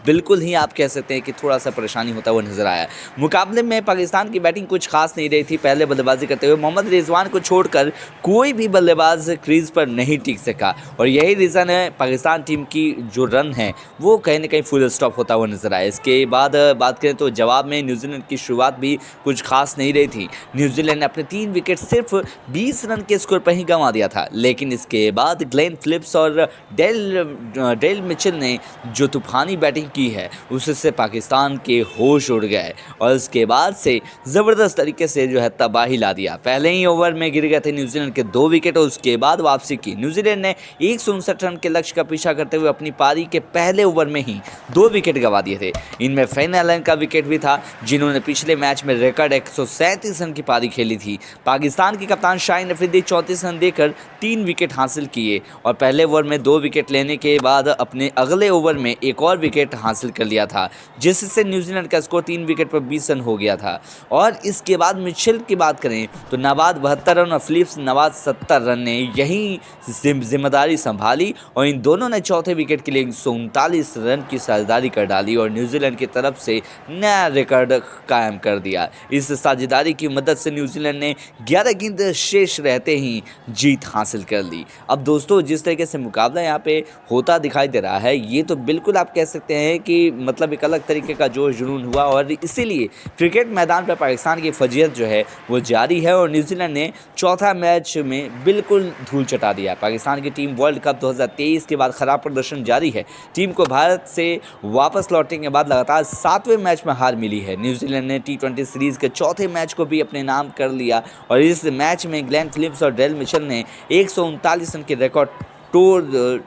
बिल्कुल ही आप कह सकते हैं कि थोड़ा सा परेशानी होता हुआ नजर आया। मुकाबले में पाकिस्तान की बैटिंग कुछ खास नहीं रही थी। पहले बल्लेबाजी करते हुए मोहम्मद रिजवान को छोड़कर कोई भी बल्लेबाज क्रीज पर नहीं टिक सका और यही रीज़न है पाकिस्तान टीम की जो रन है वो कहीं ना कहीं फुल स्टॉप होता हुआ नजर आया। इसके बाद बात करें तो जवाब में न्यूजीलैंड की शुरुआत भी कुछ खास नहीं रही थी। न्यूजीलैंड ने अपने 3 विकेट सिर्फ 20 रन के स्कोर पर ही गंवा दिया था, लेकिन इसके बाद ग्लेन फिलिप्स और डेल मिचेल ने जो तूफानी बैटिंग की है उससे पाकिस्तान के होश उड़ गए और उसके बाद से ज़बरदस्त तरीके से जो है तबाही ला दिया। पहले ही ओवर में गिर गए थे न्यूजीलैंड के 2 विकेट और उसके बाद वापसी की। न्यूजीलैंड ने 159 रन के लक्ष्य का पीछा करते हुए अपनी पारी के पहले ओवर में ही 2 विकेट गंवा दिए थे। इनमें फेन एलन का विकेट भी था जिन्होंने पिछले मैच में रिकॉर्ड 137 रन की पारी खेली थी। पाकिस्तान के कप्तान शाहीन अफरीदी 34 रन देकर 3 विकेट हासिल किए और पहले ओवर में 2 विकेट लेने के बाद अपने अगले ओवर में एक और विकेट हासिल कर लिया था जिससे न्यूजीलैंड का स्कोर 3 विकेट पर 20 रन हो गया था। और इसके बाद मिचेल की बात करें तो नवाज 72 रन और फिलिप्स नवाज 70 रन ने यही जिम्मेदारी संभाली और इन दोनों ने चौथे विकेट के लिए 139 रन की साझेदारी कर डाली और न्यूजीलैंड की तरफ से नया रिकॉर्ड कायम कर दिया। इस साझेदारी की मदद से न्यूजीलैंड ने 11 गेंद शेष रहते ही जीत हासिल कर ली। अब दोस्तों जिस तरीके से मुकाबला यहाँ पे होता दिखाई दे रहा है ये तो बिल्कुल आप कह सकते हैं कि मतलब एक अलग तरीके का जोश जुनून हुआ और इसीलिए क्रिकेट मैदान पर पाकिस्तान की फजीयत जो है वो जारी है और न्यूजीलैंड ने चौथा मैच में बिल्कुल धूल चटा दिया। पाकिस्तान की टीम वर्ल्ड कप 2023 के बाद खराब प्रदर्शन जारी है। टीम को भारत से वापस लौटने के बाद लगातार 7वें मैच में हार मिली है। न्यूजीलैंड ने T20 सीरीज के चौथे मैच को भी अपने नाम कर लिया और इस मैच में ग्लेन फिलिप्स और डेल मिचेल ने 139 रन के रिकॉर्ड तोड़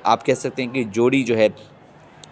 आप कह सकते हैं कि जोड़ी जो है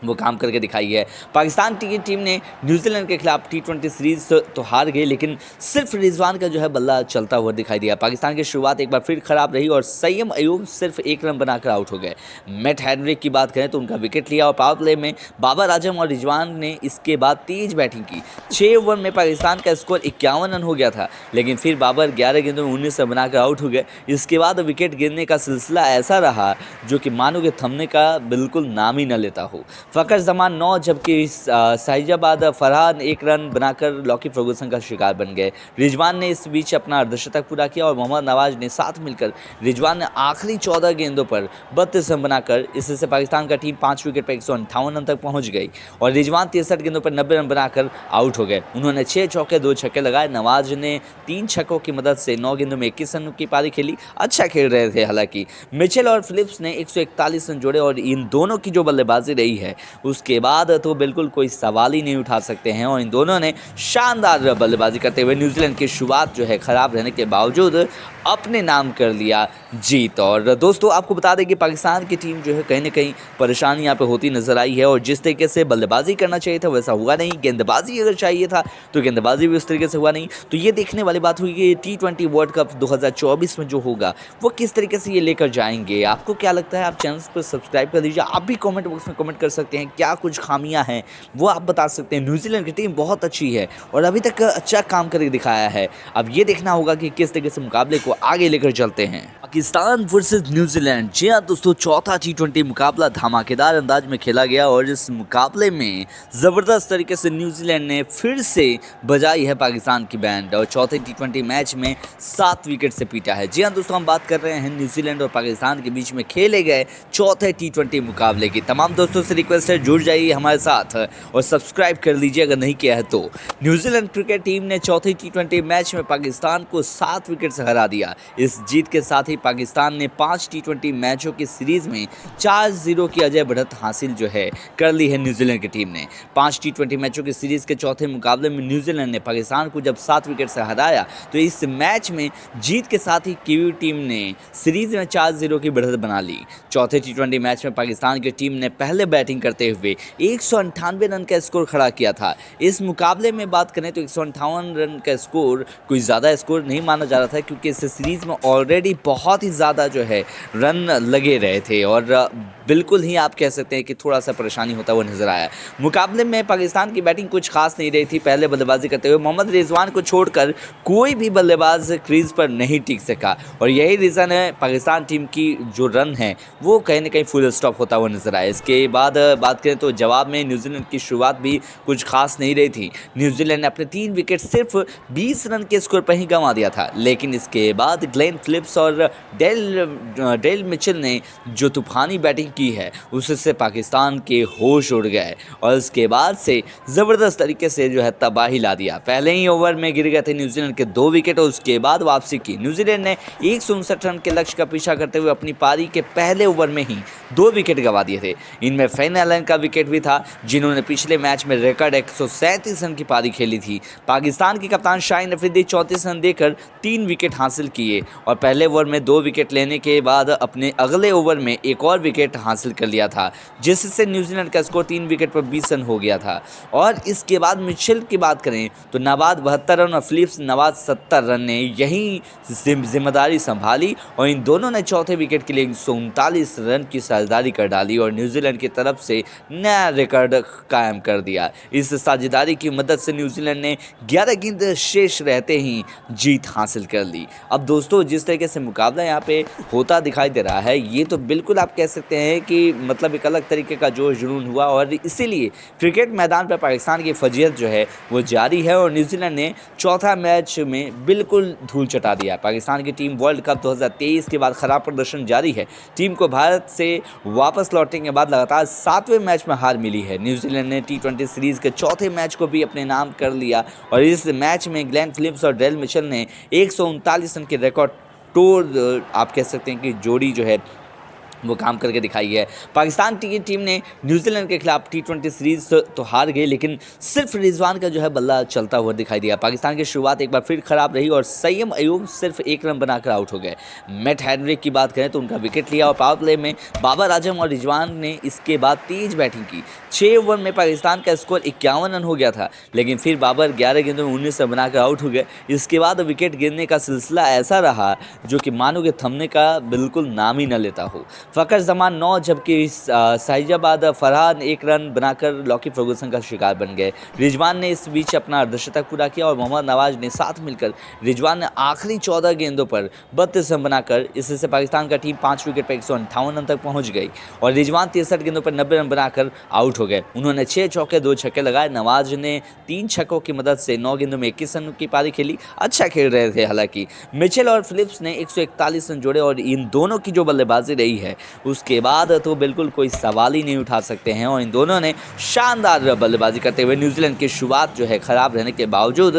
वो काम करके दिखाई है। पाकिस्तान की टीम ने न्यूजीलैंड के खिलाफ T20 सीरीज तो हार गई लेकिन सिर्फ रिजवान का जो है बल्ला चलता हुआ दिखाई दिया। पाकिस्तान की शुरुआत एक बार फिर खराब रही और सैयद अयूब सिर्फ 1 रन बनाकर आउट हो गए। मैट हेनरी की बात करें तो उनका विकेट लिया और पावर प्ले में बाबर आजम और रिजवान ने इसके बाद तेज बैटिंग की। 6 ओवर में पाकिस्तान का स्कोर 51 रन हो गया था लेकिन फिर बाबर 11 गेंदों में 19 रन बनाकर आउट हो गए। इसके बाद विकेट गिरने का सिलसिला ऐसा रहा जो कि मानो के थमने का बिल्कुल नाम ही न लेता हो। फ़खर जमान 9 जबकि साहिजाबाद फरहान 1 रन बनाकर लॉकी फर्गूसन का शिकार बन गए। रिजवान ने इस बीच अपना अर्धशतक पूरा किया और मोहम्मद नवाज ने साथ मिलकर रिजवान ने आखिरी 14 गेंदों पर 32 रन बनाकर इससे पाकिस्तान का टीम 5 विकेट पर 158 रन तक पहुंच गई और रिजवान 63 गेंदों पर 90 रन बनाकर आउट हो गए। उन्होंने 6 चौके 2 छक्के लगाए। नवाज ने 3 छक्कों की मदद से 9 गेंदों में 21 रन की पारी खेली। अच्छा खेल रहे थे। हालांकि मिचेल और फिलिप्स ने 141 रन जोड़े और इन दोनों की जो बल्लेबाजी रही है उसके बाद तो बिल्कुल कोई सवाल ही नहीं उठा सकते हैं और इन दोनों ने शानदार बल्लेबाजी करते हुए न्यूजीलैंड की शुरुआत जो है ख़राब रहने के बावजूद अपने नाम कर लिया जीत। और दोस्तों आपको बता दें कि पाकिस्तान की टीम जो है कहीं ना कहीं परेशानी यहाँ पे होती नज़र आई है और जिस तरीके से बल्लेबाजी करना चाहिए था वैसा हुआ नहीं। गेंदबाजी अगर चाहिए था तो गेंदबाजी भी उस तरीके से हुआ नहीं। तो ये देखने वाली बात हुई कि T20 वर्ल्ड कप 2024 में जो होगा वो किस तरीके से ये लेकर जाएंगे। आपको क्या लगता है? आप चैनल पर सब्सक्राइब कर लीजिए। आप भी कॉमेंट बॉक्स में कमेंट कर सकते हैं क्या कुछ खामियां हैं वो आप बता सकते हैं। न्यूजीलैंड की टीम बहुत अच्छी है और अभी तक अच्छा काम करके दिखाया है। अब ये देखना होगा कि किस तरीके से मुकाबले को आगे लेकर चलते हैं। Pakistan versus New Zealand. जी हाँ दोस्तों, चौथा T20 मुकाबला धमाकेदार अंदाज में खेला गया और इस मुकाबले में ज़बरदस्त तरीके से न्यूजीलैंड ने फिर से बजाई है पाकिस्तान की बैंड और चौथे T20 मैच में 7 विकेट से पीटा है। जी हाँ दोस्तों, हम बात कर रहे हैं न्यूजीलैंड और पाकिस्तान के बीच में खेले गए चौथे T20 मुकाबले की। तमाम दोस्तों से रिक्वेस्ट है, जुड़ जाइए हमारे साथ और सब्सक्राइब कर लीजिए अगर नहीं किया है तो। न्यूजीलैंड क्रिकेट टीम ने चौथे T20 मैच में पाकिस्तान को 7 विकेट से हरा दिया। इस जीत के साथ ही पाकिस्तान ने 5 T20 मैचों की सीरीज में 4-0 की अजय बढ़त हासिल जो है कर ली है न्यूजीलैंड की टीम ने। 5 T20 मैचों की सीरीज के चौथे मुकाबले में न्यूजीलैंड ने पाकिस्तान को जब 7 विकेट से हराया तो इस मैच में जीत के साथ ही कीवी टीम ने सीरीज में 4-0 की बढ़त बना ली। चौथे T20 मैच में पाकिस्तान की टीम ने पहले बैटिंग करते हुए 198 रन का स्कोर खड़ा किया था। इस मुकाबले में बात करें तो 158 रन का स्कोर कोई ज़्यादा स्कोर नहीं माना जा रहा था, क्योंकि इस सीरीज में ऑलरेडी बहुत ही ज़्यादा जो है रन लगे रहे थे और बिल्कुल ही आप कह सकते हैं कि थोड़ा सा परेशानी होता हुआ नजर आया। मुकाबले में पाकिस्तान की बैटिंग कुछ खास नहीं रही थी। पहले बल्लेबाजी करते हुए मोहम्मद रिजवान को छोड़कर कोई भी बल्लेबाज क्रीज पर नहीं टिक सका और यही रीज़न है पाकिस्तान टीम की जो रन है वो कहीं ना कहीं फुल स्टॉप होता हुआ नजर आया। इसके बाद बात करें तो जवाब में न्यूजीलैंड की शुरुआत भी कुछ खास नहीं रही थी। न्यूजीलैंड ने अपने 3 विकेट सिर्फ 20 रन के स्कोर पर ही गंवा दिया था, लेकिन इसके बाद ग्लेन फिलिप्स और डेल मिचेल ने जो तूफानी बैटिंग की है उससे पाकिस्तान के होश उड़ गए और उसके बाद से ज़बरदस्त तरीके से जो है तबाही ला दिया। पहले ही ओवर में गिर गए थे न्यूजीलैंड के 2 विकेट और उसके बाद वापसी की। न्यूजीलैंड ने 159 रन के लक्ष्य का पीछा करते हुए अपनी पारी के पहले ओवर में ही 2 विकेट गंवा दिए थे। इनमें फेन एलन का विकेट भी था, जिन्होंने पिछले मैच में रिकॉर्ड 137 रन की पारी खेली थी। पाकिस्तान के कप्तान शाहीन अफरीदी 34 रन देकर 3 विकेट हासिल किए और पहले ओवर में 2 विकेट लेने के बाद अपने अगले ओवर में एक और विकेट हासिल कर लिया था, जिससे न्यूजीलैंड का स्कोर 3 विकेट पर 20 रन हो गया था। और इसके बाद मिचेल की बात करें तो नवाज 72 रन और फिलिप्स नवाज 70 रन ने यही जिम्मेदारी संभाली और इन दोनों ने चौथे विकेट के लिए 139 रन की साझेदारी कर डाली और न्यूजीलैंड की तरफ से नया रिकॉर्ड कायम कर दिया। इस साझेदारी की मदद से न्यूजीलैंड ने 11 गेंद शेष रहते ही जीत हासिल कर ली। अब दोस्तों, जिस तरीके से मुकाबला यहाँ पे होता दिखाई दे रहा है, ये तो बिल्कुल आप कह सकते हैं कि मतलब एक अलग तरीके का जोश जुनून हुआ और इसीलिए क्रिकेट मैदान पर पाकिस्तान की फजीहत जो है वो जारी है और न्यूजीलैंड ने चौथा मैच में बिल्कुल धूल चटा दिया। पाकिस्तान की टीम वर्ल्ड कप 2023 के बाद खराब प्रदर्शन जारी है। टीम को भारत से वापस लौटने के बाद लगातार 7वें मैच में हार मिली है। न्यूजीलैंड ने T20 सीरीज के चौथे मैच को भी अपने नाम कर लिया और इस मैच में ग्लेन फिलिप्स और डेल मिचेल ने 139 रन के रिकॉर्ड तोड़ आप कह सकते हैं कि जोड़ी जो है वो काम करके दिखाई है। पाकिस्तान की टीम ने न्यूजीलैंड के खिलाफ T20 सीरीज तो हार गई, लेकिन सिर्फ रिजवान का जो है बल्ला चलता हुआ दिखाई दिया। पाकिस्तान की शुरुआत एक बार फिर खराब रही और सैयद अयूब सिर्फ 1 रन बनाकर आउट हो गए। मैट हेनरी की बात करें तो उनका विकेट लिया और पावर प्ले में बाबर आजम और रिजवान ने इसके बाद तेज बैटिंग की। 6 ओवर में पाकिस्तान का स्कोर 51 रन हो गया था, लेकिन फिर बाबर 11 गेंदों में 19 रन बनाकर आउट हो गए। इसके बाद विकेट गिरने का सिलसिला ऐसा रहा जो कि मानो के थमने का बिल्कुल नाम ही न लेता हो। फ़खर जमान 9 जबकि साहिजाबाद फरहान 1 रन बनाकर लॉकी फर्गूसन का शिकार बन गए। रिजवान ने इस बीच अपना अर्धशतक पूरा किया और मोहम्मद नवाज ने साथ मिलकर रिजवान ने आखिरी 14 गेंदों पर 32 रन बनाकर इससे पाकिस्तान का टीम 5 विकेट पर 158 रन तक पहुंच गई और रिजवान 63 गेंदों पर 90 रन बनाकर आउट हो गए। उन्होंने 6 चौके 2 छक्के लगाए। नवाज ने 3 छक्कों की मदद से 9 गेंदों में 21 रन की पारी खेली। अच्छा खेल रहे थे। हालांकि मिचेल और फिलिप्स ने 141 रन जोड़े और इन दोनों की जो बल्लेबाजी रही है उसके बाद तो बिल्कुल कोई सवाल ही नहीं उठा सकते हैं और इन दोनों ने शानदार बल्लेबाजी करते हुए न्यूजीलैंड की शुरुआत जो है ख़राब रहने के बावजूद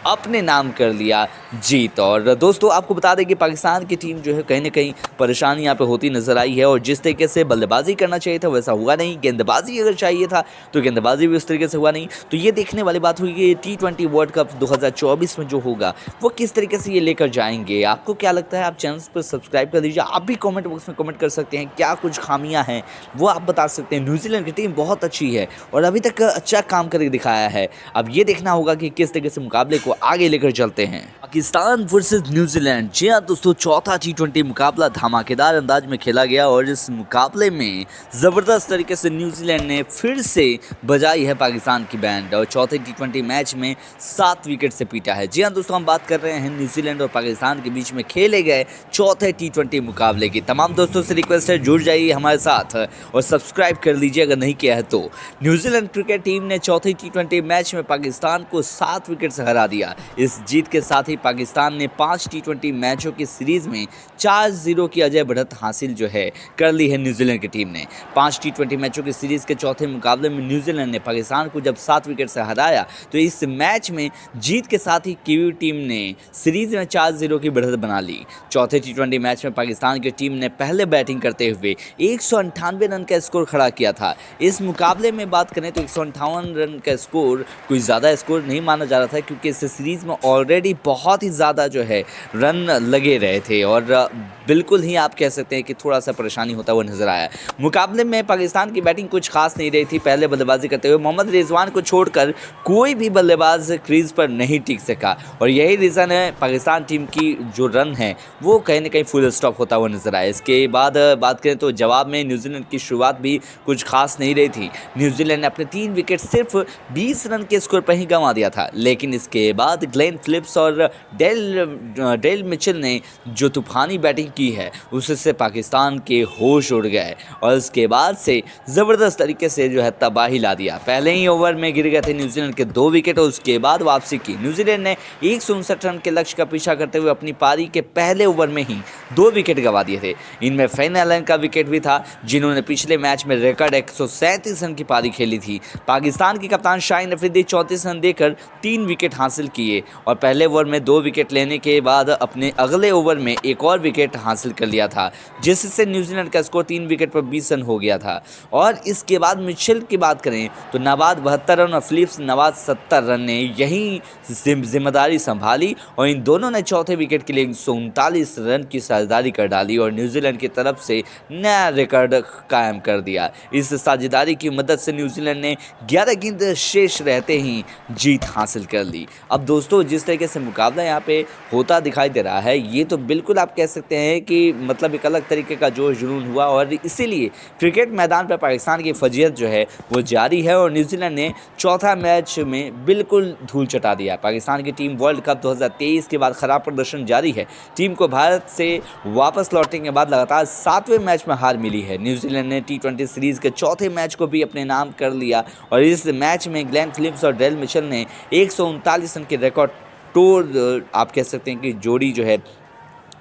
अपने नाम कर लिया जीत। और दोस्तों, आपको बता दें कि पाकिस्तान की टीम जो है कहीं ना कहीं परेशानी यहाँ पे होती नजर आई है और जिस तरीके से बल्लेबाजी करना चाहिए था वैसा हुआ नहीं। गेंदबाजी अगर चाहिए था तो गेंदबाजी भी उस तरीके से हुआ नहीं। तो ये देखने वाली बात हुई कि T20 वर्ल्ड कप 2024 में जो होगा वो किस तरीके से ये लेकर जाएंगे। आपको क्या लगता है? आप चैनल पर सब्सक्राइब कर दीजिए। आप भी कॉमेंट बॉक्स में कमेंट कर सकते हैं। सकते हैं क्या कुछ खामियां हैं वो आप बता सकते हैं। न्यूजीलैंड की टीम बहुत अच्छी है और अभी तक अच्छा काम करके दिखाया है। अब ये देखना होगा कि किस तरीके से मुकाबले को आगे लेकर चलते हैं। पाकिस्तान वर्सेस न्यूजीलैंड, जी हाँ दोस्तों, चौथा T20 मुकाबला धमाकेदार अंदाज में खेला गया और इस मुकाबले में ज़बरदस्त तरीके से न्यूजीलैंड ने फिर से बजाई है पाकिस्तान की बैंड और चौथे T20 मैच में 7 विकेट से पीटा है। जी हाँ दोस्तों, हम बात कर रहे हैं न्यूजीलैंड और पाकिस्तान के बीच में खेले गए चौथे T20 मुकाबले की। तमाम दोस्तों से रिक्वेस्ट है जुड़ जाइए हमारे साथ और सब्सक्राइब कर लीजिए अगर नहीं किया है तो। न्यूजीलैंड क्रिकेट टीम ने चौथे T20 मैच में पाकिस्तान को 7 विकेट से हरा दिया। इस जीत के साथ ही पाकिस्तान ने 5 T20 मैचों की सीरीज में 4-0 की अजय बढ़त हासिल जो है कर ली है न्यूजीलैंड की टीम ने। 5 T20 मैचों की सीरीज के चौथे मुकाबले में न्यूजीलैंड ने पाकिस्तान को जब 7 विकेट से हराया तो इस मैच में जीत के साथ ही कीवी टीम ने सीरीज में 4-0 की बढ़त बना ली। चौथे T20 मैच में पाकिस्तान की टीम ने पहले बैटिंग करते हुए 198 रन का स्कोर खड़ा किया था। इस मुकाबले में बात करें तो 158 रन का स्कोर कोई ज़्यादा स्कोर नहीं माना जा रहा था क्योंकि इस सीरीज में ऑलरेडी बहुत ही ज़्यादा जो है रन लगे रहे थे और बिल्कुल ही आप कह सकते हैं कि थोड़ा सा परेशानी होता हुआ नजर आया। मुकाबले में पाकिस्तान की बैटिंग कुछ खास नहीं रही थी। पहले बल्लेबाजी करते हुए मोहम्मद रिजवान को छोड़कर कोई भी बल्लेबाज क्रीज पर नहीं टिक सका और यही रीज़न है पाकिस्तान टीम की जो रन है वो कहीं ना कहीं फुल स्टॉप होता हुआ नजर आया। इसके बाद बात करें तो जवाब में न्यूजीलैंड की शुरुआत भी कुछ खास नहीं रही थी। न्यूजीलैंड ने अपने 3 विकेट सिर्फ 20 रन के स्कोर पर ही गंवा दिया था, लेकिन इसके बाद ग्लेन फिलिप्स और डेल मिचेल ने जो तूफानी बैटिंग की है उससे पाकिस्तान के होश उड़ गए और उसके बाद से ज़बरदस्त तरीके से जो है तबाही ला दिया। पहले ही ओवर में गिर गए थे न्यूजीलैंड के 2 विकेट और उसके बाद वापसी की। न्यूजीलैंड ने 159 रन के लक्ष्य का पीछा करते हुए अपनी पारी के पहले ओवर में ही 2 विकेट गंवा दिए थे। इनमें फेन एलन का विकेट भी था जिन्होंने पिछले मैच में रिकॉर्ड 137 रन की पारी खेली थी। पाकिस्तान की कप्तान शाहीन अफरीदी 34 रन देकर 3 विकेट हासिल किए और पहले ओवर में 2 विकेट लेने के बाद अपने अगले ओवर में एक और विकेट हासिल कर लिया था जिससे न्यूजीलैंड का स्कोर 3 विकेट पर 20 रन हो गया था। और इसके बाद मिचेल की बात करें तो नवाज 72 रन और फिलिप्स नवाज 70 रन ने यही जिम्मेदारी संभाली और इन दोनों ने चौथे विकेट के लिए 139 रन की साझेदारी कर डाली और न्यूजीलैंड की तरफ से नया रिकॉर्ड कायम कर दिया। इस साझेदारी की मदद से न्यूजीलैंड ने 11 गेंद शेष रहते ही जीत हासिल कर ली। अब दोस्तों जिस तरीके से मुकाबला यहाँ पे होता दिखाई दे रहा है ये तो बिल्कुल आप कह सकते हैं कि मतलब एक अलग तरीके का जोश जुनून हुआ और इसीलिए क्रिकेट मैदान पर पाकिस्तान की फजीयत जो है वो जारी है और न्यूजीलैंड ने चौथा मैच में बिल्कुल धूल चटा दिया। पाकिस्तान की टीम वर्ल्ड कप 2023 के बाद खराब प्रदर्शन जारी है। टीम को भारत से वापस लौटने के बाद लगातार 7वें मैच में हार मिली है। न्यूजीलैंड ने T20 सीरीज के चौथे मैच को भी अपने नाम कर लिया और इस मैच में ग्लेन फिलिप्स और डेल मिचेल ने 139 रन के रिकॉर्ड तोड़ आप कह सकते हैं कि जोड़ी जो है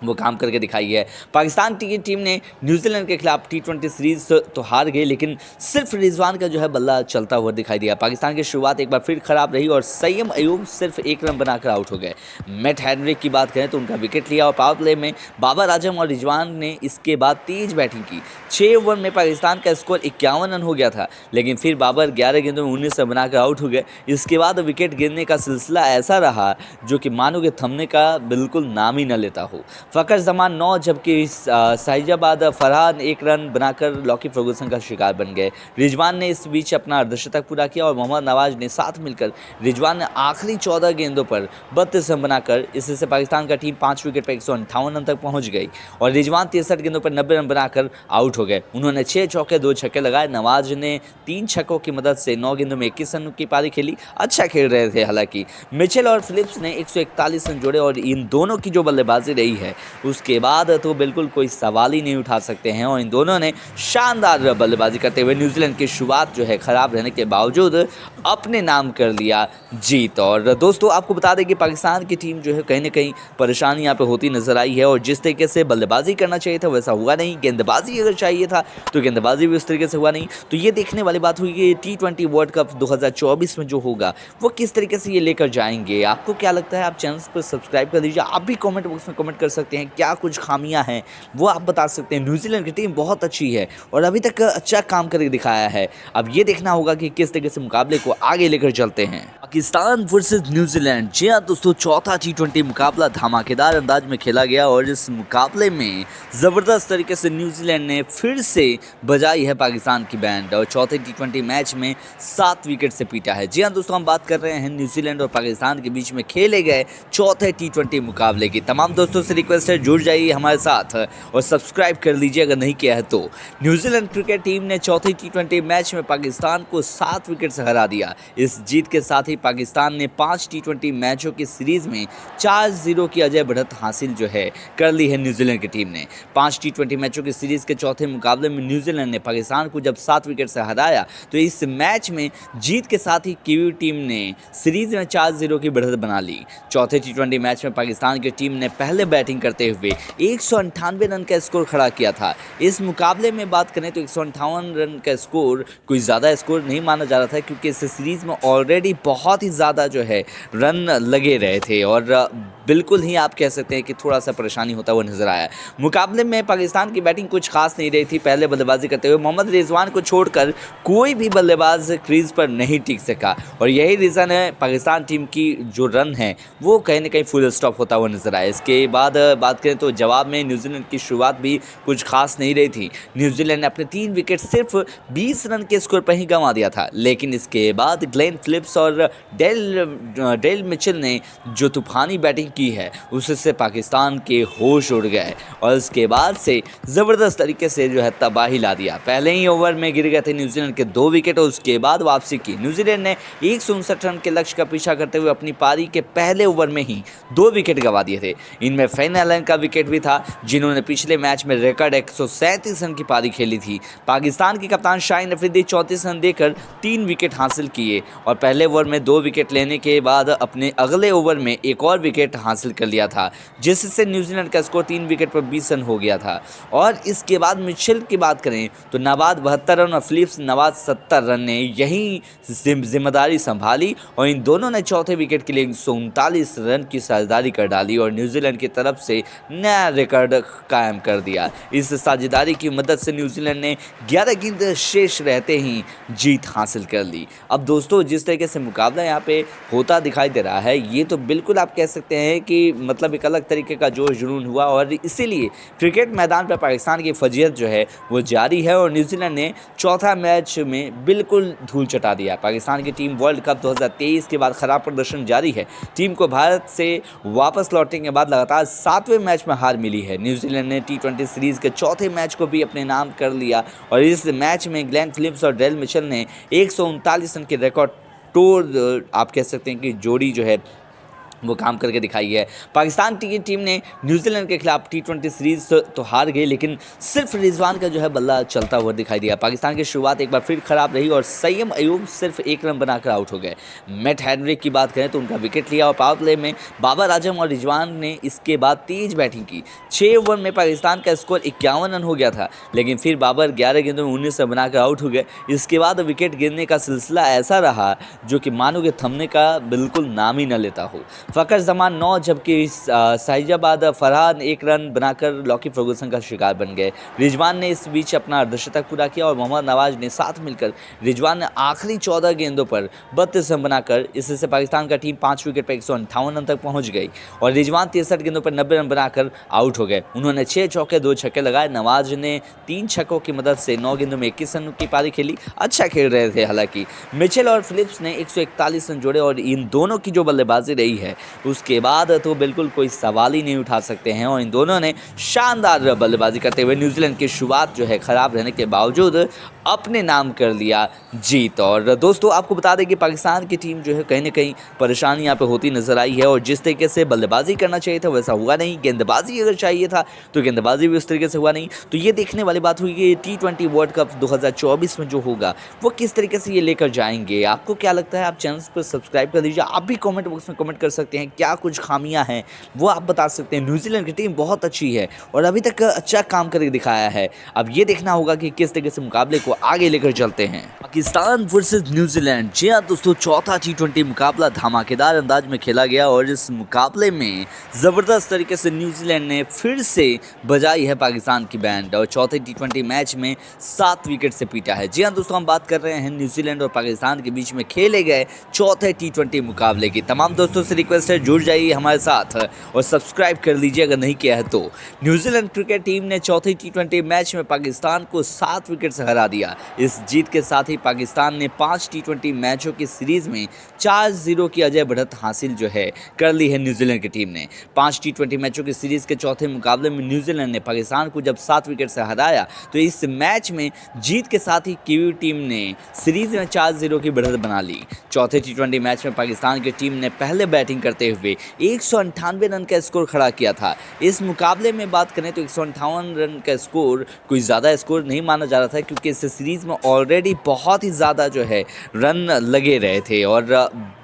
वो काम करके दिखाई है। पाकिस्तान की टीम ने न्यूजीलैंड के खिलाफ T20 सीरीज तो हार गई लेकिन सिर्फ रिजवान का जो है बल्ला चलता हुआ दिखाई दिया। पाकिस्तान की शुरुआत एक बार फिर खराब रही और सैयद अयूब सिर्फ 1 रन बनाकर आउट हो गए। मैट हेनरी की बात करें तो उनका विकेट लिया और पावर प्ले में बाबर आजम और रिजवान ने इसके बाद तेज बैटिंग की। 6 ओवर में पाकिस्तान का स्कोर 51 रन हो गया था लेकिन फिर बाबर 11 गेंदों में 19 रन बनाकर आउट हो गए। इसके बाद विकेट गिरने का सिलसिला ऐसा रहा जो कि मानो कि थमने का बिल्कुल नाम ही न लेता हो। फ़खर जमान 9 जबकि शाहिजाबाद फरहान 1 रन बनाकर लॉकी फर्गूसन का शिकार बन गए। रिजवान ने इस बीच अपना अर्धशतक पूरा किया और मोहम्मद नवाज ने साथ मिलकर रिजवान ने आखिरी 14 गेंदों पर 32 रन बनाकर इससे पाकिस्तान का टीम 5 विकेट पर 158 रन तक पहुंच गई और रिजवान 63 गेंदों पर 90 रन बनाकर आउट हो गए। उन्होंने 6 चौके 2 छक्के लगाए। नवाज ने 3 छक्कों की मदद से 9 गेंदों में 21 रन की पारी खेली। अच्छा खेल रहे थे। हालांकि मिचेल और फिलिप्स ने 141 रन जोड़े और इन दोनों की जो बल्लेबाजी रही है उसके बाद तो बिल्कुल कोई सवाल ही नहीं उठा सकते हैं और इन दोनों ने शानदार बल्लेबाजी करते हुए न्यूजीलैंड की शुरुआत जो है ख़राब रहने के बावजूद अपने नाम कर लिया जीत। और दोस्तों आपको बता दें कि पाकिस्तान की टीम जो है कहीं ना कहीं परेशानी यहाँ पे होती नज़र आई है और जिस तरीके से बल्लेबाजी करना चाहिए था वैसा हुआ नहीं। गेंदबाजी अगर चाहिए था तो गेंदबाजी भी उस तरीके से हुआ नहीं। तो ये देखने वाली बात हुई कि T20 वर्ल्ड कप 2024 में जो होगा वो किस तरीके से ये लेकर जाएंगे। आपको क्या लगता है? आप चैनल पर सब्सक्राइब कर दीजिए। आप भी कॉमेंट बॉक्स में कमेंट कर सकते हैं। सकते हैं क्या कुछ खामियां हैं वो आप बता सकते हैं। न्यूजीलैंड की टीम बहुत अच्छी है और अभी तक अच्छा काम करके दिखाया है। अब ये देखना होगा कि किस तरीके से मुकाबले को आगे लेकर चलते हैं। पाकिस्तान वर्सेस न्यूजीलैंड, जी हाँ दोस्तों, चौथा T20 मुकाबला धमाकेदार अंदाज में खेला गया और इस मुकाबले में ज़बरदस्त तरीके से न्यूजीलैंड ने फिर से बजाई है पाकिस्तान की बैंड और चौथे T20 मैच में 7 विकेट से पीटा है। जी हाँ दोस्तों, हम बात कर रहे हैं न्यूजीलैंड और पाकिस्तान के बीच में खेले गए चौथे T20 मुकाबले की। तमाम दोस्तों से रिक्वेस्ट है जुड़ जाइए हमारे साथ और सब्सक्राइब कर लीजिए अगर नहीं किया है तो। न्यूजीलैंड क्रिकेट टीम ने चौथे T20 मैच में पाकिस्तान को 7 विकेट से हरा दिया। इस जीत के साथ ही पाकिस्तान ने 5 T20 मैचों की सीरीज में 4-0 की अजय बढ़त हासिल जो है कर ली है न्यूजीलैंड की टीम ने। 5 T20 मैचों की सीरीज के चौथे मुकाबले में न्यूजीलैंड ने पाकिस्तान को जब 7 विकेट से हराया तो इस मैच में जीत के साथ ही कीवी टीम ने सीरीज में 4-0 की बढ़त बना ली। चौथे T20 मैच में पाकिस्तान की टीम ने पहले बैटिंग करते हुए 198 रन का स्कोर खड़ा किया था। इस मुकाबले में बात करें तो 158 रन का स्कोर कोई ज़्यादा स्कोर नहीं माना जा रहा था क्योंकि इस सीरीज़ में ऑलरेडी बहुत ही ज़्यादा जो है रन लगे रहे थे और बिल्कुल ही आप कह सकते हैं कि थोड़ा सा परेशानी होता हुआ नजर आया। मुकाबले में पाकिस्तान की बैटिंग कुछ खास नहीं रही थी। पहले बल्लेबाजी करते हुए मोहम्मद रिजवान को छोड़कर कोई भी बल्लेबाज क्रीज पर नहीं टिक सका और यही रीज़न है पाकिस्तान टीम की जो रन है वो कहीं ना कहीं फुल स्टॉप होता हुआ नजर आया। इसके बाद बात करें तो जवाब में न्यूजीलैंड की शुरुआत भी कुछ खास नहीं रही थी। न्यूजीलैंड ने अपने 3 विकेट सिर्फ 20 रन के स्कोर पर ही गंवा दिया था, लेकिन इसके बाद ग्लेन फिलिप्स और डेल मिचेल ने जो तूफानी बैटिंग की है उससे पाकिस्तान के होश उड़ गए और उसके बाद से ज़बरदस्त तरीके से जो है तबाही ला दिया। पहले ही ओवर में गिर गए थे न्यूजीलैंड के 2 विकेट और उसके बाद वापसी की। न्यूजीलैंड ने 159 रन के लक्ष्य का पीछा करते हुए अपनी पारी के पहले ओवर में ही 2 विकेट गंवा दिए थे। इनमें फेन एलन का विकेट भी था जिन्होंने पिछले मैच में रिकॉर्ड 137 रन की पारी खेली थी। पाकिस्तान के कप्तान शाहीन अफरीदी 34 रन देकर 3 विकेट हासिल किए और पहले ओवर में 2 विकेट लेने के बाद अपने अगले ओवर में एक और विकेट हासिल कर लिया था जिससे न्यूजीलैंड का स्कोर 3 विकेट पर 20 रन हो गया था। और इसके बाद मिचेल की बात करें तो नवाज 72 रन और फिलिप्स नवाज 70 रन ने यही जिम्मेदारी संभाली और इन दोनों ने चौथे विकेट के लिए 139 रन की साझेदारी कर डाली और न्यूजीलैंड की तरफ से नया रिकॉर्ड कायम कर दिया। इस साझेदारी की मदद से न्यूजीलैंड ने 11 गेंद शेष रहते ही जीत हासिल कर ली। अब दोस्तों जिस तरीके से मुकाबला यहाँ पे होता दिखाई दे रहा है ये तो बिल्कुल आप कह सकते हैं कि मतलब एक अलग तरीके का जोश जुनून हुआ और इसीलिए क्रिकेट मैदान पर पाकिस्तान की फजीहत जो है वो जारी है और न्यूजीलैंड ने चौथा मैच में बिल्कुल धूल चटा दिया। पाकिस्तान की टीम वर्ल्ड कप 2023 के बाद खराब प्रदर्शन जारी है। टीम को भारत से वापस लौटने के बाद लगातार 7वें मैच में हार मिली है। न्यूजीलैंड ने T20 सीरीज के चौथे मैच को भी अपने नाम कर लिया और इस मैच में ग्लेन फिलिप्स और डेल मिचेल ने 139 रन के रिकॉर्ड तोड़ आप कह सकते हैं कि जोड़ी जो है वो काम करके दिखाई है। पाकिस्तान की टीम ने न्यूजीलैंड के खिलाफ T20 सीरीज तो हार गई लेकिन सिर्फ रिजवान का जो है बल्ला चलता हुआ दिखाई दिया। पाकिस्तान की शुरुआत एक बार फिर खराब रही और सैयद अयूब सिर्फ 1 रन बनाकर आउट हो गए। मैट हेनरी की बात करें तो उनका विकेट लिया और पावर प्ले में बाबर आजम और रिजवान ने इसके बाद तेज बैटिंग की। 6 ओवर में पाकिस्तान का स्कोर 51 रन हो गया था लेकिन फिर बाबर 11 गेंदों में 19 रन बनाकर आउट हो गए। इसके बाद विकेट गिरने का सिलसिला ऐसा रहा जो कि मानो कि थमने का बिल्कुल नाम ही न लेता हो। फ़खर जमान 9 जबकि शाहिजाबाद फरहान 1 रन बनाकर लॉकी फर्गूसन का शिकार बन गए। रिजवान ने इस बीच अपना अर्धशतक पूरा किया और मोहम्मद नवाज ने साथ मिलकर रिजवान ने आखिरी 14 गेंदों पर 32 रन बनाकर इससे पाकिस्तान का टीम 5 विकेट पर 158 रन तक पहुंच गई और रिजवान 63 गेंदों पर 90 रन बनाकर आउट हो गए। उन्होंने 6 चौके 2 छक्के लगाए। नवाज ने 3 छक्कों की मदद से 9 गेंदों में 21 रन की पारी खेली। अच्छा खेल रहे थे। हालांकि मिचेल और फिलिप्स ने 141 रन जोड़े और इन दोनों की जो बल्लेबाजी रही है उसके बाद तो बिल्कुल कोई सवाल ही नहीं उठा सकते हैं और इन दोनों ने शानदार बल्लेबाजी करते हुए न्यूजीलैंड की शुरुआत जो है ख़राब रहने के बावजूद अपने नाम कर लिया जीत। और दोस्तों आपको बता दें कि पाकिस्तान की टीम जो है कहीं ना कहीं परेशानी यहाँ पे होती नज़र आई है और जिस तरीके से बल्लेबाजी करना चाहिए था वैसा हुआ नहीं। गेंदबाजी अगर चाहिए था तो गेंदबाजी भी उस तरीके से हुआ नहीं। तो ये देखने वाली बात हुई कि T20 वर्ल्ड कप 2024 में जो होगा वो किस तरीके से ये लेकर जाएंगे। आपको क्या लगता है? आप चैनल पर सब्सक्राइब कर दीजिए। आप भी कॉमेंट बॉक्स में कमेंट कर सकते हैं। सकते हैं क्या कुछ खामियां हैं वो आप बता सकते हैं। न्यूजीलैंड की टीम बहुत अच्छी है और अभी तक अच्छा काम करके दिखाया है। अब ये देखना होगा कि किस तरीके से मुकाबले को आगे लेकर चलते हैं। पाकिस्तान वर्सेस न्यूजीलैंड, जी हाँ दोस्तों, चौथा T20 मुकाबला धमाकेदार अंदाज में खेला गया और इस मुकाबले में ज़बरदस्त तरीके से न्यूजीलैंड ने फिर से बजाई है पाकिस्तान की बैंड और चौथे T20 मैच में 7 विकेट से पीटा है। जी हाँ दोस्तों, हम बात कर रहे हैं न्यूजीलैंड और पाकिस्तान के बीच में खेले गए चौथे T20 मुकाबले की। तमाम दोस्तों से रिक्वेस्ट है जुड़ जाइए हमारे साथ और सब्सक्राइब कर लीजिए अगर नहीं किया है तो। न्यूजीलैंड क्रिकेट टीम ने चौथे T20 मैच में पाकिस्तान को 7 विकेट से हरा दिया। इस जीत के साथ ही पाकिस्तान ने 5 T20 मैचों की सीरीज में 4-0 की अजय बढ़त हासिल जो है कर ली है न्यूजीलैंड की टीम ने। 5 T20 मैचों की सीरीज के चौथे मुकाबले में न्यूजीलैंड ने पाकिस्तान को जब 7 विकेट से हराया तो इस मैच में जीत के साथ ही कीवी टीम ने सीरीज में 4-0 की बढ़त बना ली। चौथे T20 मैच में पाकिस्तान की टीम ने पहले बैटिंग करते हुए 198 रन का स्कोर खड़ा किया था। इस मुकाबले में बात करें तो 158 रन का स्कोर कोई ज़्यादा स्कोर नहीं माना जा रहा था क्योंकि इस सीरीज़ में ऑलरेडी बहुत ही ज़्यादा जो है रन लगे रहे थे और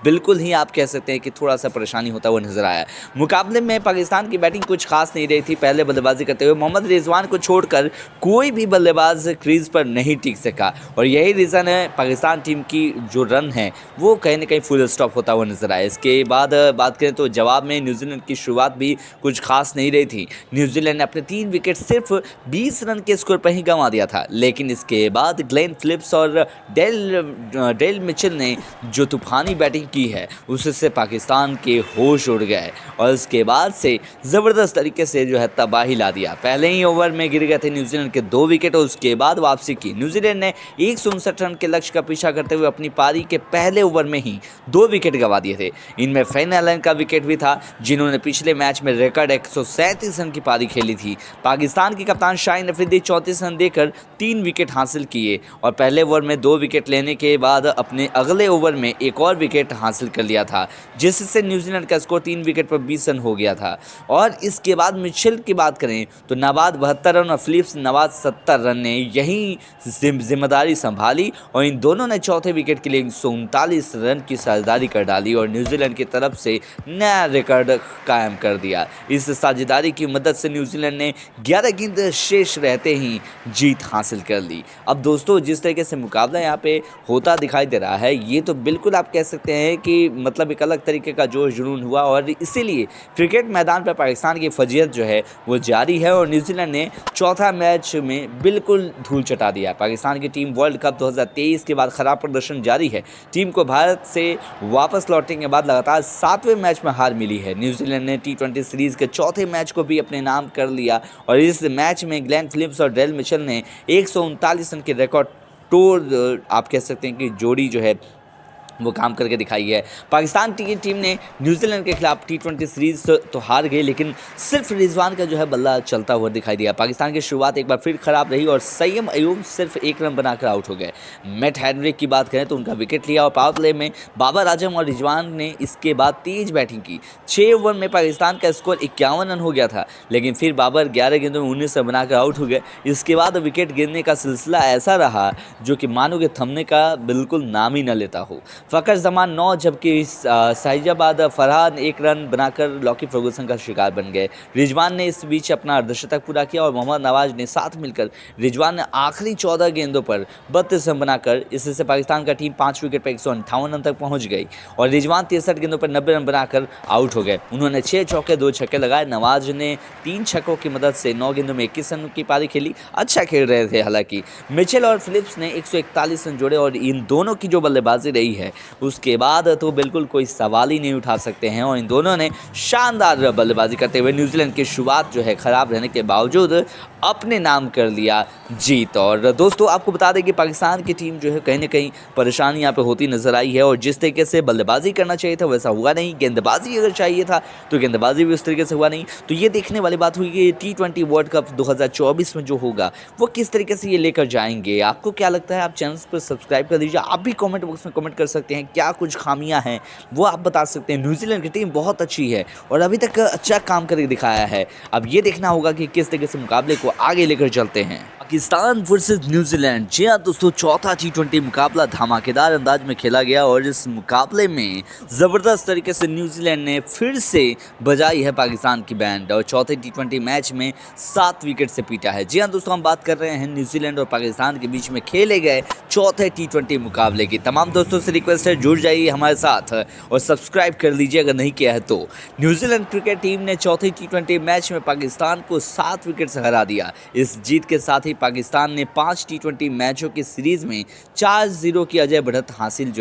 बिल्कुल ही आप कह सकते हैं कि थोड़ा सा परेशानी होता हुआ नजर आया। मुकाबले में पाकिस्तान की बैटिंग कुछ खास नहीं रही थी। पहले बल्लेबाजी करते हुए मोहम्मद रिजवान को छोड़कर कोई भी बल्लेबाज क्रीज पर नहीं टिक सका और यही रीज़न है पाकिस्तान टीम की जो रन है वो कहीं ना कहीं फुल स्टॉप होता हुआ नजर आया। इसके बाद बात करें तो जवाब में न्यूजीलैंड की शुरुआत भी कुछ खास नहीं रही थी। न्यूजीलैंड ने अपने 3 विकेट सिर्फ 20 रन के स्कोर पर ही गंवा दिया था, लेकिन इसके बाद ग्लेन फिलिप्स और डेल मिचेल ने जो तूफानी बैटिंग की है उससे पाकिस्तान के होश उड़ गए और उसके बाद से ज़बरदस्त तरीके से जो है तबाही ला दिया। पहले ही ओवर में गिर गए थे न्यूजीलैंड के 2 विकेट और उसके बाद वापसी की। न्यूजीलैंड ने 159 रन के लक्ष्य का पीछा करते हुए अपनी पारी के पहले ओवर में ही 2 विकेट गंवा दिए थे। इनमें फेन एलन का विकेट भी था जिन्होंने पिछले मैच में रिकॉर्ड 137 रन की पारी खेली थी। पाकिस्तान की कप्तान शाहीन अफरीदी 34 रन देकर 3 विकेट हासिल किए और पहले ओवर में 2 विकेट लेने के बाद अपने अगले ओवर में एक और विकेट हासिल कर लिया था जिससे न्यूजीलैंड का स्कोर 3 विकेट पर 20 रन हो गया था। और इसके बाद मिचेल की बात करें तो नवाज 72 रन और फिलिप्स नवाज 70 रन ने यही जिम्मेदारी संभाली और इन दोनों ने चौथे विकेट के लिए 139 रन की साझेदारी कर डाली और न्यूजीलैंड की तरफ से नया रिकॉर्ड कायम कर दिया। इस साझेदारी की मदद से न्यूजीलैंड ने 11 गेंद शेष रहते ही जीत हासिल कर ली। अब दोस्तों, जिस तरीके से मुकाबला यहाँ पे होता दिखाई दे रहा है ये तो बिल्कुल आप कह सकते हैं कि मतलब एक अलग तरीके का जोश जुनून हुआ और इसीलिए क्रिकेट मैदान पर पाकिस्तान की फजीहत जो है वो जारी है और न्यूजीलैंड ने चौथा मैच में बिल्कुल धूल चटा दिया। पाकिस्तान की टीम वर्ल्ड कप 2023 के बाद खराब प्रदर्शन जारी है। टीम को भारत से वापस लौटने के बाद लगातार 7वें मैच में हार मिली है। न्यूजीलैंड ने T20 सीरीज के चौथे मैच को भी अपने नाम कर लिया और इस मैच में ग्लेन फिलिप्स और डेल मिचेल ने 139 रन के रिकॉर्ड तोड़ आप कह सकते हैं कि जोड़ी जो है वो काम करके दिखाई है। पाकिस्तान की टीम ने न्यूजीलैंड के खिलाफ T20 सीरीज तो हार गई लेकिन सिर्फ रिजवान का जो है बल्ला चलता हुआ दिखाई दिया। पाकिस्तान की शुरुआत एक बार फिर खराब रही और सैयद अयूब सिर्फ 1 रन बनाकर आउट हो गए। मैट हेनरी की बात करें तो उनका विकेट लिया और पावर प्ले में बाबर आजम और रिजवान ने इसके बाद तेज बैटिंग की। 6 ओवर में पाकिस्तान का स्कोर 51 रन हो गया था लेकिन फिर बाबर 11 गेंदों में 19 रन बनाकर आउट हो गए। इसके बाद विकेट गिरने का सिलसिला ऐसा रहा जो कि मानो कि थमने का बिल्कुल नाम ही न लेता हो। फ़खर जमान 9 जबकि शाहिजाबाद फरहान 1 रन बनाकर लॉकी फर्गूसन का शिकार बन गए। रिजवान ने इस बीच अपना अर्धशतक पूरा किया और मोहम्मद नवाज ने साथ मिलकर रिजवान ने आखिरी 14 गेंदों पर 32 रन बनाकर इससे पाकिस्तान का टीम 5 विकेट पर 158 रन तक पहुंच गई और रिजवान 63 गेंदों पर 90 रन बनाकर आउट हो गए। उन्होंने 6 चौके 2 छक्के लगाए। नवाज ने 3 छक्कों की मदद से 9 गेंदों में 21 रन की पारी खेली। अच्छा खेल रहे थे। हालांकि मिचेल और फिलिप्स ने 141 रन जोड़े और इन दोनों की जो बल्लेबाजी रही है उसके बाद तो बिल्कुल कोई सवाल ही नहीं उठा सकते हैं और इन दोनों ने शानदार बल्लेबाजी करते हुए न्यूजीलैंड की शुरुआत जो है खराब रहने के बावजूद अपने नाम कर लिया जीत। और दोस्तों, आपको बता दें कि पाकिस्तान की टीम जो है कहीं ना कहीं परेशानी यहाँ पे होती नजर आई है और जिस तरीके से बल्लेबाजी करना चाहिए था वैसा हुआ नहीं। गेंदबाजी अगर चाहिए था तो गेंदबाजी भी उस तरीके से हुआ नहीं। तो ये देखने वाली बात हुई कि T20 वर्ल्ड कप 2024 में जो होगा वो किस तरीके से ये लेकर जाएंगे। आपको क्या लगता है? आप चैनल पर सब्सक्राइब कर दीजिए। आप भी कॉमेंट बॉक्स में कमेंट कर सकते हैं क्या कुछ खामियां हैं वो आप बता सकते हैं। न्यूजीलैंड की टीम बहुत अच्छी है और अभी तक अच्छा काम करके दिखाया है। अब ये देखना होगा कि किस तरीके से मुकाबले को आगे लेकर चलते हैं। Pakistan versus New Zealand. जी हाँ दोस्तों, चौथा टी20 मुकाबला धमाकेदार अंदाज में खेला गया और इस मुकाबले में ज़बरदस्त तरीके से न्यूजीलैंड ने फिर से बजाई है पाकिस्तान की बैंड और चौथे टी20 मैच में 7 विकेट से पीटा है। जी हाँ दोस्तों, हम बात कर रहे हैं न्यूजीलैंड और पाकिस्तान के बीच में खेले गए चौथे टी20 मुकाबले की। तमाम दोस्तों से रिक्वेस्ट है, जुड़ जाइए हमारे साथ और सब्सक्राइब कर लीजिए अगर नहीं किया है तो। न्यूजीलैंड क्रिकेट टीम ने चौथे टी20 मैच में पाकिस्तान को 7 विकेट से हरा दिया। इस जीत के साथ ही पाकिस्तान ने 5 टी20 मैचों की सीरीज में 4-0 की अजय बढ़त हासिल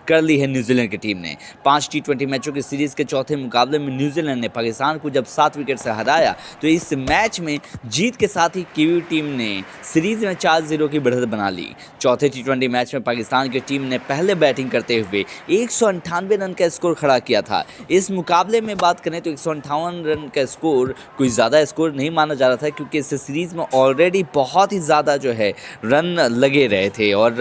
कर ली है न्यूजीलैंड की टीम ने। 5 टी20 मैचों की सीरीज के चौथे मुकाबले में न्यूजीलैंड ने पाकिस्तान को जब 7 विकेट से हराया तो इस मैच में जीत के साथ ही कीवी टीम ने सीरीज में 4-0 की बढ़त बना ली। चौथे टी20 मैच में पाकिस्तान की टीम ने पहले बैटिंग करते हुए 198 रन का स्कोर खड़ा किया था। इस मुकाबले में बात करें तो 158 रन का स्कोर कोई ज़्यादा स्कोर नहीं माना जा रहा था, क्योंकि इस सीरीज़ में ऑलरेडी बहुत ही ज़्यादा रन लगे रहे थे और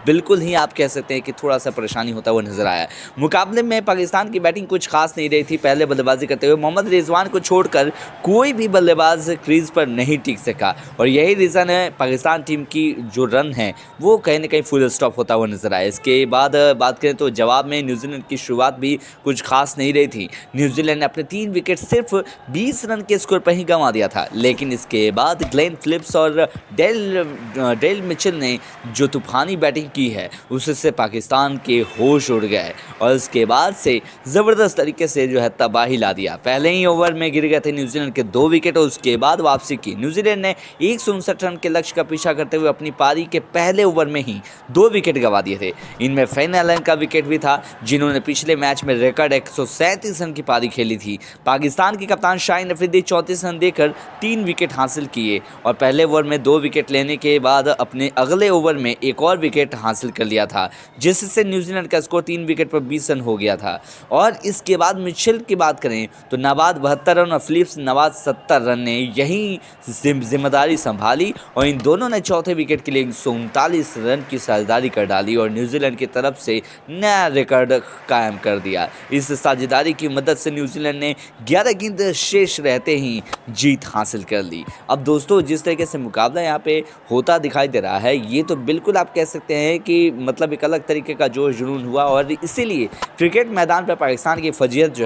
बिल्कुल ही आप कह सकते हैं कि थोड़ा सा परेशानी होता हुआ नजर आया। मुकाबले में पाकिस्तान की बैटिंग कुछ खास नहीं रही थी। पहले बल्लेबाजी करते हुए मोहम्मद रिजवान को छोड़कर कोई भी बल्लेबाज क्रीज पर नहीं टिक सका और यही रीज़न है पाकिस्तान टीम की जो रन है वो कहीं ना कहीं फुल स्टॉप होता हुआ नजर आया। इसके बाद बात करें तो जवाब में न्यूजीलैंड की शुरुआत भी कुछ खास नहीं रही थी। न्यूजीलैंड ने अपने 3 विकेट सिर्फ 20 रन के स्कोर पर ही गंवा दिया था, लेकिन इसके बाद ग्लेन फिलिप्स और डेल मिचेल ने जो तूफानी बैटिंग की है उससे पाकिस्तान के होश उड़ गए और उसके बाद से ज़बरदस्त तरीके से तबाही ला दिया। पहले ही ओवर में गिर गए थे न्यूजीलैंड के 2 विकेट और उसके बाद वापसी की। न्यूजीलैंड ने 159 रन के लक्ष्य का पीछा करते हुए अपनी पारी के पहले ओवर में ही 2 विकेट गंवा दिए थे। इनमें फेन एलन का विकेट भी था, जिन्होंने पिछले मैच में रिकॉर्ड 137 रन की पारी खेली थी। पाकिस्तान के कप्तान शाहीन अफरीदी 34 रन देकर 3 विकेट हासिल किए और पहले ओवर में 2 विकेट लेने के बाद अपने अगले ओवर में एक और विकेट हासिल कर लिया था, जिससे न्यूजीलैंड का स्कोर 3 विकेट पर 20 रन हो गया था। और इसके बाद मिचेल की बात करें तो नवाज 72 रन और फिलिप्स नवाज 70 रन ने यही जिम्मेदारी संभाली और इन दोनों ने चौथे विकेट के लिए 139 रन की साझेदारी कर डाली और न्यूजीलैंड की तरफ से नया रिकॉर्ड कायम कर दिया। इस साझेदारी की मदद से न्यूजीलैंड ने 11 गेंद शेष रहते ही जीत हासिल कर ली। अब दोस्तों, जिस तरीके से मुकाबला यहाँ पे होता दिखाई दे रहा है, ये तो बिल्कुल आप कह सकते हैं कि मतलब एक अलग तरीके का जोश जुनून हुआ और इसीलिए क्रिकेट मैदान पर पाकिस्तान की फजीहत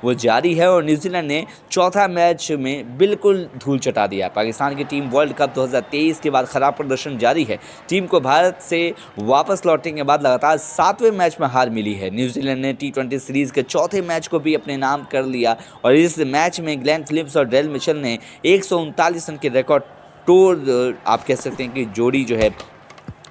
वो जारी है और न्यूजीलैंड ने चौथा मैच में बिल्कुल धूल चटा दिया। पाकिस्तान की टीम वर्ल्ड कप 2023 के बाद खराब प्रदर्शन जारी है। टीम को भारत से वापस लौटने के बाद लगातार 7वें मैच में हार मिली है। न्यूजीलैंड ने टी20 सीरीज के चौथे मैच को भी अपने नाम कर लिया और इस मैच में ग्लेन फिलिप्स और डेल मिचेल ने 139 रन के रिकॉर्ड तोड़ आप कह सकते हैं कि जोड़ी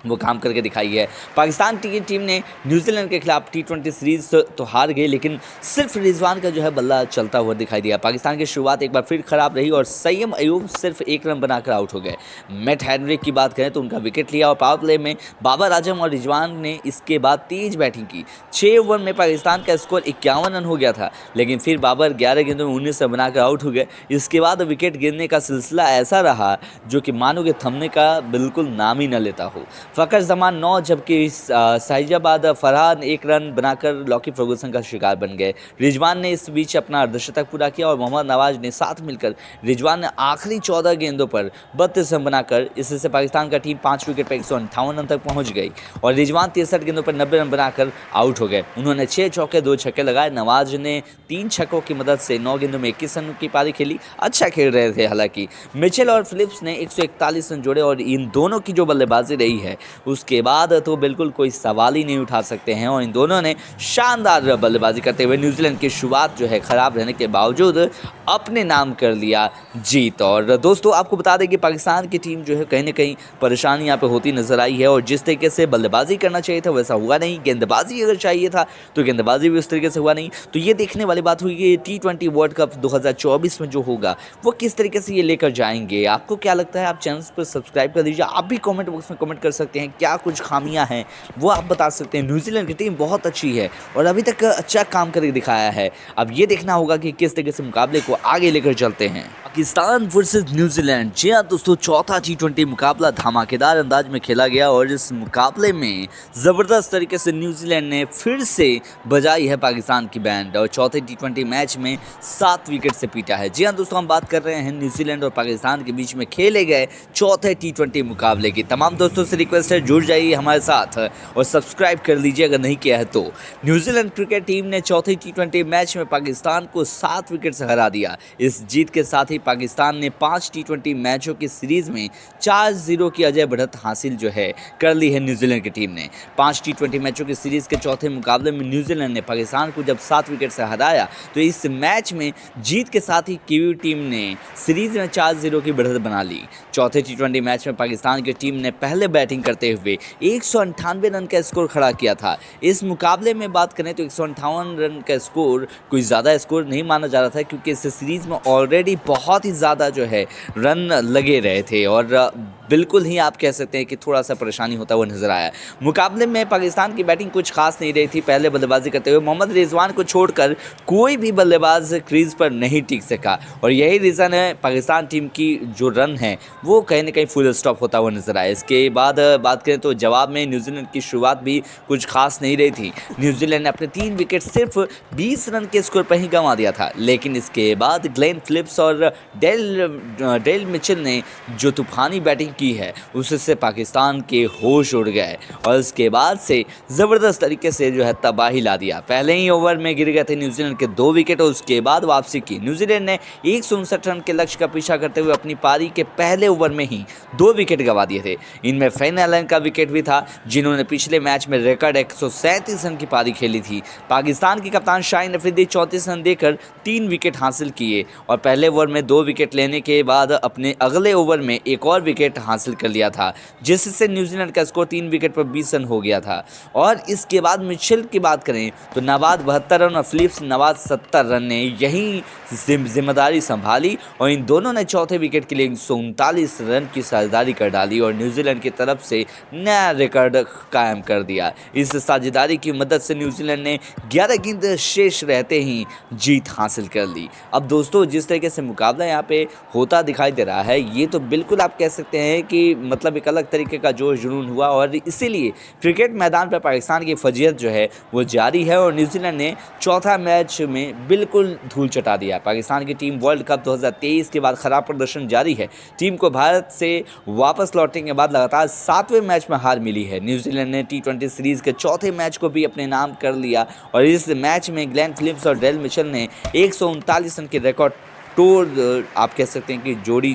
वो काम करके दिखाई है। पाकिस्तान की टीम ने न्यूजीलैंड के खिलाफ टी20 सीरीज तो हार गई, लेकिन सिर्फ रिजवान का बल्ला चलता हुआ दिखाई दिया। पाकिस्तान की शुरुआत एक बार फिर खराब रही और सैयम अयूब सिर्फ 1 रन बनाकर आउट हो गए। मैट हेनरी की बात करें तो उनका विकेट लिया और पावर प्ले में बाबर आजम और रिजवान ने इसके बाद तेज बैटिंग की। 6 ओवर में पाकिस्तान का स्कोर 51 रन हो गया था, लेकिन फिर बाबर 11 गेंदों में 19 रन बनाकर आउट हो गए। इसके बाद विकेट गिरने का सिलसिला ऐसा रहा जो कि मानो कि थमने का बिल्कुल नाम ही न लेता हो। फ़खर जमान 9 जबकि शाहिजाबाद फरहान 1 रन बनाकर लॉकी फर्गूसन का शिकार बन गए। रिजवान ने इस बीच अपना अर्धशतक पूरा किया और मोहम्मद नवाज ने साथ मिलकर रिजवान ने आखिरी 14 गेंदों पर 32 रन बनाकर इससे पाकिस्तान का टीम 5 विकेट पर 158 रन तक पहुंच गई और रिजवान 63 गेंदों पर 90 रन बनाकर आउट हो गए। उन्होंने 6 चौके 2 छक्के लगाए। नवाज ने 3 छक्कों की मदद से 9 गेंदों में 21 रन की पारी खेली। अच्छा खेल रहे थे। हालांकि मिचेल और फिलिप्स ने 141 रन जोड़े और इन दोनों की जो बल्लेबाजी रही है उसके बाद तो बिल्कुल कोई सवाल ही नहीं उठा सकते हैं और इन दोनों ने शानदार बल्लेबाजी करते हुए न्यूजीलैंड की शुरुआत खराब रहने के बावजूद अपने नाम कर लिया जीत। और दोस्तों, आपको बता दें कि पाकिस्तान की टीम कहीं ना कहीं परेशानी यहाँ पे होती नजर आई है और जिस तरीके से बल्लेबाजी करना चाहिए था वैसा हुआ नहीं। गेंदबाजी अगर चाहिए था तो गेंदबाजी भी उस तरीके से हुआ नहीं। तो ये देखने वाली बात हुई कि टी20 वर्ल्ड कप 2024 में जो होगा वो किस तरीके से ये लेकर जाएंगे। आपको क्या लगता है? आप चैनल पर सब्सक्राइब कर दीजिए। आप भी कॉमेंट बॉक्स में कमेंट कर सकते हैं, क्या कुछ खामियां हैं वो आप बता सकते हैं। न्यूजीलैंड की टीम बहुत अच्छी है और अभी तक अच्छा काम करके दिखाया है। अब ये देखना होगा कि किस तरीके से मुकाबले को आगे लेकर चलते हैं। Pakistan versus New Zealand. जी हाँ दोस्तों, चौथा टी20 मुकाबला धमाकेदार अंदाज में खेला गया और इस मुकाबले में ज़बरदस्त तरीके से न्यूजीलैंड ने फिर से बजाई है पाकिस्तान की बैंड और चौथे टी20 मैच में 7 विकेट से पीटा है। जी हाँ दोस्तों, हम बात कर रहे हैं न्यूजीलैंड और पाकिस्तान के बीच में खेले गए चौथे टी20 मुकाबले की। तमाम दोस्तों से रिक्वेस्ट है, जुड़ जाइए हमारे साथ और सब्सक्राइब कर लीजिए अगर नहीं किया है तो। न्यूजीलैंड क्रिकेट टीम ने चौथे टी20 मैच में पाकिस्तान को 7 विकेट से हरा दिया। इस जीत के साथ ही पाकिस्तान ने 5 टी20 मैचों की सीरीज में 4-0 की अजय बढ़त हासिल कर ली है न्यूजीलैंड की टीम ने। 5 टी20 मैचों की सीरीज के चौथे मुकाबले में न्यूजीलैंड ने पाकिस्तान को जब 7 विकेट से हराया तो इस मैच में जीत के साथ ही कीवी टीम ने सीरीज में 4-0 की बढ़त बना ली। चौथे टी20 मैच में पाकिस्तान की टीम ने पहले बैटिंग करते हुए 198 रन का स्कोर खड़ा किया था। इस मुकाबले में बात करें तो 158 रन का स्कोर कोई ज़्यादा स्कोर नहीं माना जा रहा था, क्योंकि इस सीरीज़ में ऑलरेडी बहुत ही ज़्यादा रन लगे रहे थे और बिल्कुल ही आप कह सकते हैं कि थोड़ा सा परेशानी होता हुआ नजर आया। मुकाबले में पाकिस्तान की बैटिंग कुछ खास नहीं रही थी। पहले बल्लेबाजी करते हुए मोहम्मद रिजवान को छोड़कर कोई भी बल्लेबाज क्रीज पर नहीं टिक सका और यही रीज़न है पाकिस्तान टीम की जो रन है वो कहीं ना कहीं फुल स्टॉप होता हुआ नजर आया। इसके बाद बात करें तो जवाब में न्यूजीलैंड की शुरुआत भी कुछ खास नहीं रही थी। न्यूजीलैंड ने अपने 3 विकेट सिर्फ 20 रन के स्कोर पर ही गंवा दिया था, लेकिन इसके बाद ग्लेन फिलिप्स और डेल मिचेल ने जो तूफानी बैटिंग की है उससे पाकिस्तान के होश उड़ गए और उसके बाद से ज़बरदस्त तरीके से तबाही ला दिया। पहले ही ओवर में गिर गए थे न्यूजीलैंड के 2 विकेट और उसके बाद वापसी की। न्यूजीलैंड ने 159 रन के लक्ष्य का पीछा करते हुए अपनी पारी के पहले ओवर में ही 2 विकेट गंवा दिए थे। इनमें फेन एलन का विकेट भी था, जिन्होंने पिछले मैच में रिकॉर्ड 137 रन की पारी खेली थी। पाकिस्तान के कप्तान शाहीन अफरीदी 34 रन देकर 3 विकेट हासिल किए और पहले ओवर में 2 विकेट लेने के बाद अपने अगले ओवर में एक और विकेट हासिल कर लिया था, जिससे न्यूजीलैंड का स्कोर 3 विकेट पर 20 रन हो गया था। और इसके बाद मिचेल की बात करें तो नवाज 72 रन और फिलिप्स नवाज 70 रन ने यही जिम्मेदारी संभाली और इन दोनों ने चौथे विकेट के लिए 139 रन की साझेदारी कर डाली और न्यूजीलैंड की तरफ से नया रिकॉर्ड कायम कर दिया। इस साझेदारी की मदद से न्यूजीलैंड ने 11 गेंद शेष रहते ही जीत हासिल कर ली। अब दोस्तों, जिस तरीके से मुकाबला यहाँ पे होता दिखाई दे रहा है, ये तो बिल्कुल आप कह सकते हैं कि मतलब एक अलग तरीके का जोश जुनून हुआ और इसीलिए क्रिकेट मैदान पर पाकिस्तान की फजीहत वो जारी है और न्यूजीलैंड ने चौथा मैच में बिल्कुल धूल चटा दिया। पाकिस्तान की टीम वर्ल्ड कप 2023 के बाद खराब प्रदर्शन जारी है। टीम को भारत से वापस लौटने के बाद लगातार 7वें मैच में हार मिली है। न्यूजीलैंड ने टी20 सीरीज के चौथे मैच को भी अपने नाम कर लिया और इस मैच में ग्लेन फिलिप्स और डेल मिचेल ने 139 रन की रिकॉर्ड तोड़ आप कह सकते हैं कि जोड़ी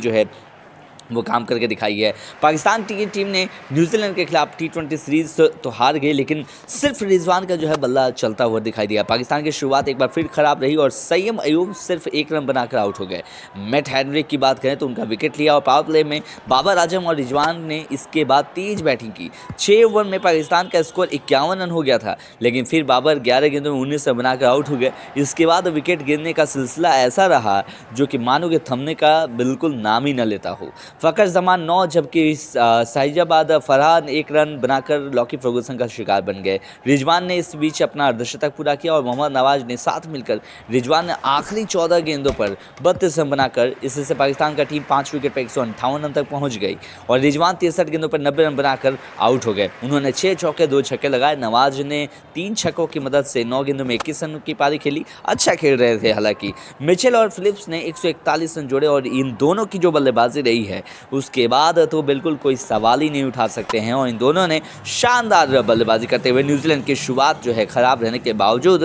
वो काम करके दिखाई है। पाकिस्तान की टीम ने न्यूजीलैंड के खिलाफ टी20 सीरीज तो हार गई, लेकिन सिर्फ रिजवान का बल्ला चलता हुआ दिखाई दिया। पाकिस्तान की शुरुआत एक बार फिर खराब रही और सैयम अयूब सिर्फ 1 रन बनाकर आउट हो गए। मैट हेनरी की बात करें तो उनका विकेट लिया और पावर प्ले में बाबर आजम और रिजवान ने इसके बाद तेज बैटिंग की। 6 ओवर में पाकिस्तान का स्कोर 51 रन हो गया था, लेकिन फिर बाबर 11 गेंदों में 19 रन बनाकर आउट हो गए। इसके बाद विकेट गिरने का सिलसिला ऐसा रहा जो कि मानो के थमने का बिल्कुल नाम ही न लेता हो। फ़खर जमान 9 जबकि शाहिजाबाद फरहान 1 रन बनाकर लॉकी फर्गूसन का शिकार बन गए। रिजवान ने इस बीच अपना अर्धशतक पूरा किया और मोहम्मद नवाज ने साथ मिलकर रिजवान ने आखिरी 14 गेंदों पर 32 रन बनाकर इससे पाकिस्तान का टीम 5 विकेट पर 158 रन तक पहुंच गई और रिजवान 63 गेंदों पर 90 रन बनाकर आउट हो गए। उन्होंने 6 चौके 2 छक्के लगाए। नवाज ने 3 छक्कों की मदद से 9 गेंदों में 21 रन की पारी खेली। अच्छा खेल रहे थे। हालांकि मिचेल और फिलिप्स ने 141 रन जोड़े और इन दोनों की जो बल्लेबाजी रही है उसके बाद तो बिल्कुल कोई सवाल ही नहीं उठा सकते हैं और इन दोनों ने शानदार बल्लेबाजी करते हुए न्यूजीलैंड की शुरुआत खराब रहने के बावजूद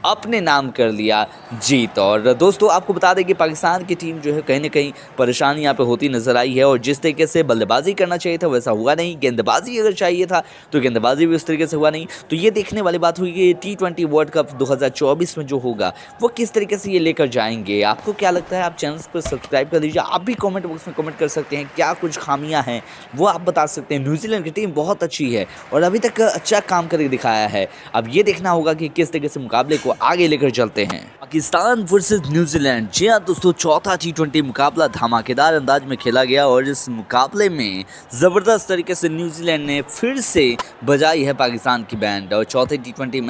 अपने नाम कर लिया जीत। और दोस्तों, आपको बता दें कि पाकिस्तान की टीम कहीं ना कहीं परेशानी यहाँ पे होती नजर आई है और जिस तरीके से बल्लेबाजी करना चाहिए था वैसा हुआ नहीं। गेंदबाजी अगर चाहिए था तो गेंदबाजी भी उस तरीके से हुआ नहीं। तो ये देखने वाली बात हुई कि टी20 वर्ल्ड कप 2024 में जो होगा वो किस तरीके से ये लेकर जाएंगे। आपको क्या लगता है? आप चैनल पर सब्सक्राइब कर दीजिए। आप भी कॉमेंट बॉक्स में कमेंट कर सकते हैं, क्या कुछ खामियां हैं वो आप बता सकते हैं। न्यूजीलैंड की टीम बहुत अच्छी है और अभी तक अच्छा काम करके दिखाया है। अब ये देखना होगा कि किस तरीके से मुकाबले को आगे लेकर चलते हैं। Pakistan versus New Zealand. जी हाँ दोस्तों, चौथा टी20 मुकाबला धमाकेदार अंदाज में खेला गया और इस मुकाबले में ज़बरदस्त तरीके से न्यूजीलैंड ने फिर से बजाई है पाकिस्तान की बैंड और चौथे टी20